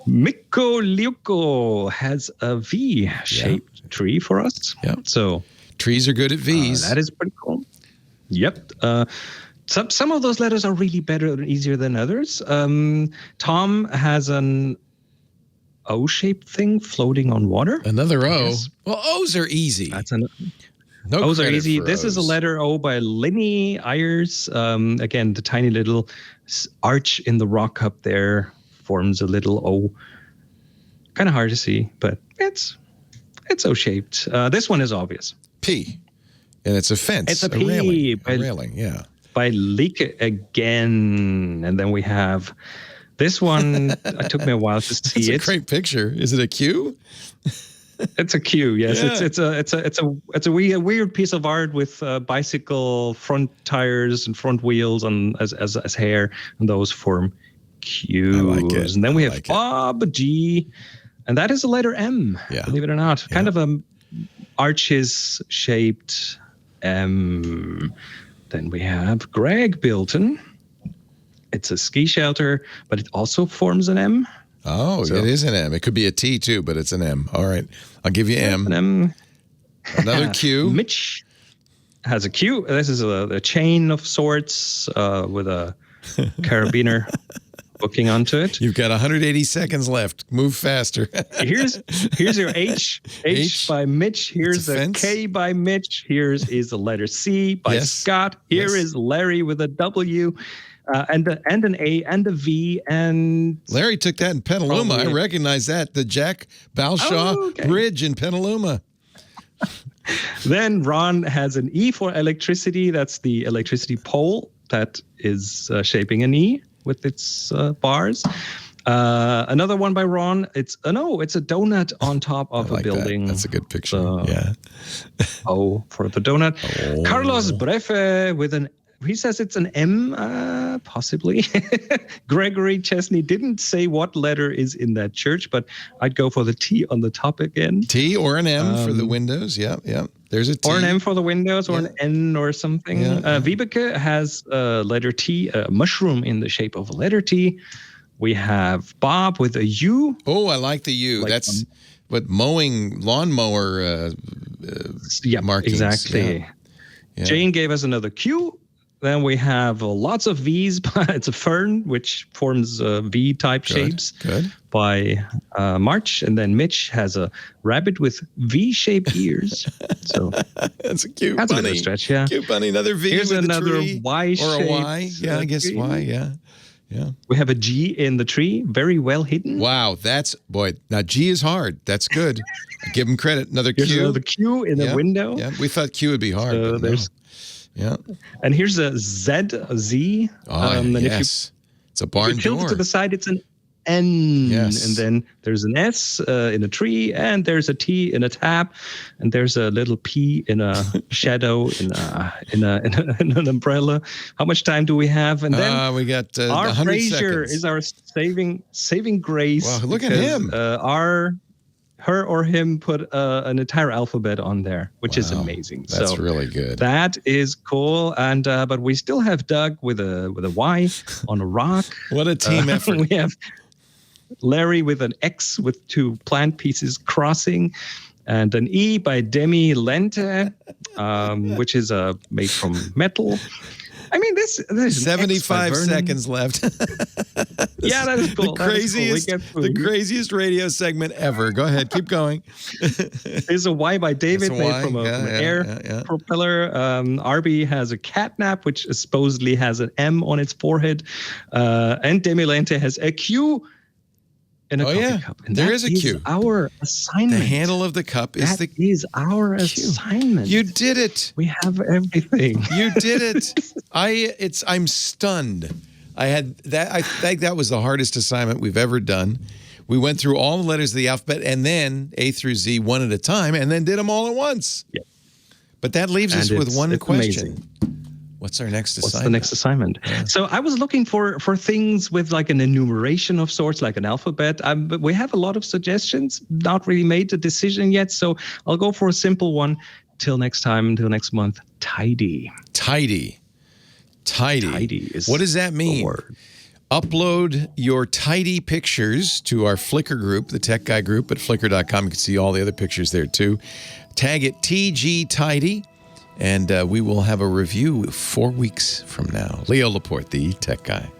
Mikko Liuko has a V-shaped tree for us. Yeah. So trees are good at V's. That is pretty cool. Yep. Some of those letters are really better and easier than others. Tom has an O-shaped thing floating on water. Another O. Well, O's are easy. No O's are easy. This is a letter O by Linny Ayers. Again, the tiny little arch in the rock up there forms a little O. Kind of hard to see, but it's O-shaped. This one is obvious. P. And it's a fence. It's a P. A railing, yeah. By Leak again. And then we have this one. It took me a while to see it. It's a great picture. Is it a Q? It's a Q. Yes, yeah. it's a weird piece of art with bicycle front tires and front wheels and as hair, and those form Q's. I like it. And then we have Bob G, and that is a letter M. Yeah. Believe it or not, kind of a arches shaped M. Then we have Greg Bilton. It's a ski shelter, but it also forms an M. Oh, so, it is an M. It could be a T too, but it's an M. All right. I'll give you M. An M. Another Q. Mitch has a Q. This is a chain of sorts with a carabiner hooking onto it. You've got 180 seconds left. Move faster. Here's your H. H by Mitch. Here's a K by Mitch. Here's is the letter C by Scott. Here is Larry with a W. And an A and a V, and Larry took that in Petaluma. I recognize that, the Jack Balshaw Bridge in Petaluma. Then Ron has an E for electricity. That's the electricity pole that is shaping an E with its bars. Another one by Ron. It's a donut on top of a building. That's a good picture. Yeah. O for the donut. Oh. Carlos Brefe with an. He says it's an M, possibly. Gregory Chesney didn't say what letter is in that church, but I'd go for the T on the top again. T or an M for the windows. Yeah. There's a T. Or an M for the windows, or an N or something. Vibeke has a letter T, a mushroom in the shape of a letter T. We have Bob with a U. Oh, I like the U. That's what lawnmower markings. Exactly. Yeah. Jane gave us another Q. Then we have lots of V's. It's a fern, which forms V-type shapes by March. And then Mitch has a rabbit with V-shaped ears. So that's a cute bunny. That's a bit of a stretch, yeah. Cute bunny. Another V Here's with another a tree. Y-shaped. Or a Y. Yeah, I guess Y, yeah. We have a G in the tree, very well hidden. Wow, now G is hard. That's good. Give him credit. Another Q. Here's another Q in the window. Yeah, we thought Q would be hard. So there's... Yeah. And here's a Z. Oh, yes. It's a barn door. If you tilt it to the side, it's an N. Yes. And then there's an S in a tree, and there's a T in a tap, and there's a little P in a shadow in an umbrella. How much time do we have? And then we got our 100 Fraser seconds. is our saving grace. Wow, look at him. her or him put an entire alphabet on there, which is amazing. That's really good. That is cool. And but we still have Doug with a Y on a rock. What a team effort. We have Larry with an X with two plant pieces crossing, and an E by Demi Lente, which is made from metal. I mean, there's 75 seconds left. Yeah, that is cool. The craziest radio segment ever. Go ahead, keep going. There's a Y by David made from an air propeller. Arby has a catnap, which supposedly has an M on its forehead. And Demi Lente has a Q in a coffee cup. And there is a Q. Our assignment. The handle of the cup is our Q. assignment. You did it. We have everything. You did it. I'm stunned. I think that was the hardest assignment we've ever done. We went through all the letters of the alphabet and then A through Z one at a time and then did them all at once. Yeah. But that leaves us with one question. Amazing. What's our next assignment? What's the next assignment? Yeah. So I was looking for things with like an enumeration of sorts, like an alphabet. But we have a lot of suggestions, not really made the decision yet. So I'll go for a simple one. Till next time, until next month, tidy. Tidy. Tidy is what does that mean? Word. Upload your tidy pictures to our Flickr group, the Tech Guy group at flickr.com. You can see all the other pictures there too. Tag it TG Tidy. And we will have a review 4 weeks from now. Leo Laporte, the Tech Guy.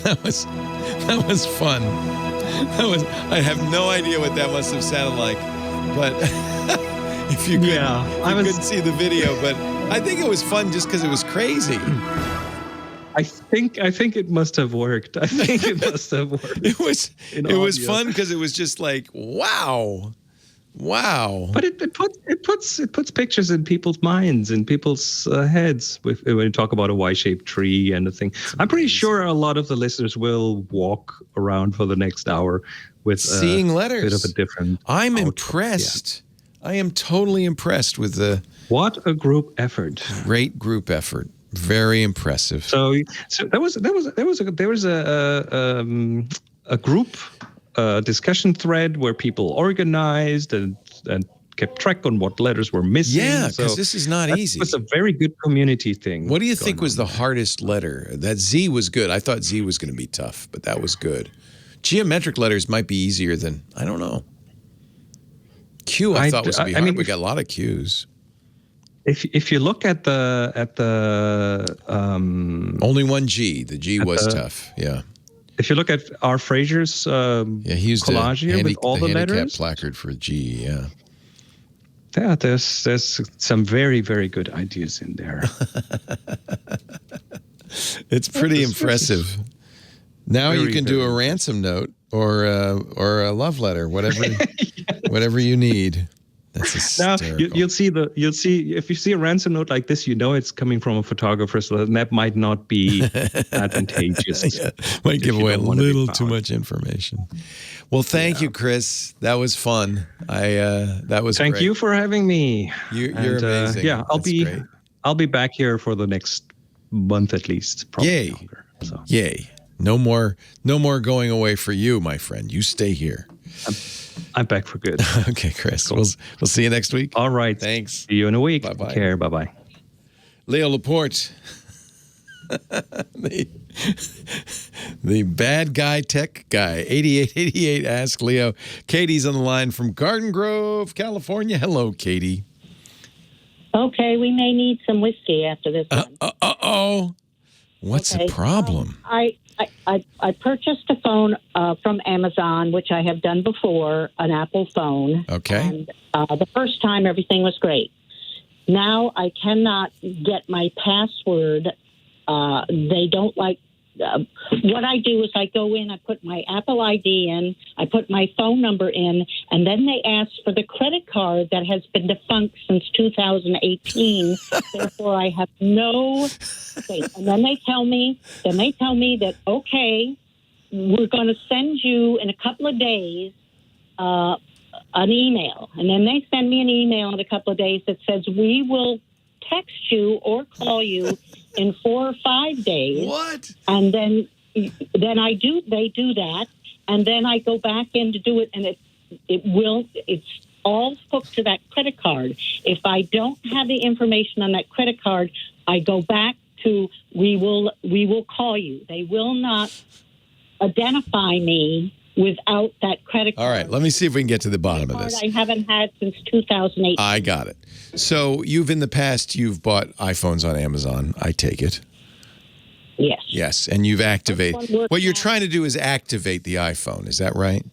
That was fun. I have no idea what that must have sounded like, but if you couldn't see the video, but I think it was fun just because it was crazy. I think it must have worked. It was fun because it was just like, wow. But it puts pictures in people's minds, in people's heads when you talk about a Y-shaped tree and a thing. I'm pretty sure a lot of the listeners will walk around for the next hour with seeing letters. A bit of a different. I'm outlook. impressed. Yeah. I am totally impressed with the. What a group effort! Great group effort. Very impressive. So there was a group. Discussion thread where people organized and kept track on what letters were missing. Yeah, because this is not easy. It's a very good community thing. What do you think was the hardest letter? That Z was good. I thought Z was going to be tough, but that was good. Geometric letters might be easier than, I don't know. Q I thought was going to be hard. We got a lot of Qs. If you look at the only one G. The G was tough. Yeah. If you look at R. Fraser's he used collage here with all the letters, placard for G, yeah, there's some very, very good ideas in there. It's pretty impressive. Now you can do a ransom note or a love letter, whatever you need. That's hysterical. Now you'll see if you see a ransom note like this, you know it's coming from a photographer, so that might not be advantageous. Might give away a little too much information. Well, thank you, Chris. That was fun. That was Thank great. you for having me. You're amazing. Yeah, I'll be back here for the next month at least. Probably Yay! Longer, so. Yay! No more going away for you, my friend. You stay here. I'm back for good. Okay, Chris. Cool. We'll see you next week. All right. Thanks. See you in a week. Bye-bye. Take care. Bye-bye. Leo Laporte. the bad guy tech guy. 8888 Ask Leo. Katie's on the line from Garden Grove, California. Hello, Katie. Okay, we may need some whiskey after this one. Uh-oh. What's the problem? I purchased a phone from Amazon, which I have done before, an Apple phone. Okay. And the first time, everything was great. Now I cannot get my password. They don't like... what I do is I go in, I put my Apple ID in, I put my phone number in, and then they ask for the credit card that has been defunct since 2018. Therefore, I have no faith. And then they tell me that, okay, we're going to send you in a couple of days an email. And then they send me an email in a couple of days that says, we will text you or call you in 4 or 5 days. What? And then they do that, and then I go back in to do it, and it's all hooked to that credit card. If I don't have the information on that credit card, I go back to we will call you. They will not identify me without that credit card. All right, let me see if we can get to the bottom of this. I haven't had since 2008. I got it. So in the past, you've bought iPhones on Amazon, I take it. Yes. Yes, and you've activated. What you're trying to do is activate the iPhone. Is that right?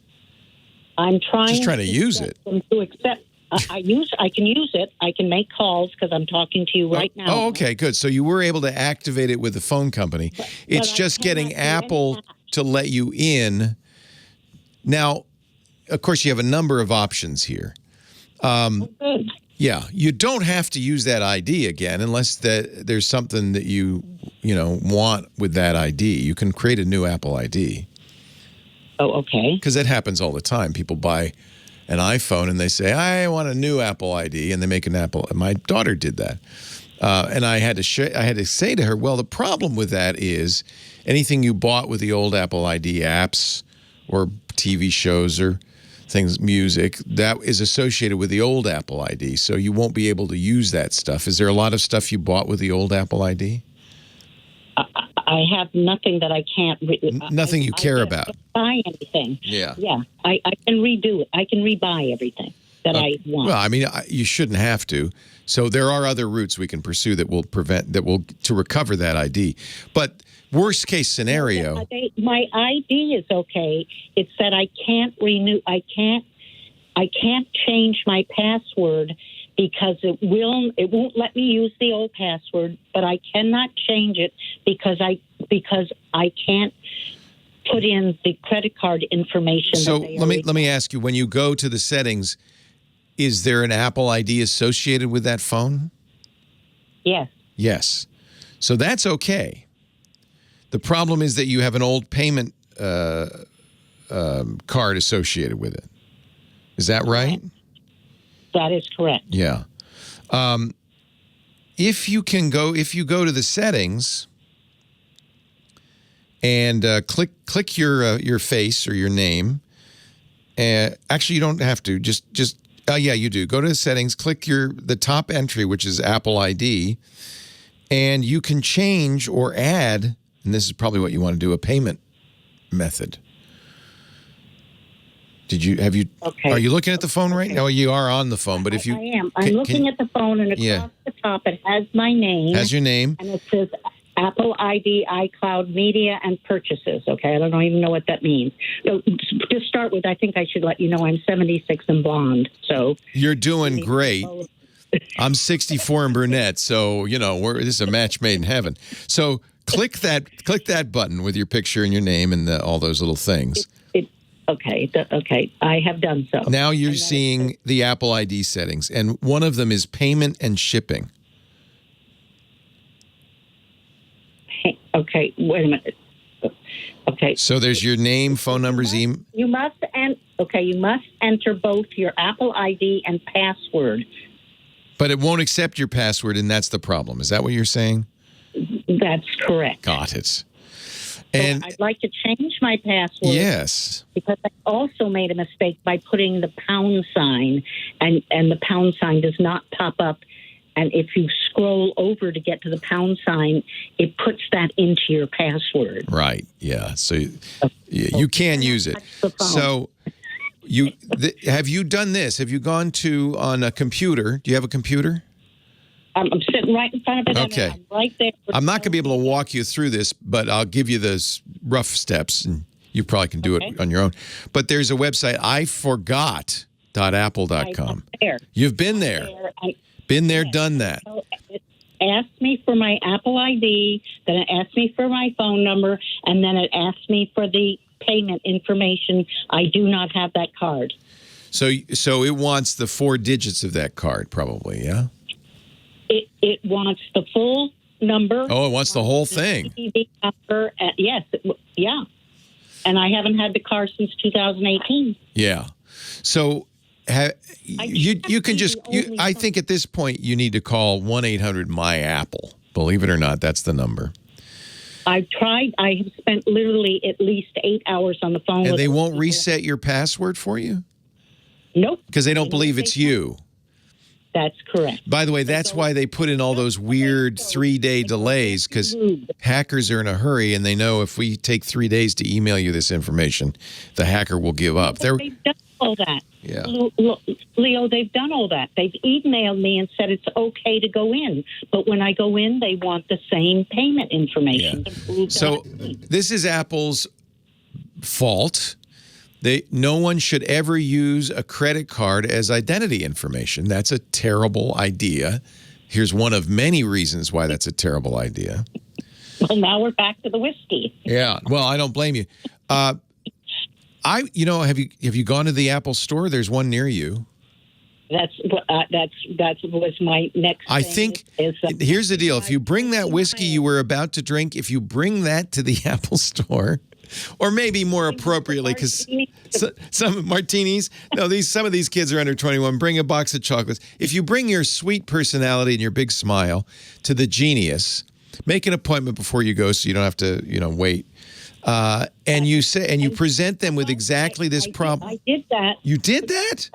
I'm trying to use it. To accept. I can use it. I can make calls because I'm talking to you right now. Oh, okay, good. So you were able to activate it with the phone company. It's just getting Apple to let you in. Now, of course, you have a number of options here. Good. Yeah, you don't have to use that ID again unless there's something that you want with that ID. You can create a new Apple ID. Oh, okay. Because that happens all the time. People buy an iPhone and they say, I want a new Apple ID, and they make an Apple. My daughter did that. And I had to say to her, well, the problem with that is anything you bought with the old Apple ID apps or TV shows or things, music, that is associated with the old Apple ID. So you won't be able to use that stuff. Is there a lot of stuff you bought with the old Apple ID? I have nothing that I can't. Nothing you care about. Buy anything. Yeah. Yeah. I can redo it. I can rebuy everything that I want. Well, I mean, you shouldn't have to. So there are other routes we can pursue that will to recover that ID. But worst case scenario, my ID is okay. It's that I can't renew. I can't change my password because it won't let me use the old password, but I cannot change it because I can't put in the credit card information. So let me ask you, when you go to the settings, is there an Apple ID associated with that phone? Yes. Yes. So that's okay. The problem is that you have an old payment card associated with it. Is that right? That is correct. Yeah. If you go to the settings and click your face or your name, actually you don't have to. Yeah, you do. Go to the settings, click the top entry, which is Apple ID, and you can change or add. And this is probably what you want to do: a payment method. Okay. Are you looking at the phone right now? You are on the phone, but if you... I am. I'm looking at the phone, and across the top, it has my name. Has your name. And it says Apple ID, iCloud, Media, and Purchases. Okay, I don't even know what that means. So, to start with, I think I should let you know I'm 76 and blonde, so... You're doing great. I'm 64 and brunette, so, this is a match made in heaven. So click that button with your picture and your name and all those little things. Okay, I have done so. Now you're seeing the Apple ID settings, and one of them is payment and shipping. Okay, wait a minute. Okay. So there's your name, phone numbers, email. You must enter both your Apple ID and password. But it won't accept your password, and that's the problem. Is that what you're saying? That's correct. Got it. And so I'd like to change my password. Yes. Because I also made a mistake by putting the pound sign, and the pound sign does not pop up. And if you scroll over to get to the pound sign, it puts that into your password. Right. Yeah. So you can use it. So have you done this? Have you gone on a computer? Do you have a computer? I'm sitting right in front of it. Okay. I'm right there. I'm not going to be able to walk you through this, but I'll give you the rough steps, and you probably can do it on your own. But there's a website, iforgot.apple.com. You've been there. Been there, done that. So it asked me for my Apple ID, then it asked me for my phone number, and then it asked me for the payment information. I do not have that card. So it wants the 4 digits of that card, probably, yeah? It wants the full number. Oh, it wants the whole thing. Number, yes, yeah. And I haven't had the car since 2018. Yeah. So you can just I think at this point you need to call 1-800-MY-APPLE. Believe it or not, that's the number. I've tried. I have spent literally at least 8 hours on the phone. And they won't reset your password for you? Nope. Because they don't believe it's you. That's correct. By the way, that's why they put in all those weird 3-day delays, because hackers are in a hurry and they know if we take 3 days to email you this information, the hacker will give up. They've done all that. Yeah. Leo, they've done all that. They've emailed me and said it's okay to go in. But when I go in, they want the same payment information. Yeah. To prove So this is Apple's fault. No one should ever use a credit card as identity information. That's a terrible idea. Here's one of many reasons why that's a terrible idea. Well, now we're back to the whiskey. Yeah. Well, I don't blame you. Have you gone to the Apple store? There's one near you. That was my next. I think here's the deal: if you bring that whiskey you were about to drink, if you bring that to the Apple store. Or maybe more appropriately, because some martinis. No, some of these kids are under 21. Bring a box of chocolates. If you bring your sweet personality and your big smile to the Genius, make an appointment before you go, so you don't have to, wait. And you present them with exactly this problem. I did that. You did that?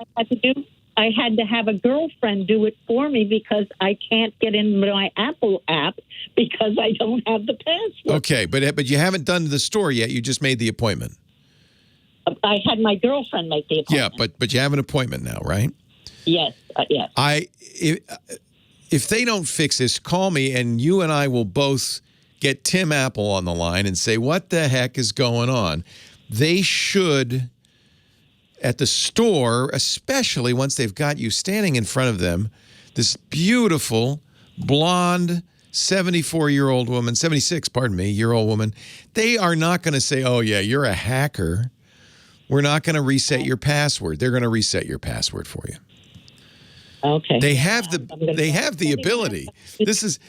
I had to have a girlfriend do it for me because I can't get in my Apple app because I don't have the password. Okay, but you haven't done the store yet. You just made the appointment. I had my girlfriend make the appointment. Yeah, but you have an appointment now, right? Yes, yes. If they don't fix this, call me and you and I will both get Tim Apple on the line and say, what the heck is going on? They should, at the store, especially once they've got you standing in front of them, this beautiful, blonde, 74-year-old woman, 76-year-old woman, they are not going to say, oh, yeah, you're a hacker. We're not going to reset your password. They're going to reset your password for you. Okay. They have the ability. This is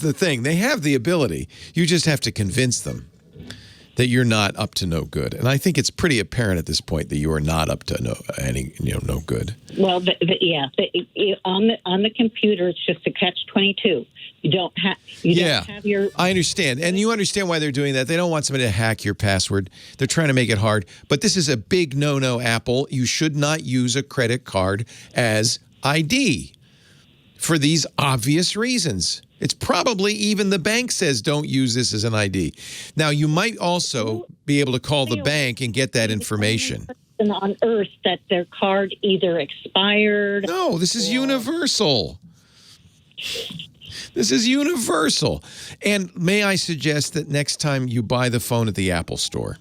the thing. They have the ability. You just have to convince them that you're not up to no good. And I think it's pretty apparent at this point that you are not up to no good. Well, on the computer, it's just a catch-22. You don't have your. I understand, and you understand why they're doing that. They don't want somebody to hack your password. They're trying to make it hard. But this is a big no-no, Apple. You should not use a credit card as ID for these obvious reasons. It's probably even the bank says don't use this as an ID. Now, you might also be able to call the bank and get that information. On Earth that their card either expired. No, this is universal. This is universal. And may I suggest that next time you buy the phone at the Apple store,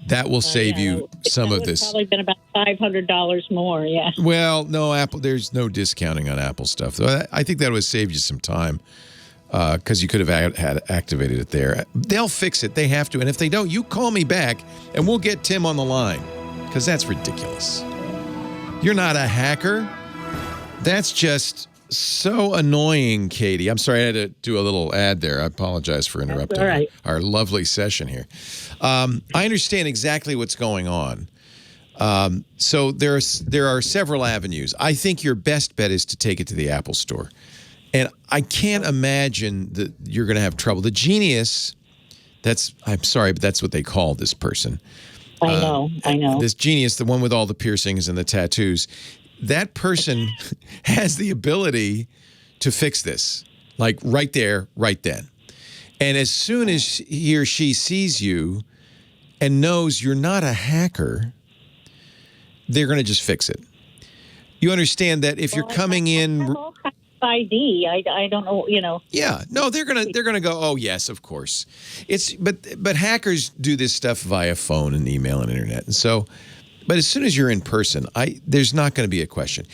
that will save you some of this. It's probably been about $500 more, yeah. Well, no, Apple. There's no discounting on Apple stuff. So I think that would save you some time because you could have had activated it there. They'll fix it. They have to. And if they don't, you call me back and we'll get Tim on the line because that's ridiculous. You're not a hacker. That's just so annoying, Katie. I'm sorry I had to do a little ad there. I apologize for interrupting our lovely session here. I understand exactly what's going on. So there are several avenues. I think your best bet is to take it to the Apple store. And I can't imagine that you're going to have trouble. The Genius, I'm sorry, but that's what they call this person. I know. This Genius, the one with all the piercings and the tattoos, that person has the ability to fix this, like right there, right then. And as soon as he or she sees you and knows you're not a hacker, they're going to just fix it. You understand that if you're coming in ID, I don't know, Yeah, no, they're gonna go, oh yes, of course. But hackers do this stuff via phone and email and internet, and so. But as soon as you're in person, there's not going to be a question.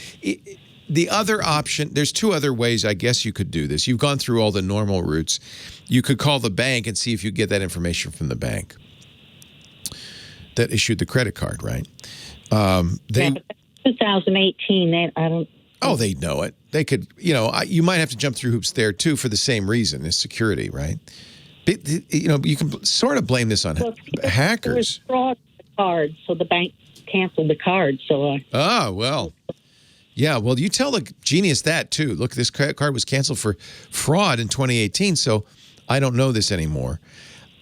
The other option, there's two other ways I guess you could do this. You've gone through all the normal routes. You could call the bank and see if you get that information from the bank that issued the credit card, right? But 2018, I don't. Oh, they know it. They could, you might have to jump through hoops there too for the same reason as security, right? You can sort of blame this on hackers. It was fraud card, so the bank canceled the card. So. Well. Yeah, well, you tell the Genius that too. Look, this credit card was canceled for fraud in 2018, so I don't know this anymore.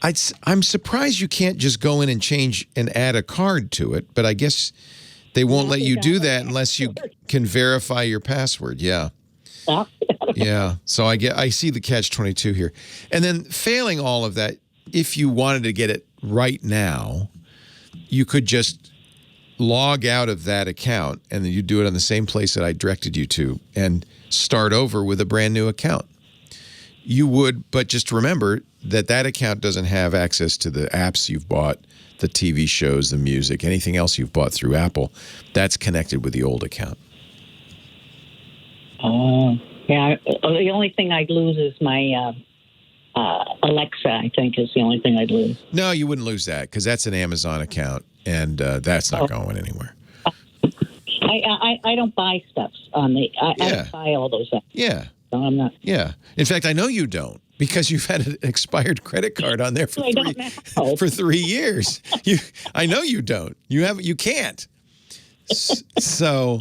I'm surprised you can't just go in and change and add a card to it, but I guess They won't let you do that unless you can verify your password. Yeah. Yeah. So I see the catch-22 here. And then failing all of that, if you wanted to get it right now, you could just log out of that account and then you do it on the same place that I directed you to and start over with a brand new account. You would, but just remember that that account doesn't have access to the apps you've bought, the TV shows, the music, anything else you've bought through Apple. That's connected with the old account. Oh, yeah. The only thing I'd lose is my Alexa, I think, is the only thing I'd lose. No, you wouldn't lose that because that's an Amazon account, and that's not going anywhere. I don't buy stuff on the. I don't buy all those apps. Yeah. So I'm not. Yeah. In fact, I know you don't because you've had an expired credit card on there for 3 years. I know you don't. You can't. So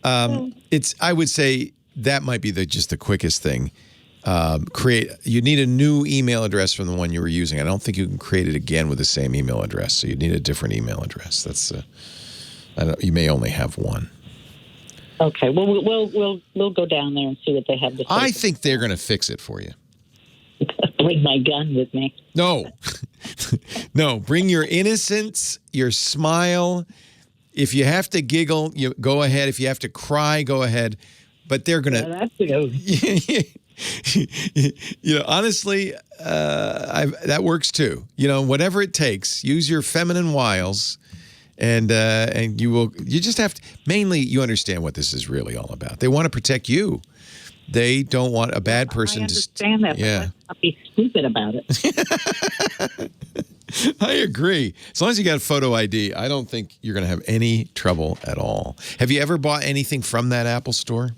I would say that might be just the quickest thing. You need a new email address from the one you were using. I don't think you can create it again with the same email address. So you need a different email address. That's you may only have one. Okay. Well, we'll go down there and see what they have to say. I think they're going to fix it for you. Bring my gun with me. No. No, bring your innocence, your smile. If you have to giggle, you go ahead. If you have to cry, go ahead. But they're going to honestly, that works too. Whatever it takes, use your feminine wiles. And you just have to, mainly you understand what this is really all about. They want to protect you. They don't want a bad person to. I understand that, but let's not be stupid about it. I agree. As long as you got a photo ID, I don't think you're going to have any trouble at all. Have you ever bought anything from that Apple store?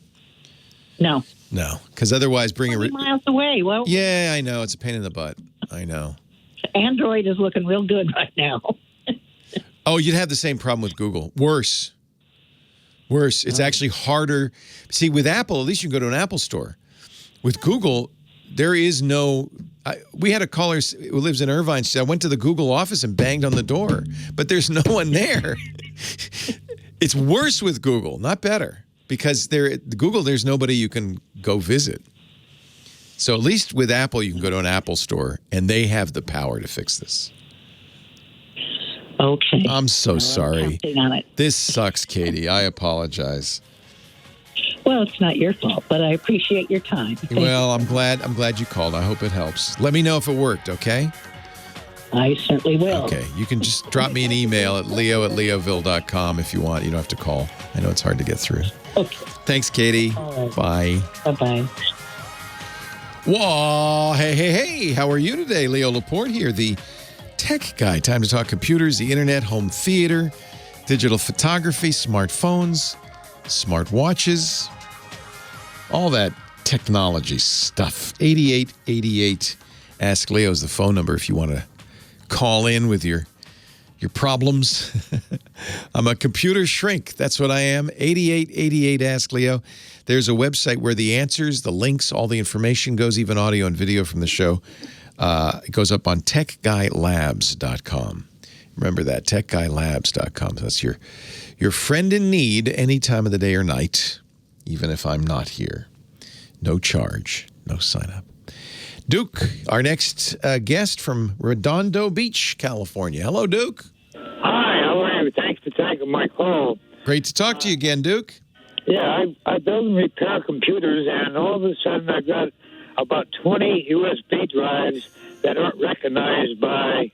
No. No, because otherwise bring 20 miles away. Well, yeah, I know. It's a pain in the butt. I know. Android is looking real good right now. Oh, you'd have the same problem with Google. Worse. It's actually harder. See, with Apple, at least you can go to an Apple store. With Google, there is no... we had a caller who lives in Irvine. She said, I went to the Google office and banged on the door, but there's no one there. It's worse with Google, not better. Because Google, there's nobody you can go visit. So at least with Apple, you can go to an Apple store, and they have the power to fix this. Okay. I'm so sorry. On it. This sucks, Katie. I apologize. Well, it's not your fault, but I appreciate your time. Well, I'm glad you called. I hope it helps. Let me know if it worked, okay? I certainly will. Okay. You can just drop me an email at leo@leoville.com if you want. You don't have to call. I know it's hard to get through. Okay. Thanks, Katie. Right. Bye. Bye-bye. Whoa, hey. How are you today? Leo Laporte here, the tech guy. Time to talk computers, the internet, home theater, digital photography, smartphones, smart watches, all that technology stuff. 8888 Ask Leo is the phone number if you want to call in with your problems. I'm a computer shrink. That's what I am. 8888 Ask Leo. There's a website where the answers, the links, all the information goes, even audio and video from the show. It goes up on techguylabs.com. Remember that, techguylabs.com. That's your friend in need any time of the day or night, even if I'm not here. No charge, no sign up. Duke, our next guest from Redondo Beach, California. Hello, Duke. Hi, how are you? Thanks for taking my call. Great to talk to you again, Duke. Yeah, I build and repair computers, and all of a sudden I've got about 20 USB drives that aren't recognized by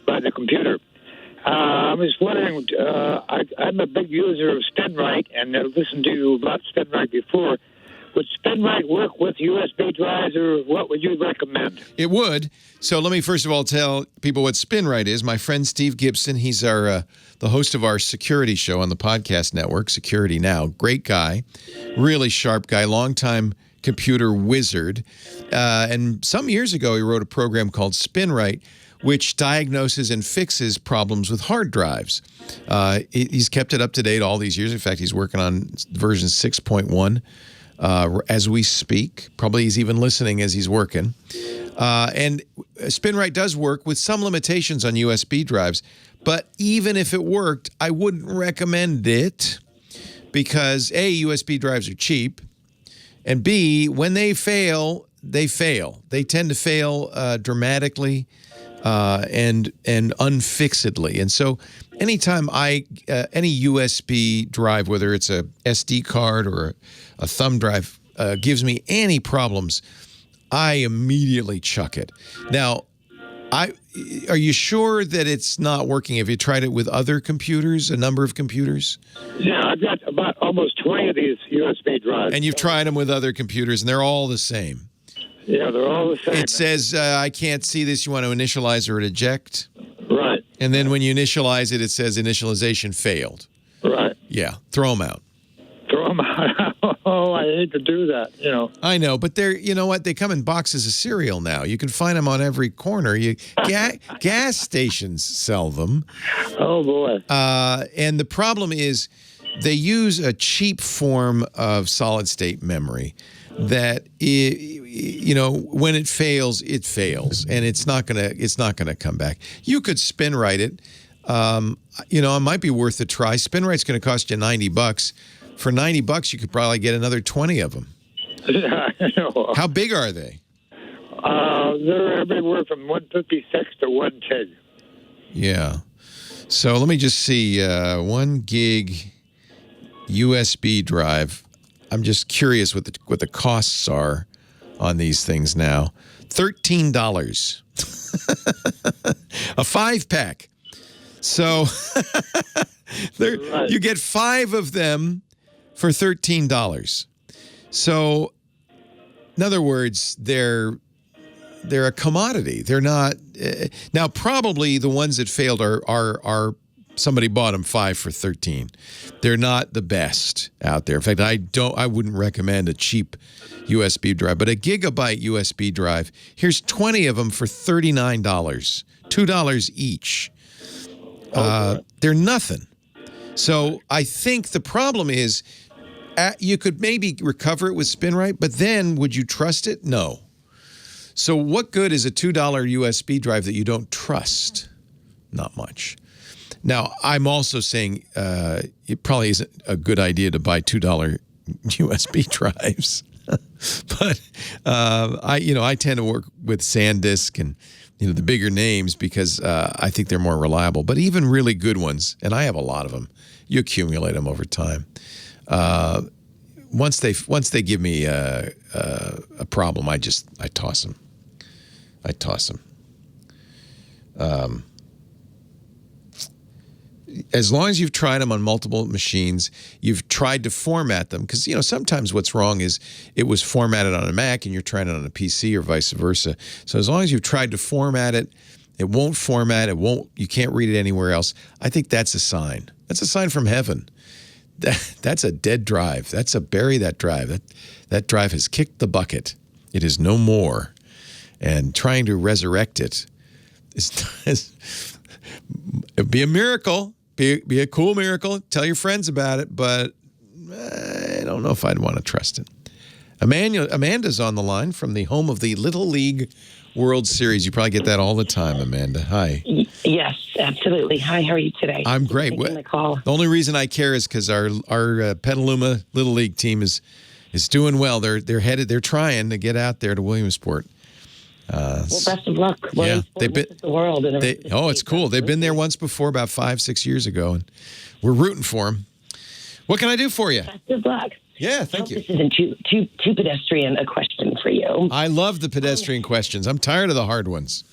the computer. I was wondering, I'm a big user of SpinRite, and I've listened to you about SpinRite before. Would SpinRite work with USB drives, or what would you recommend? It would. So let me first of all tell people what SpinRite is. My friend Steve Gibson, he's the host of our security show on the podcast network, Security Now. Great guy, really sharp guy, longtime computer wizard. And some years ago, he wrote a program called SpinRite, which diagnoses and fixes problems with hard drives. He's kept it up to date all these years. In fact, he's working on version 6.1. As we speak. Probably he's even listening as he's working. And SpinRite does work with some limitations on USB drives, But even if it worked, I wouldn't recommend it because A, USB drives are cheap, and B, when they fail, they fail. They tend to fail dramatically and unfixedly. And so anytime any USB drive, whether it's a SD card or a thumb drive, gives me any problems, I immediately chuck it. Now, are you sure that it's not working? Have you tried it with other computers, a number of computers? Yeah, I've got about almost 20 of these USB drives. And you've tried them with other computers, and they're all the same. Yeah, they're all the same. It says, I can't see this. You want to initialize or eject? Right. And then when you initialize it, it says initialization failed. Right. Yeah, throw them out. Throw them out. Oh, I hate to do that, I know, but you know what? They come in boxes of cereal now. You can find them on every corner. Gas stations sell them. Oh, boy. And the problem is they use a cheap form of solid-state memory that, when it fails, and it's not gonna come back. You could spin write it. It might be worth a try. Spin write's going to cost you $90. For $90, you could probably get another 20 of them. Yeah, I know. How big are they? They're everywhere from 156 to 110. Yeah. So let me just see. 1 gig USB drive. I'm just curious what the costs are on these things now. $13. A 5-pack. So you get 5 of them for $13. So, in other words, they're a commodity. They're not now. Probably the ones that failed are somebody bought them 5 for $13. They're not the best out there. In fact, I wouldn't recommend a cheap USB drive, but a gigabyte USB drive. Here's 20 of them for $39, $2 each. They're nothing. So I think the problem is you could maybe recover it with SpinRite, but then would you trust it? No. So what good is a $2 USB drive that you don't trust? Not much. Now, I'm also saying it probably isn't a good idea to buy $2 USB drives. But I tend to work with SanDisk and the bigger names because I think they're more reliable. But even really good ones, and I have a lot of them, you accumulate them over time. Once they give me a problem, I toss them. As long as you've tried them on multiple machines, you've tried to format them, because sometimes what's wrong is it was formatted on a Mac and you're trying it on a PC or vice versa. So as long as you've tried to format it, it won't format. You can't read it anywhere else. I think that's a sign. That's a sign from heaven. That's a dead drive. That's a bury that drive. That drive has kicked the bucket. It is no more. And trying to resurrect it it'd be a miracle. Be a cool miracle. Tell your friends about it, but I don't know if I'd want to trust it. Amanda's on the line from the home of the Little League World Series. You probably get that all the time, Amanda. Hi. Yes, absolutely. Hi, how are you today? I'm great. The call. The only reason I care is because our Petaluma Little League team is doing well. They're trying to get out there to Williamsport. Well, best of luck. Yeah, they've been the world. It's cool. They've been there once before, about 5-6 years ago, and we're rooting for them. What can I do for you? Best of luck. Yeah, thank you. This isn't too pedestrian a question for you. I love the pedestrian questions. I'm tired of the hard ones.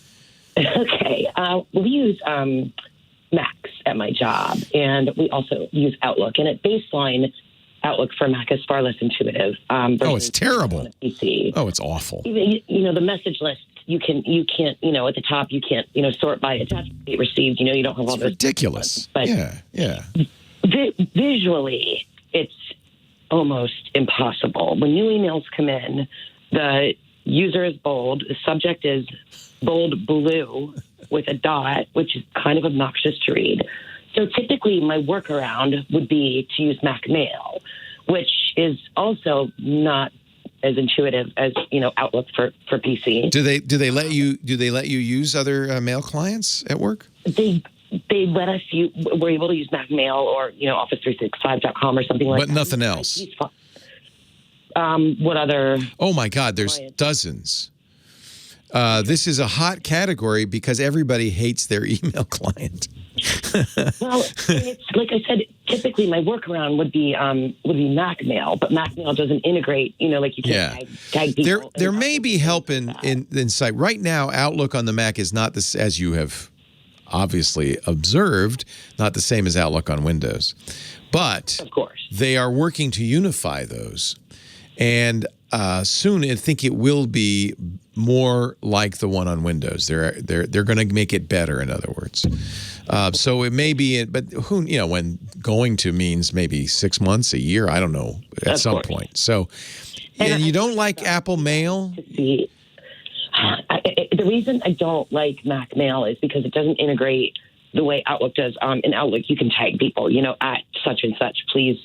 Okay. We use Macs at my job, and we also use Outlook. And at baseline, Outlook for Mac is far less intuitive. It's terrible. PC. Oh, it's awful. Even, the message list, you can't, at the top, you can't, sort by attachment date received. You don't have all those. Ridiculous. But yeah. Visually, it's almost impossible. When new emails come in, the user is bold, the subject is bold blue with a dot, which is kind of obnoxious to read. So typically my workaround would be to use Mac Mail, which is also not as intuitive as, Outlook for PC. Do they let you use other mail clients at work? They they let us we're able to use Mac Mail or, Office365.com or something like that. But nothing else. What other? Oh my God, there's dozens. This is a hot category because everybody hates their email client. Well, it's like I said, typically my workaround would be Mac Mail, but Mac Mail doesn't integrate, like you can't tag people. There may be help in sight. Right now, Outlook on the Mac is not this, as you have obviously observed, not the same as Outlook on Windows. But of course, they are working to unify those. And soon, I think it will be more like the one on Windows. They're going to make it better. In other words, so it may be, but who when going to means maybe 6 months, a year. I don't know at some point. So, and you don't like Apple Mail. The reason I don't like Mac Mail is because it doesn't integrate the way Outlook does. In Outlook, you can tag people, at such and such. Please,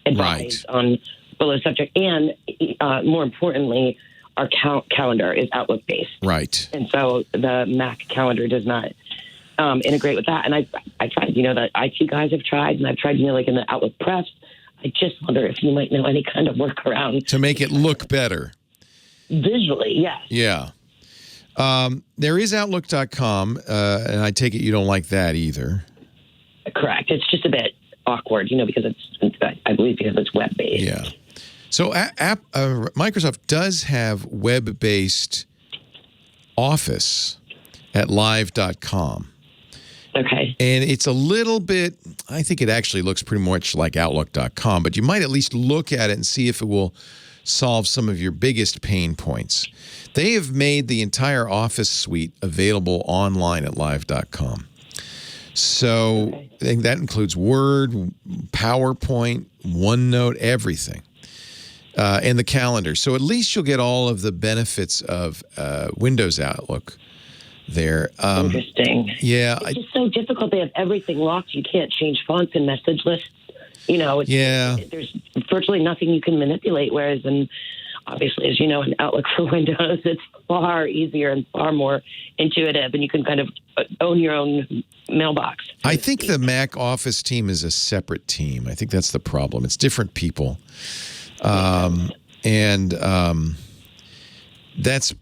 advise on below subject. And more importantly, our calendar is Outlook based. Right. And so the Mac calendar does not integrate with that. And I tried, the IT guys have tried, and I've tried, like in the Outlook press. I just wonder if you might know any kind of workaround to make it look better. Visually, yes. Yeah. There is Outlook.com, and I take it you don't like that either. Correct. It's just a bit awkward, because I believe because it's web-based. Yeah. So Microsoft does have web-based Office at live.com. Okay. And it's a little bit, I think it actually looks pretty much like Outlook.com, but you might at least look at it and see if it will solve some of your biggest pain points. They have made the entire Office suite available online at live.com. So I think that includes Word, PowerPoint, OneNote, everything. And the calendar. So at least you'll get all of the benefits of Windows Outlook there. Interesting. Yeah. It's just so difficult. They have everything locked. You can't change fonts and message lists. There's virtually nothing you can manipulate, whereas obviously, as you know, in Outlook for Windows, it's far easier and far more intuitive, and you can kind of own your own mailbox. I think the Mac Office team is a separate team. I think that's the problem. It's different people. That's,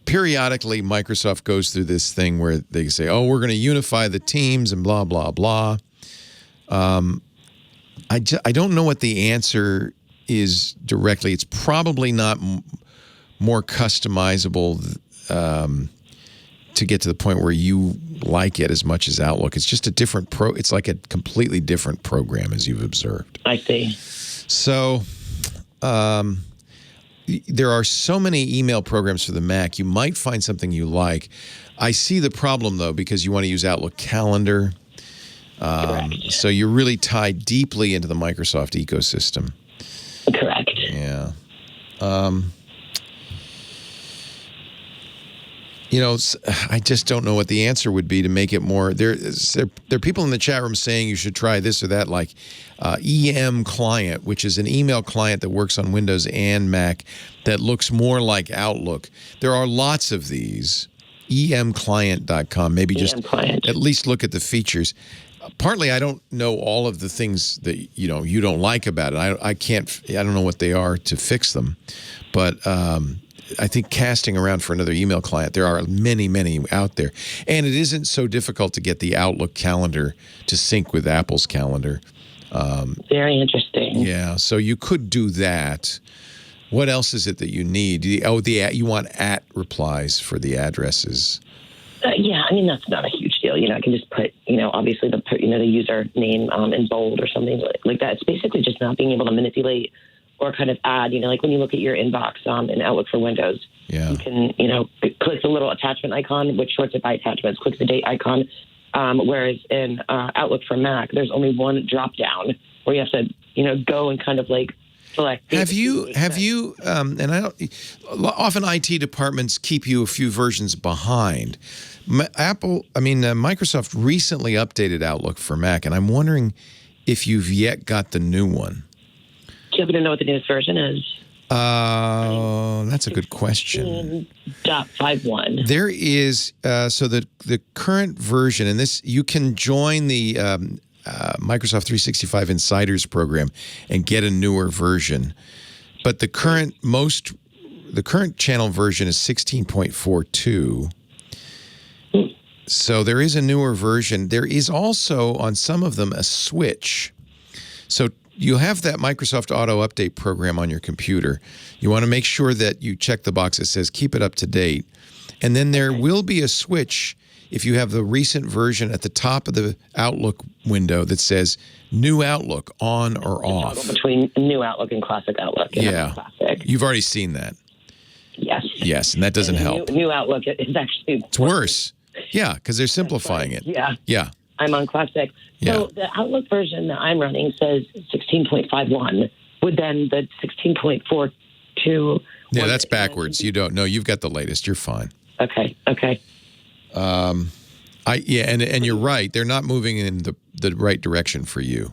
periodically Microsoft goes through this thing where they say, oh, we're going to unify the teams and blah, blah, blah. I don't know what the answer is directly. It's probably not more customizable to get to the point where you like it as much as Outlook. It's just a different it's like a completely different program, as you've observed. I see. So there are so many email programs for the Mac. You might find something you like. I see the problem, though, because you want to use Outlook Calendar. So you're really tied deeply into the Microsoft ecosystem. Correct. Yeah. I just don't know what the answer would be to make it more. There are people in the chat room saying you should try this or that, like EM Client, which is an email client that works on Windows and Mac that looks more like Outlook. There are lots of these. emclient.com. Maybe just at least look at the features. Partly, I don't know all of the things that you don't like about it. I don't know what they are to fix them, but I think casting around for another email client, there are many, many out there, and it isn't so difficult to get the Outlook calendar to sync with Apple's calendar. Very interesting. Yeah, so you could do that. What else is it that you need? You want @ replies for the addresses. Yeah, I mean, that's not a huge deal. I can just put, obviously the username in bold or something like that. It's basically just not being able to manipulate or kind of add, like when you look at your inbox in Outlook for Windows, you can, click the little attachment icon, which sorts it by attachments, click the date icon. Whereas in Outlook for Mac, there's only one drop down where you have to, go and kind of like select. Have you, and often IT departments keep you a few versions behind. Microsoft recently updated Outlook for Mac, and I'm wondering if you've yet got the new one. Do you happen to know what the newest version is? That's a good question. 16.51. There is so the current version, and this you can join the Microsoft 365 Insiders program and get a newer version. But the current channel version is 16.42. So there is a newer version. There is also on some of them a switch. So you have that Microsoft Auto Update program on your computer. You want to make sure that you check the box that says keep it up to date. And then there will be a switch if you have the recent version at the top of the Outlook window that says New Outlook on or off. Between New Outlook and Classic Outlook. Yeah. Classic. You've already seen that. Yes. Yes, and that doesn't help. New Outlook is actually... It's worse. Yeah, because they're simplifying it. Yeah. Yeah. I'm on Classic. Yeah. So the Outlook version that I'm running says 16.51. Would then the 16.42... Yeah, that's backwards. You don't know. You've got the latest. You're fine. Okay. And you're right. They're not moving in the right direction for you.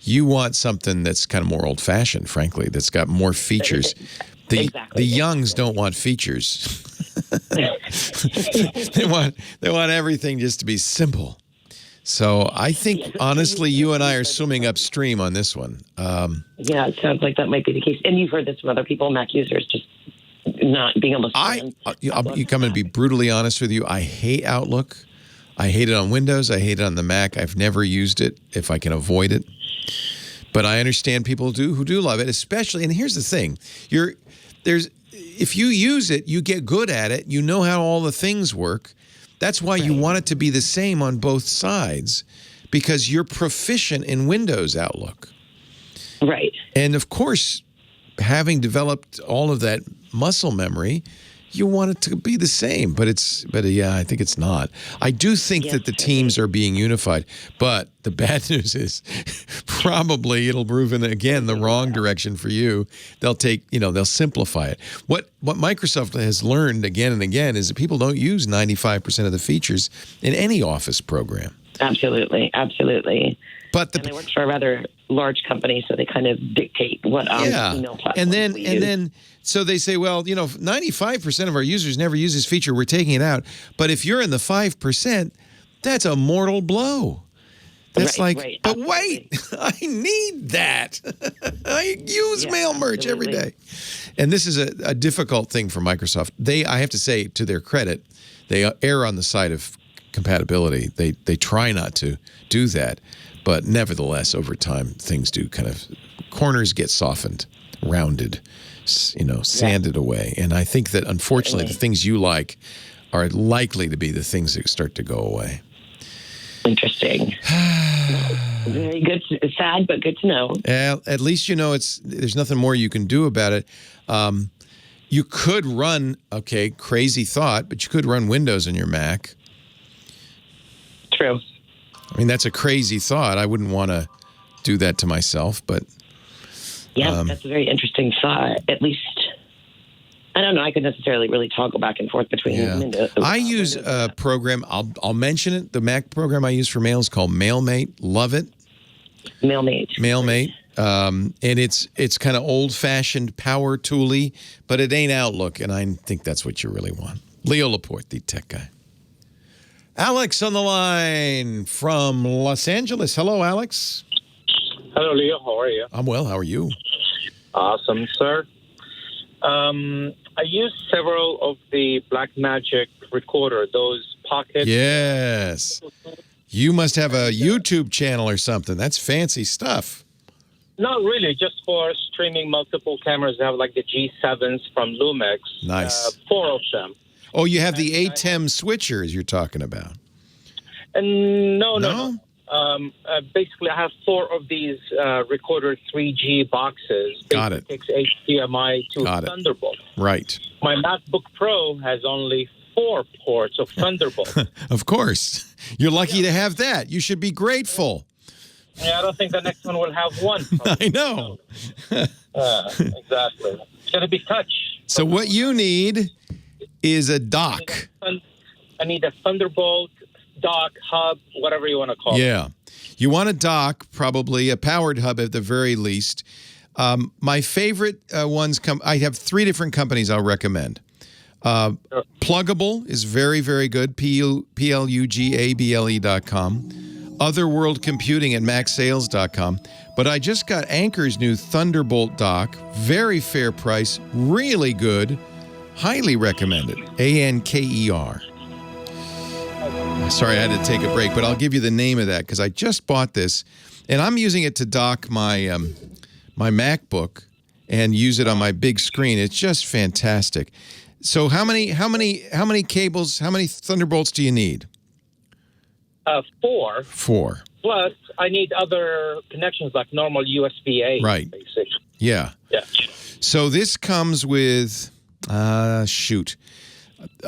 You want something that's kind of more old-fashioned, frankly, that's got more features. The youngs don't want features. They want everything just to be simple. So I think, honestly, you and I are swimming upstream on this one. Yeah, it sounds like that might be the case. And you've heard this from other people, Mac users, just not being able to... You come and be brutally honest with you. I hate Outlook. I hate it on Windows. I hate it on the Mac. I've never used it if I can avoid it. But I understand people who do love it, especially. And here's the thing: if you use it, you get good at it. You know how all the things work. That's why you want it to be the same on both sides, because you're proficient in Windows Outlook. Right. And of course, having developed all of that muscle memory, you want it to be the same, but I think it's not. I do think that the teams are being unified, but the bad news is probably it'll move in again the wrong direction for you. They'll simplify it. What Microsoft has learned again and again is that people don't use 95% of the features in any Office program. Absolutely. But they work for a rather large company, so they kind of dictate what email platforms we use. So they say, well, 95% of our users never use this feature. We're taking it out. But if you're in the 5%, that's a mortal blow. That's wait, I need that. I use mail merge every day. And this is a difficult thing for Microsoft. I have to say, to their credit, they err on the side of compatibility. They try not to do that. But nevertheless, over time, things do corners get softened, rounded, sanded away. And I think that, unfortunately, the things you like are likely to be the things that start to go away. Interesting. Very good. Sad, but good to know. At least there's nothing more you can do about it. You could run, crazy thought, but you could run Windows on your Mac. True. I mean, that's a crazy thought. I wouldn't want to do that to myself, but... Yeah, that's a very interesting thought. At least, I don't know. I could necessarily really toggle back and forth between Windows. I use a program. I'll mention it. The Mac program I use for mail is called MailMate. Love it. MailMate. And it's kind of old-fashioned, power tooly, but it ain't Outlook, and I think that's what you really want. Leo Laporte, the tech guy. Alex on the line from Los Angeles. Hello, Alex. Hello, Leo. How are you? I'm well. How are you? Awesome, sir. I use several of the Blackmagic recorder, those pocket. Yes. You must have a YouTube channel or something. That's fancy stuff. Not really, just for streaming multiple cameras. I have like the G7s from Lumix. Nice. 4 of them. Oh, you have the ATEM switchers you're talking about. And no. Basically, I have 4 of these recorder 3G boxes. Got it. Takes HDMI to Thunderbolt. Right. My MacBook Pro has only 4 ports of Thunderbolt. Of course. You're lucky to have that. You should be grateful. Yeah, I don't think the next one will have one. I know. Exactly. It's going to be touch. So what you need is a dock. I need a Thunderbolt, dock, hub, whatever you want to call it. Yeah. You want a dock, probably a powered hub at the very least. My favorite ones I have 3 different companies I'll recommend. Pluggable is very, very good. Plugable.com. Otherworld Computing at MacSales.com. But I just got Anker's new Thunderbolt dock. Very fair price. Really good. Highly recommended. Anker. Sorry, I had to take a break, but I'll give you the name of that because I just bought this, and I'm using it to dock my my MacBook and use it on my big screen. It's just fantastic. So how many cables, how many Thunderbolts do you need? 4. 4. Plus, I need other connections like normal USB-A. Right. Basically. Yeah. Yeah. So this comes with, shoot.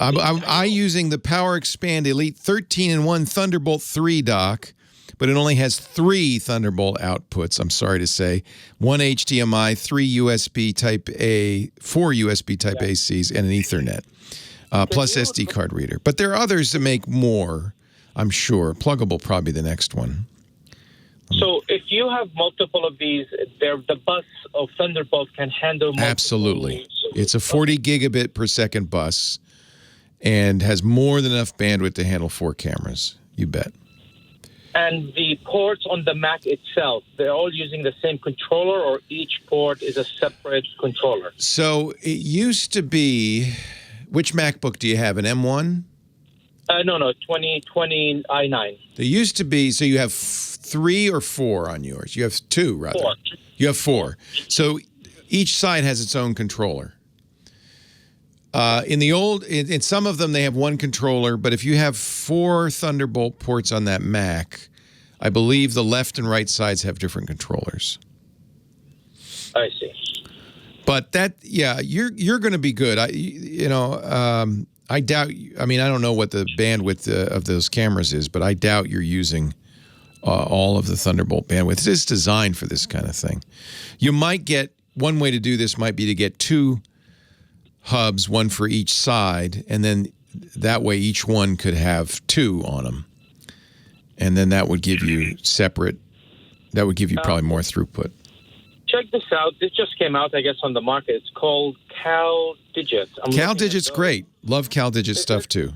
I'm using the PowerXpand Elite 13-in-1 Thunderbolt 3 dock, but it only has 3 Thunderbolt outputs, I'm sorry to say. 1 HDMI, 3 USB Type-A, 4 USB Type-A-Cs, and an Ethernet, plus SD card reader. But there are others that make more, I'm sure. Pluggable probably the next one. So if you have multiple of these, the bus of Thunderbolt can handle multiple. Absolutely. It's a 40 gigabit per second bus and has more than enough bandwidth to handle 4 cameras. You bet. And the ports on the Mac itself, they're all using the same controller, or each port is a separate controller? So it used to be, which MacBook do you have, an M1? No, 2020 i9. There used to be, so you have 3 or 4 on yours? You have 2, rather. 4. You have 4. So each side has its own controller. In some of them, they have 1 controller, but if you have 4 Thunderbolt ports on that Mac, I believe the left and right sides have different controllers. I see. But you're going to be good. I doubt. I mean, I don't know what the bandwidth of those cameras is, but I doubt you're using all of the Thunderbolt bandwidth. It's designed for this kind of thing. You might get, one way to do this might be to get 2 hubs, 1 for each side, and then that way each one could have 2 on them. And then that would give you probably more throughput. Check this out. This just came out, I guess, on the market. It's called CalDigit. CalDigit's great. Love CalDigit stuff, too.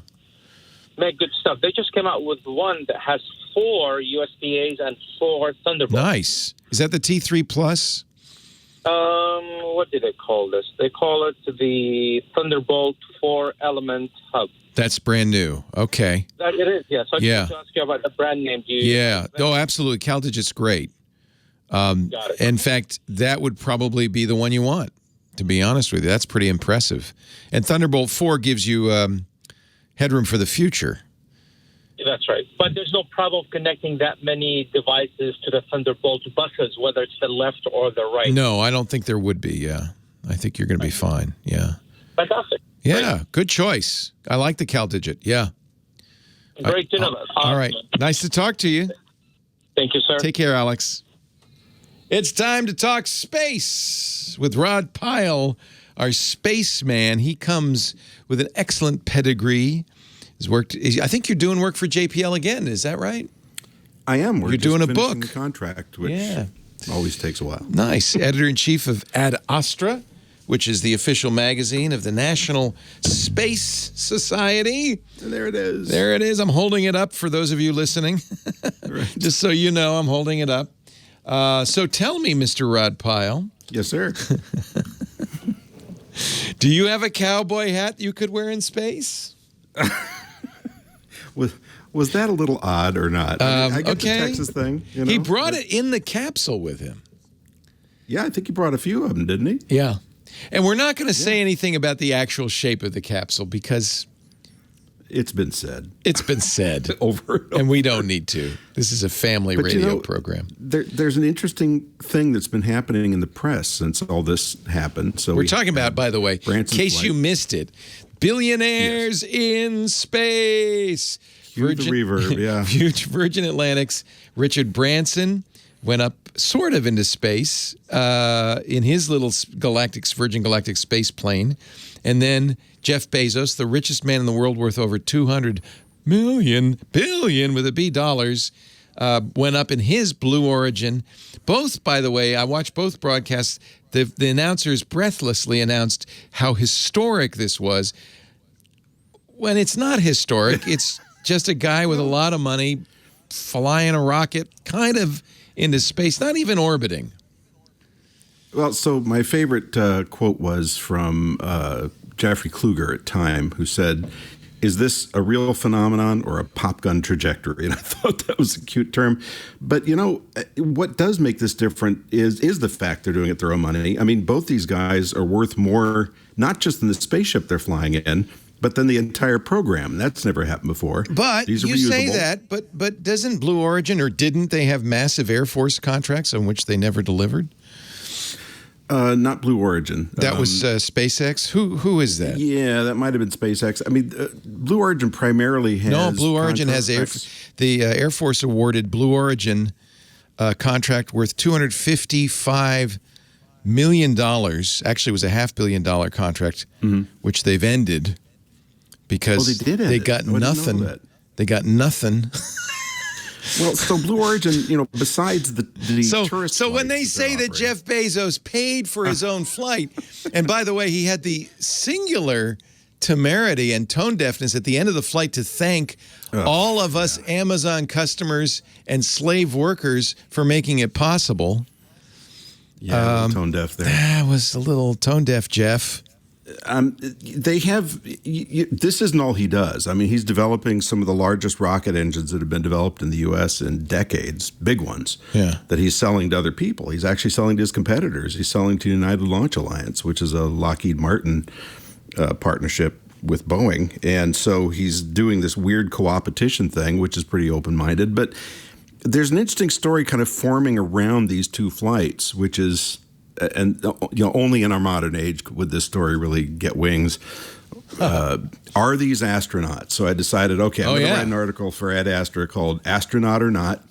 Make good stuff. They just came out with one that has 4 USB-As and 4 Thunderbolts. Nice. Is that the T3 Plus? What do they call this? They call it the Thunderbolt 4-element hub. That's brand new. Okay. It is, yeah. So I just ask you about the brand name. Oh, absolutely. CalDigit's great. Got it. In fact, that would probably be the one you want, to be honest with you. That's pretty impressive. And Thunderbolt 4 gives you headroom for the future. That's right. But there's no problem connecting that many devices to the Thunderbolt buses, whether it's the left or the right. No, I don't think there would be, yeah. I think you're going to be fine, yeah. Fantastic. Yeah, great. Good choice. I like the CalDigit, yeah. Great to know that. All right. Nice to talk to you. Thank you, sir. Take care, Alex. It's time to talk space with Rod Pyle, our spaceman. He comes with an excellent pedigree. He's worked. I think you're doing work for JPL again. Is that right? I am. You're doing a book. The contract, which always takes a while. Nice. Editor-in-chief of Ad Astra, which is the official magazine of the National Space Society. And there it is. There it is. I'm holding it up for those of you listening. Right. Just so you know, I'm holding it up. So tell me, Mr. Rod Pyle. Yes, sir. Do you have a cowboy hat you could wear in space? Was that a little odd or not? I get the Texas thing. You know? He brought it in the capsule with him. Yeah, I think he brought a few of them, didn't he? Yeah. And we're not going to say anything about the actual shape of the capsule because it's been said. It's been said. over. And we don't need to. This is a family radio program. There's an interesting thing that's been happening in the press since all this happened. So we're talking about, by the way, in case you missed it, Billionaires in Space. Virgin Atlantic's Richard Branson went up sort of into space in his little Virgin Galactic space plane. And then Jeff Bezos, the richest man in the world, worth over $200 billion with a B dollars, went up in his Blue Origin. Both, by the way, I watched both broadcasts. The announcers breathlessly announced how historic this was. When it's not historic, it's just a guy with a lot of money flying a rocket kind of into space, not even orbiting. Well, so my favorite quote was from Jeffrey Kluger at Time, who said, "Is this a real phenomenon or a pop gun trajectory?" And I thought that was a cute term. But, you know, what does make this different is the fact they're doing it their own money. I mean, both these guys are worth more, not just than the spaceship they're flying in, but then the entire program. That's never happened before. But these are you reusable. say that, but doesn't Blue Origin, or didn't they have massive Air Force contracts on which they never delivered? Not Blue Origin. That was SpaceX? Who is that? Yeah, that might have been SpaceX. I mean, Blue Origin primarily has... No, Blue Origin has the Air Force awarded Blue Origin contract worth $255 million. Actually, it was a $500 million contract, which they've ended because they got nothing. They got nothing. Well, so Blue Origin, you know, besides the tourist So when they say that Jeff Bezos paid for his own flight, and by the way, he had the singular temerity and tone deafness at the end of the flight to thank all of us Amazon customers and slave workers for making it possible. Yeah, tone deaf there. That was a little tone deaf, Jeff. They have, this isn't all he does. I mean, he's developing some of the largest rocket engines that have been developed in the U.S. in decades, big ones, that he's selling to other people. He's actually selling to his competitors. He's selling to United Launch Alliance, which is a Lockheed Martin partnership with Boeing. And so he's doing this weird co-opetition thing, which is pretty open-minded. But there's an interesting story kind of forming around these two flights, which is... And you know, only in our modern age would this story really get wings. Are these astronauts? So I decided, okay, I'm going to write an article for Ad Astra called "Astronaut or Not."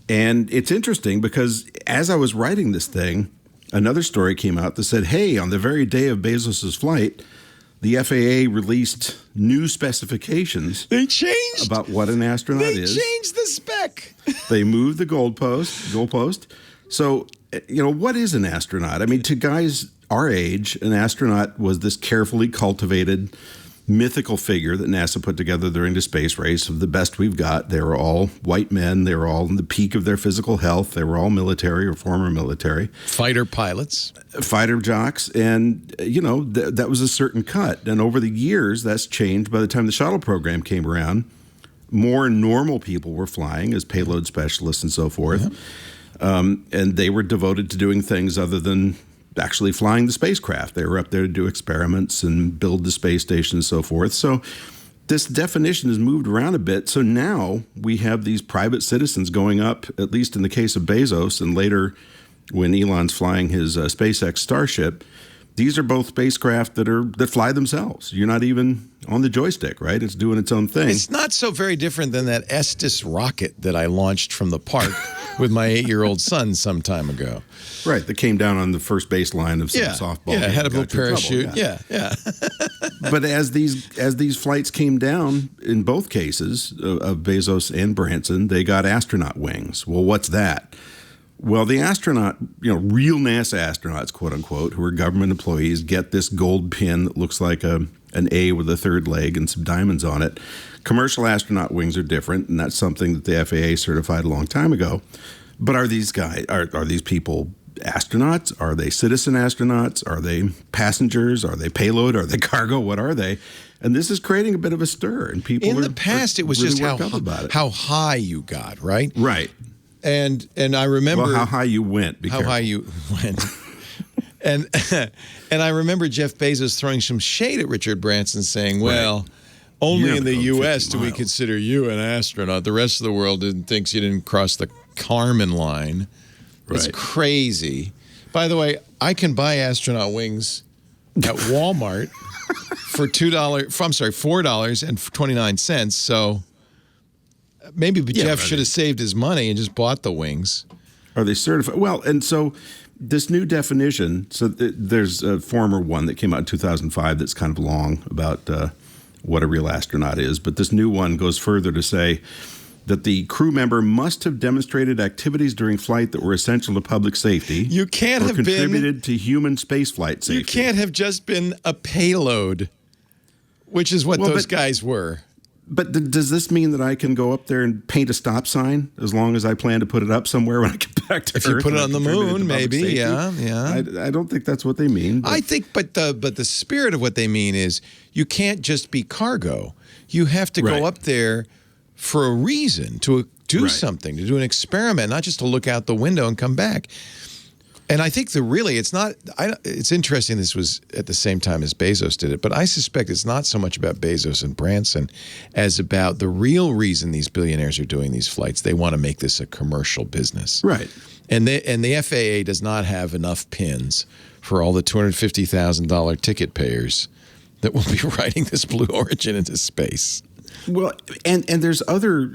And it's interesting because as I was writing this thing, another story came out that said, "Hey, on the very day of Bezos's flight, the FAA released new specifications. They changed about what an astronaut is. They changed the spec. They moved the goalpost. So." You know, what is an astronaut? I mean, to guys our age, an astronaut was this carefully cultivated mythical figure that NASA put together during the space race of the best we've got. They were all white men. They were all in the peak of their physical health. They were all military or former military. Fighter pilots. Fighter jocks. And, you know, that was a certain cut. And over the years, that's changed. By the time the shuttle program came around, more normal people were flying as payload specialists and so forth. Yeah. And they were devoted to doing things other than actually flying the spacecraft. They were up there to do experiments and build the space station and so forth. So this definition has moved around a bit. So now we have these private citizens going up, at least in the case of Bezos, and later when Elon's flying his SpaceX Starship. These are both spacecraft that fly themselves. You're not even on the joystick, right? It's doing its own thing. It's not so very different than that Estes rocket that I launched from the park with my 8-year-old son some time ago. Right, that came down on the first baseline of some softball. Yeah, had a little parachute. Yeah. But as these flights came down, in both cases of Bezos and Branson, they got astronaut wings. Well, what's that? Well, the astronaut, you know, real NASA astronauts, quote unquote, who are government employees, get this gold pin that looks like an A with a third leg and some diamonds on it. Commercial astronaut wings are different, and that's something that the FAA certified a long time ago. But are these people astronauts? Are they citizen astronauts? Are they passengers? Are they payload? Are they cargo? What are they? And this is creating a bit of a stir. And people in the past, it was really just how high you got, right? Right. And I remember how high you went. High you went. and I remember Jeff Bezos throwing some shade at Richard Branson, saying, "Well, only in the U.S. do we consider you an astronaut. The rest of the world thinks you didn't cross the Kármán line." It's crazy. By the way, I can buy astronaut wings at Walmart for $4.29. So. Maybe Jeff should have saved his money and just bought the wings. Are they certified? Well, and so this new definition, so there's a former one that came out in 2005 that's kind of long about what a real astronaut is. But this new one goes further to say that the crew member must have demonstrated activities during flight that were essential to public safety. You can't have contributed to human spaceflight safety. You can't have just been a payload, which is what those guys were. But does this mean that I can go up there and paint a stop sign as long as I plan to put it up somewhere when I get back to Earth? If you put it on the moon, maybe, yeah. I don't think that's what they mean. I think, but the spirit of what they mean is you can't just be cargo. You have to go up there for a reason, to do something, to do an experiment, not just to look out the window and come back. And I think it's interesting this was at the same time as Bezos did it, but I suspect it's not so much about Bezos and Branson as about the real reason these billionaires are doing these flights. They want to make this a commercial business. Right. And the FAA does not have enough pins for all the $250,000 ticket payers that will be riding this Blue Origin into space. Well, and there's other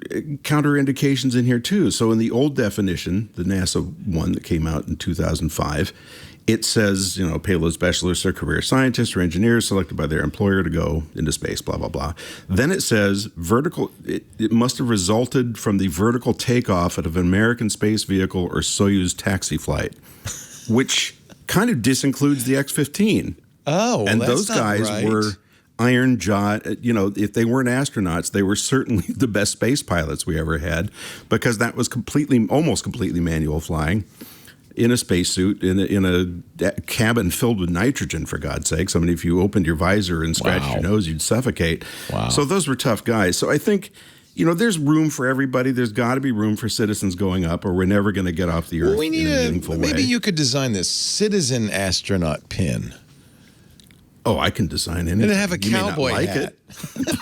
counterindications in here too. So in the old definition, the NASA one that came out in 2005, it says, payload specialists are career scientists or engineers selected by their employer to go into space, blah, blah, blah. Then it says it must have resulted from the vertical takeoff of an American space vehicle or Soyuz taxi flight, which kind of disincludes the X-15. Oh, well, and that's those not guys right. were iron jawed. If they weren't astronauts, they were certainly the best space pilots we ever had, because that was almost completely manual flying in a spacesuit in a cabin filled with nitrogen, for God's sakes. I mean, if you opened your visor and scratched your nose, you'd suffocate. Wow. So those were tough guys. So I think, there's room for everybody. There's got to be room for citizens going up, or we're never going to get off the Earth in a meaningful way. Maybe you could design this citizen astronaut pin. Oh, I can design anything. And have a cowboy hat.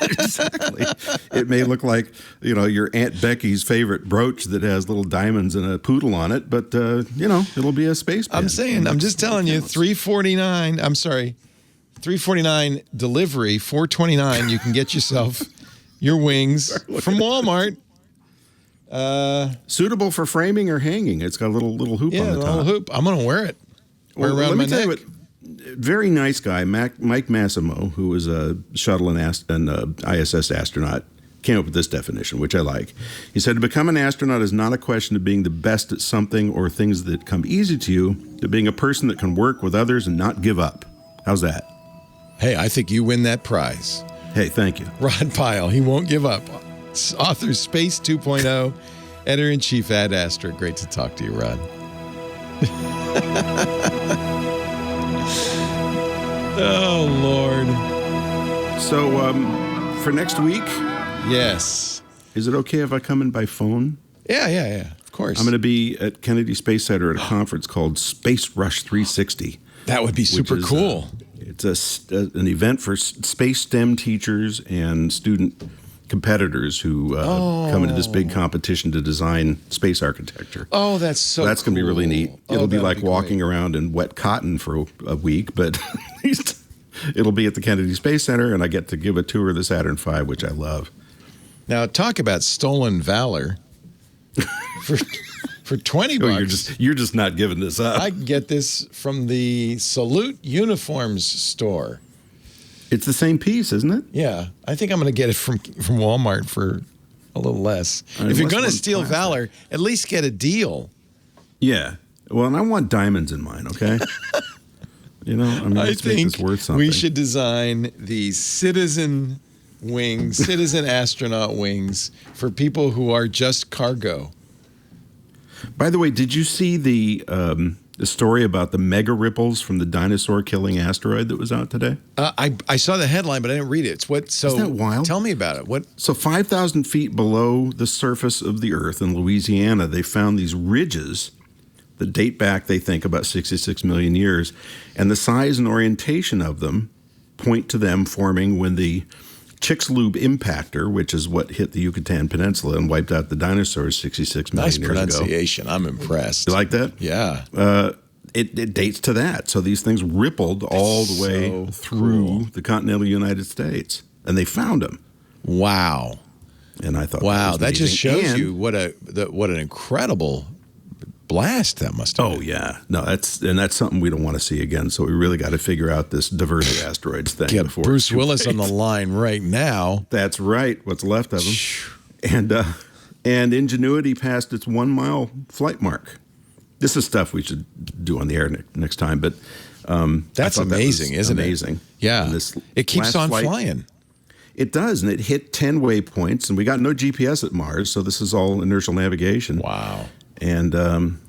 Exactly. It may look like, your Aunt Becky's favorite brooch that has little diamonds and a poodle on it, but, it'll be a space pin. I'm just telling you, $349 delivery, $429, you can get yourself your wings from Walmart. Suitable for framing or hanging. It's got a little hoop on the top. Yeah, a little hoop. I'm going to wear it. Let me tell you what. Very nice guy, Mike Massimo, who was a shuttle and ISS astronaut, came up with this definition, which I like. He said, to become an astronaut is not a question of being the best at something or things that come easy to you, but being a person that can work with others and not give up. How's that? Hey, I think you win that prize. Hey, thank you. Rod Pyle, he won't give up. Author Space 2.0, editor-in-chief Ad Astra. Great to talk to you, Rod. Oh, Lord. So, for next week? Yes. Is it okay if I come in by phone? Yeah, of course. I'm going to be at Kennedy Space Center at a conference called Space Rush 360. That would be super cool. It's an event for space STEM teachers and student competitors who come into this big competition to design space architecture. Oh, that's going to be really neat. It'll be like walking around in wet cotton for a week, but at least it'll be at the Kennedy Space Center, and I get to give a tour of the Saturn V, which I love. Now, talk about stolen valor. For $20. Oh, you're just not giving this up. I can get this from the Salute Uniforms store. It's the same piece, isn't it? Yeah. I think I'm going to get it from Walmart for a little less. If you're going to steal valor, at least get a deal. Yeah. Well, and I want diamonds in mine, okay? I think this worth something. We should design the citizen astronaut wings for people who are just cargo. By the way, did you see the story about the mega ripples from the dinosaur-killing asteroid that was out today? I saw the headline, but I didn't read it. Isn't that wild? Tell me about it. So 5,000 feet below the surface of the Earth in Louisiana, they found these ridges that date back, they think, about 66 million years. And the size and orientation of them point to them forming when the Chicxulub impactor, which is what hit the Yucatan Peninsula and wiped out the dinosaurs 66 million years ago. Nice pronunciation. I'm impressed. You like that? Yeah. It dates to that. So these things rippled all the way through the continental United States, and they found them. Wow. And I thought, wow, that just shows you what an incredible blast that must have been. Oh, yeah. No, that's something we don't want to see again. So we really got to figure out this diverted asteroids thing. Get Bruce Willis on the line right now. That's right. What's left of him. And And Ingenuity passed its 1 mile flight mark. This is stuff we should do on the air next time, but that's amazing, isn't it? Amazing. Yeah. It keeps on flying. It does, and it hit 10 waypoints, and we got no GPS at Mars, so this is all inertial navigation. Wow. And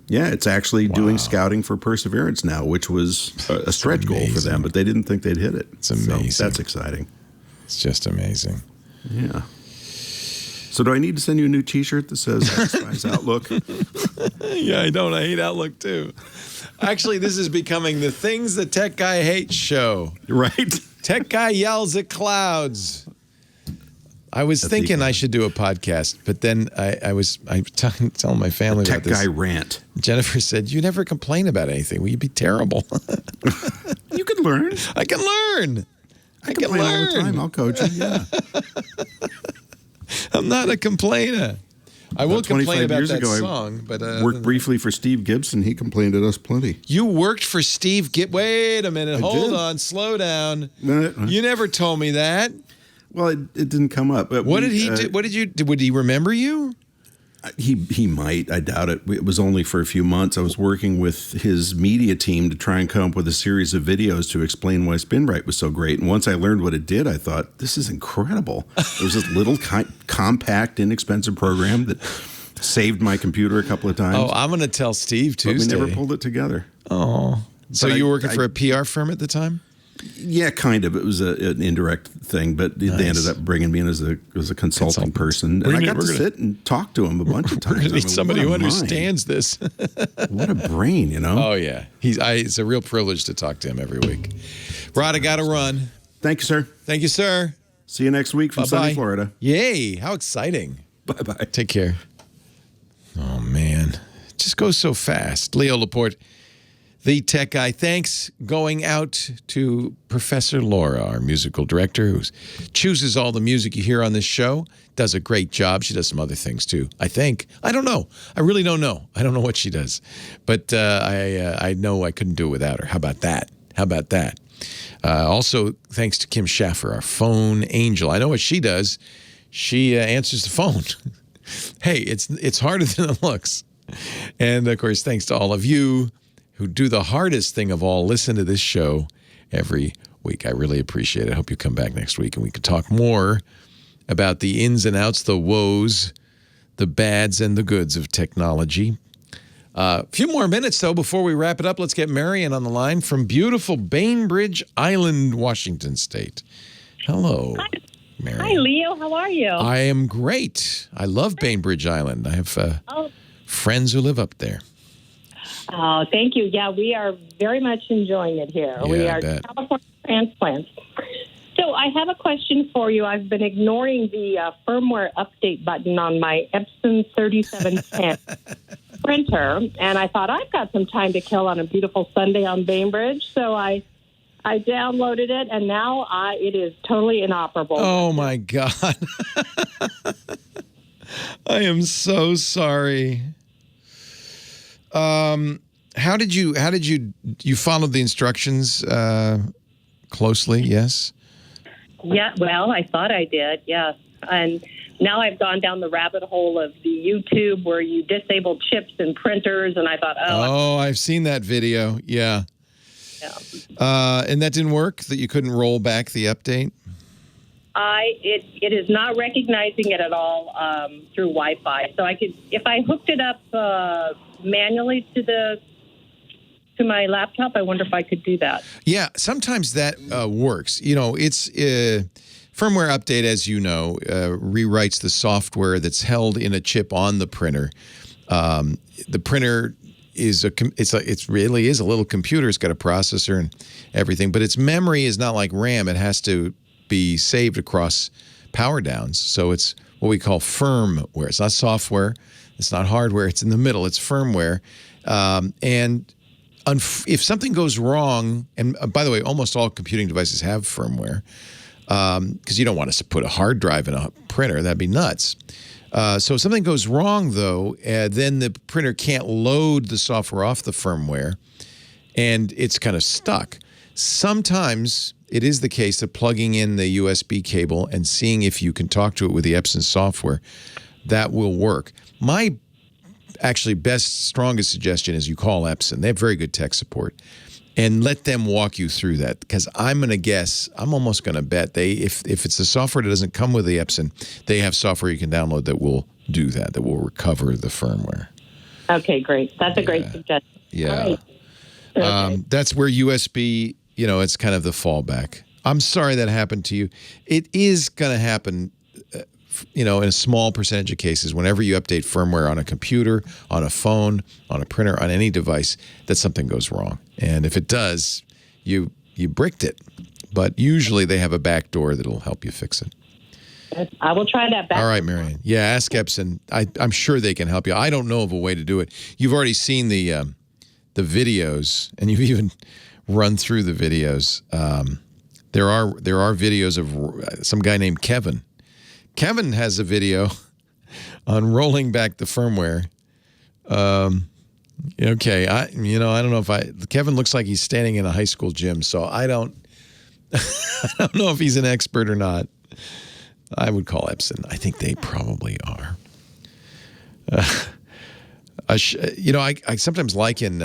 it's actually doing scouting for Perseverance now, which was a stretch goal for them, but they didn't think they'd hit it. It's amazing. So that's exciting. It's just amazing. Yeah. So do I need to send you a new T-shirt that says X-Files Outlook? Yeah, I don't. I hate Outlook, too. Actually, this is becoming the Things the Tech Guy Hates show. Right. Tech Guy yells at clouds. I was thinking I should do a podcast, but then I was telling my family about this. Tech Guy rant. Jennifer said, "You never complain about anything. Well, you'd be terrible." You can learn. I can learn. I can complain learn all the time. I'll coach you. Yeah. I'm not a complainer. I will complain about that song, but worked briefly for Steve Gibson. He complained at us plenty. You worked for Steve Gibson? Wait a minute. Hold on. Slow down. You never told me that. Well, it didn't come up. What did he do? What did you do? Would he remember you? He might. I doubt it. It was only for a few months. I was working with his media team to try and come up with a series of videos to explain why SpinRite was so great. And once I learned what it did, I thought, this is incredible. It was this little saved my computer a couple of times. Oh, I'm going to tell Steve Tuesday. But we never pulled it together. Oh. So you were working for a PR firm at the time? Yeah, kind of. It was an indirect thing, but they ended up bringing me in as a consulting person. And I got to sit and talk to him a bunch of times. We're going to need somebody who understands this. What a brain, you know? Oh, yeah. It's a real privilege to talk to him every week. Rod, I got to run. Thank you, sir. Thank you, sir. See you next week from sunny Florida. Yay. How exciting. Bye-bye. Take care. Oh, man. It just goes so fast. Leo Laporte, the tech guy. Thanks going out to Professor Laura, our musical director, who chooses all the music you hear on this show. Does a great job. She does some other things, too, I think. I don't know. I really don't know. I don't know what she does. But I know I couldn't do it without her. How about that? Also, thanks to Kim Schaffer, our phone angel. I know what she does. She answers the phone. Hey, it's harder than it looks. And, of course, thanks to all of you who do the hardest thing of all, listen to this show every week. I really appreciate it. I hope you come back next week and we can talk more about the ins and outs, the woes, the bads, and the goods of technology. A few more minutes, though, before we wrap it up. Let's get Marion on the line from beautiful Bainbridge Island, Washington State. Hello, Marion. Hi, Leo. How are you? I am great. I love Bainbridge Island. I have friends who live up there. Oh, thank you. Yeah, we are very much enjoying it here. Yeah, we are California transplants. So I have a question for you. I've been ignoring the firmware update button on my Epson 3710 printer, and I thought I've got some time to kill on a beautiful Sunday on Bainbridge, so I downloaded it, and now it is totally inoperable. Oh, my God. I am so sorry. How did you followed the instructions closely? Yes. Yeah, well, I thought I did. Yes, and now I've gone down the rabbit hole of the YouTube where you disable chips and printers, and I thought, I've seen that video. Yeah. And that didn't work. That you couldn't roll back the update. It is not recognizing it at all through Wi-Fi. So I could, if I hooked it up manually to my laptop, I wonder if I could do that. Yeah, sometimes that works. You know, it's firmware update, as you know, rewrites the software that's held in a chip on the printer. The printer it really is a little computer. It's got a processor and everything, but its memory is not like RAM. It has to be saved across power downs. So it's what we call firmware. It's not software. It's not hardware. It's in the middle. It's firmware. And if something goes wrong, and by the way, almost all computing devices have firmware, because you don't want us to put a hard drive in a printer. That'd be nuts. So if something goes wrong, though, then the printer can't load the software off the firmware, and it's kind of stuck. Sometimes it is the case that plugging in the USB cable and seeing if you can talk to it with the Epson software that will work. My actually strongest suggestion is you call Epson. They have very good tech support. And let them walk you through that, because I'm going to guess, I'm almost going to bet if it's the software that doesn't come with the Epson, they have software you can download that will do that will recover the firmware. Okay, great. That's a great suggestion. Yeah. All right. Okay. That's where USB, it's kind of the fallback. I'm sorry that happened to you. It is going to happen, in a small percentage of cases, whenever you update firmware on a computer, on a phone, on a printer, on any device, that something goes wrong. And if it does, you bricked it. But usually they have a back door that'll help you fix it. I will try that back. All right, Marianne. Yeah, ask Epson. I'm sure they can help you. I don't know of a way to do it. You've already seen the videos, and you've even run through the videos. There are videos of some guy named Kevin. Kevin has a video on rolling back the firmware. Okay, I don't know if Kevin looks like he's standing in a high school gym, so I don't know if he's an expert or not. I would call Epson. I think they probably are. I sometimes liken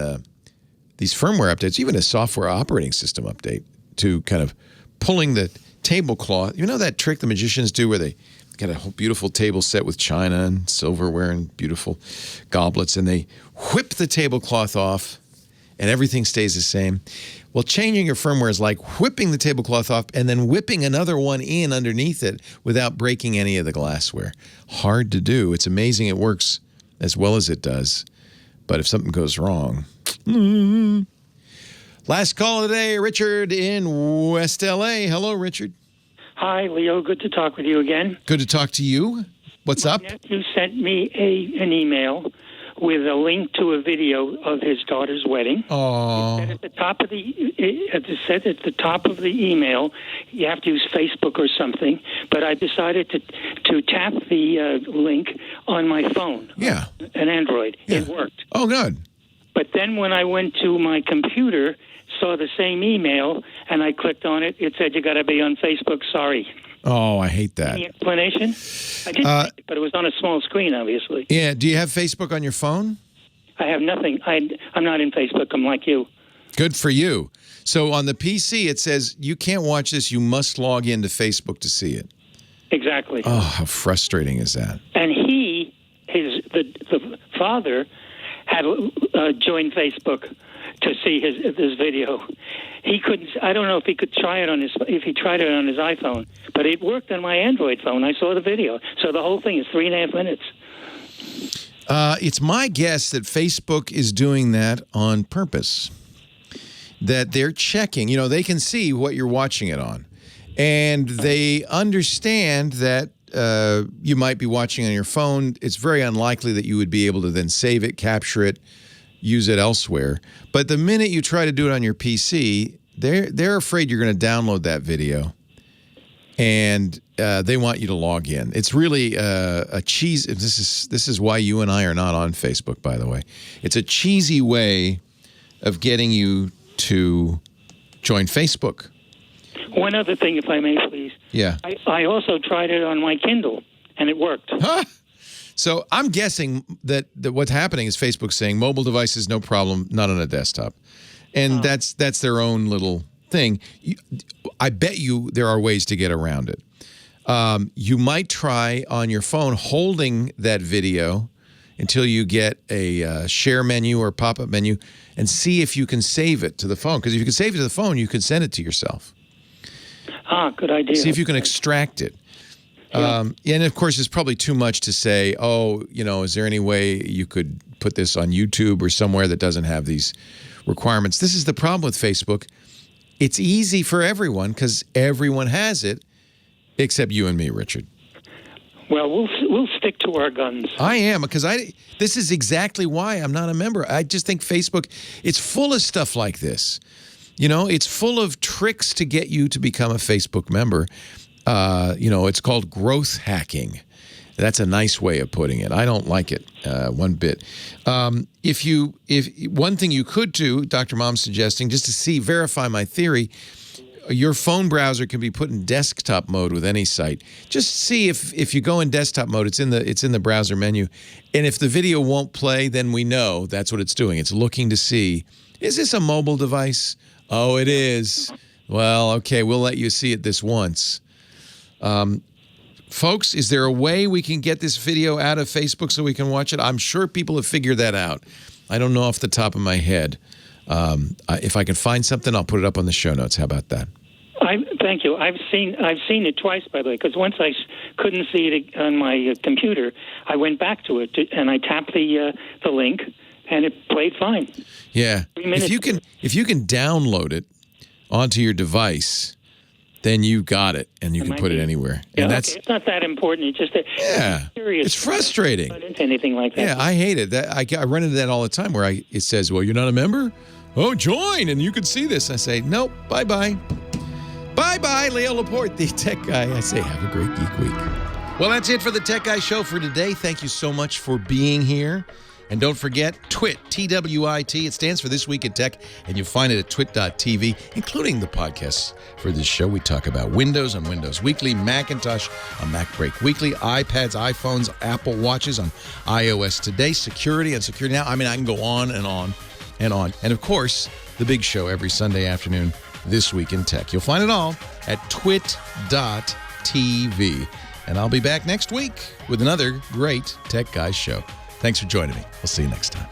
these firmware updates, even a software operating system update, to kind of pulling the tablecloth. You know that trick the magicians do where they got a whole beautiful table set with china and silverware and beautiful goblets, and they whip the tablecloth off and everything stays the same. Well, changing your firmware is like whipping the tablecloth off and then whipping another one in underneath it without breaking any of the glassware. Hard to do. It's amazing it works as well as it does. But if something goes wrong... Last call of the day, Richard in West L.A. Hello, Richard. Hi, Leo. Good to talk with you again. Good to talk to you. What's up? My nephew sent me an email with a link to a video of his daughter's wedding. Oh. It said at the top of the email, you have to use Facebook or something. But I decided to tap the link on my phone. Yeah. An Android. Yeah. It worked. Oh, good. But then when I went to my computer, saw the same email, and I clicked on it, it said you got to be on Facebook. Sorry. Oh, I hate that. Any explanation? I did, but it was on a small screen, obviously. Yeah. Do you have Facebook on your phone? I have nothing. I'm not in Facebook. I'm like you. Good for you. So on the PC, it says you can't watch this. You must log into Facebook to see it. Exactly. Oh, how frustrating is that? And the father had joined Facebook to see this video. He couldn't. I don't know if he could try it if he tried it on his iPhone, but it worked on my Android phone. I saw the video, so the whole thing is 3.5 minutes. It's my guess that Facebook is doing that on purpose. That they're checking. They can see what you're watching it on, and they understand that you might be watching on your phone. It's very unlikely that you would be able to then save it, capture it, use it elsewhere. But the minute you try to do it on your PC, they're afraid you're going to download that video, and they want you to log in. It's really a cheese. This is why you and I are not on Facebook, by the way. It's a cheesy way of getting you to join Facebook. One other thing, if I may, please. Yeah. I also tried it on my Kindle, and it worked. Huh? So I'm guessing that what's happening is Facebook saying mobile devices, no problem, not on a desktop. And that's their own little thing. I bet you there are ways to get around it. You might try on your phone holding that video until you get a share menu or pop-up menu and see if you can save it to the phone. Because if you can save it to the phone, you can send it to yourself. Good idea. See if you can extract it. Yeah. And, of course, it's probably too much to say, is there any way you could put this on YouTube or somewhere that doesn't have these requirements? This is the problem with Facebook. It's easy for everyone because everyone has it except you and me, Richard. Well, we'll stick to our guns. I am, because this is exactly why I'm not a member. I just think Facebook, it's full of stuff like this. It's full of tricks to get you to become a Facebook member. It's called growth hacking. That's a nice way of putting it. I don't like it one bit. If one thing you could do, Dr. Mom's suggesting, just to verify my theory, your phone browser can be put in desktop mode with any site. Just see if you go in desktop mode, it's in the browser menu, and if the video won't play, then we know that's what it's doing. It's looking to see, is this a mobile device? Oh, it is. Well, okay, we'll let you see it this once. Folks, is there a way we can get this video out of Facebook so we can watch it? I'm sure people have figured that out. I don't know off the top of my head. If I can find something, I'll put it up on the show notes. How about that? Thank you. I've seen it twice, by the way, because once I couldn't see it on my computer, I went back to it and I tapped the link, and it played fine. Yeah. If you can download it onto your device, then you got it, and you can put it anywhere. Yeah, and it's not that important. It's just I'm curious. It's frustrating. Not into anything like that. Yeah, I hate it. I run into that all the time where it says, well, you're not a member? Oh, join, and you can see this. I say, nope, bye-bye. Bye-bye, Leo Laporte, the tech guy. I say, have a great Geek Week. Well, that's it for the Tech Guy Show for today. Thank you so much for being here. And don't forget, TWiT, T-W-I-T. It stands for This Week in Tech, and you'll find it at twit.tv, including the podcasts for this show. We talk about Windows on Windows Weekly, Macintosh on MacBreak Weekly, iPads, iPhones, Apple Watches on iOS Today, security on Security Now. I mean, I can go on and on and on. And, of course, the big show every Sunday afternoon, This Week in Tech. You'll find it all at twit.tv. And I'll be back next week with another great Tech Guys show. Thanks for joining me. We'll see you next time.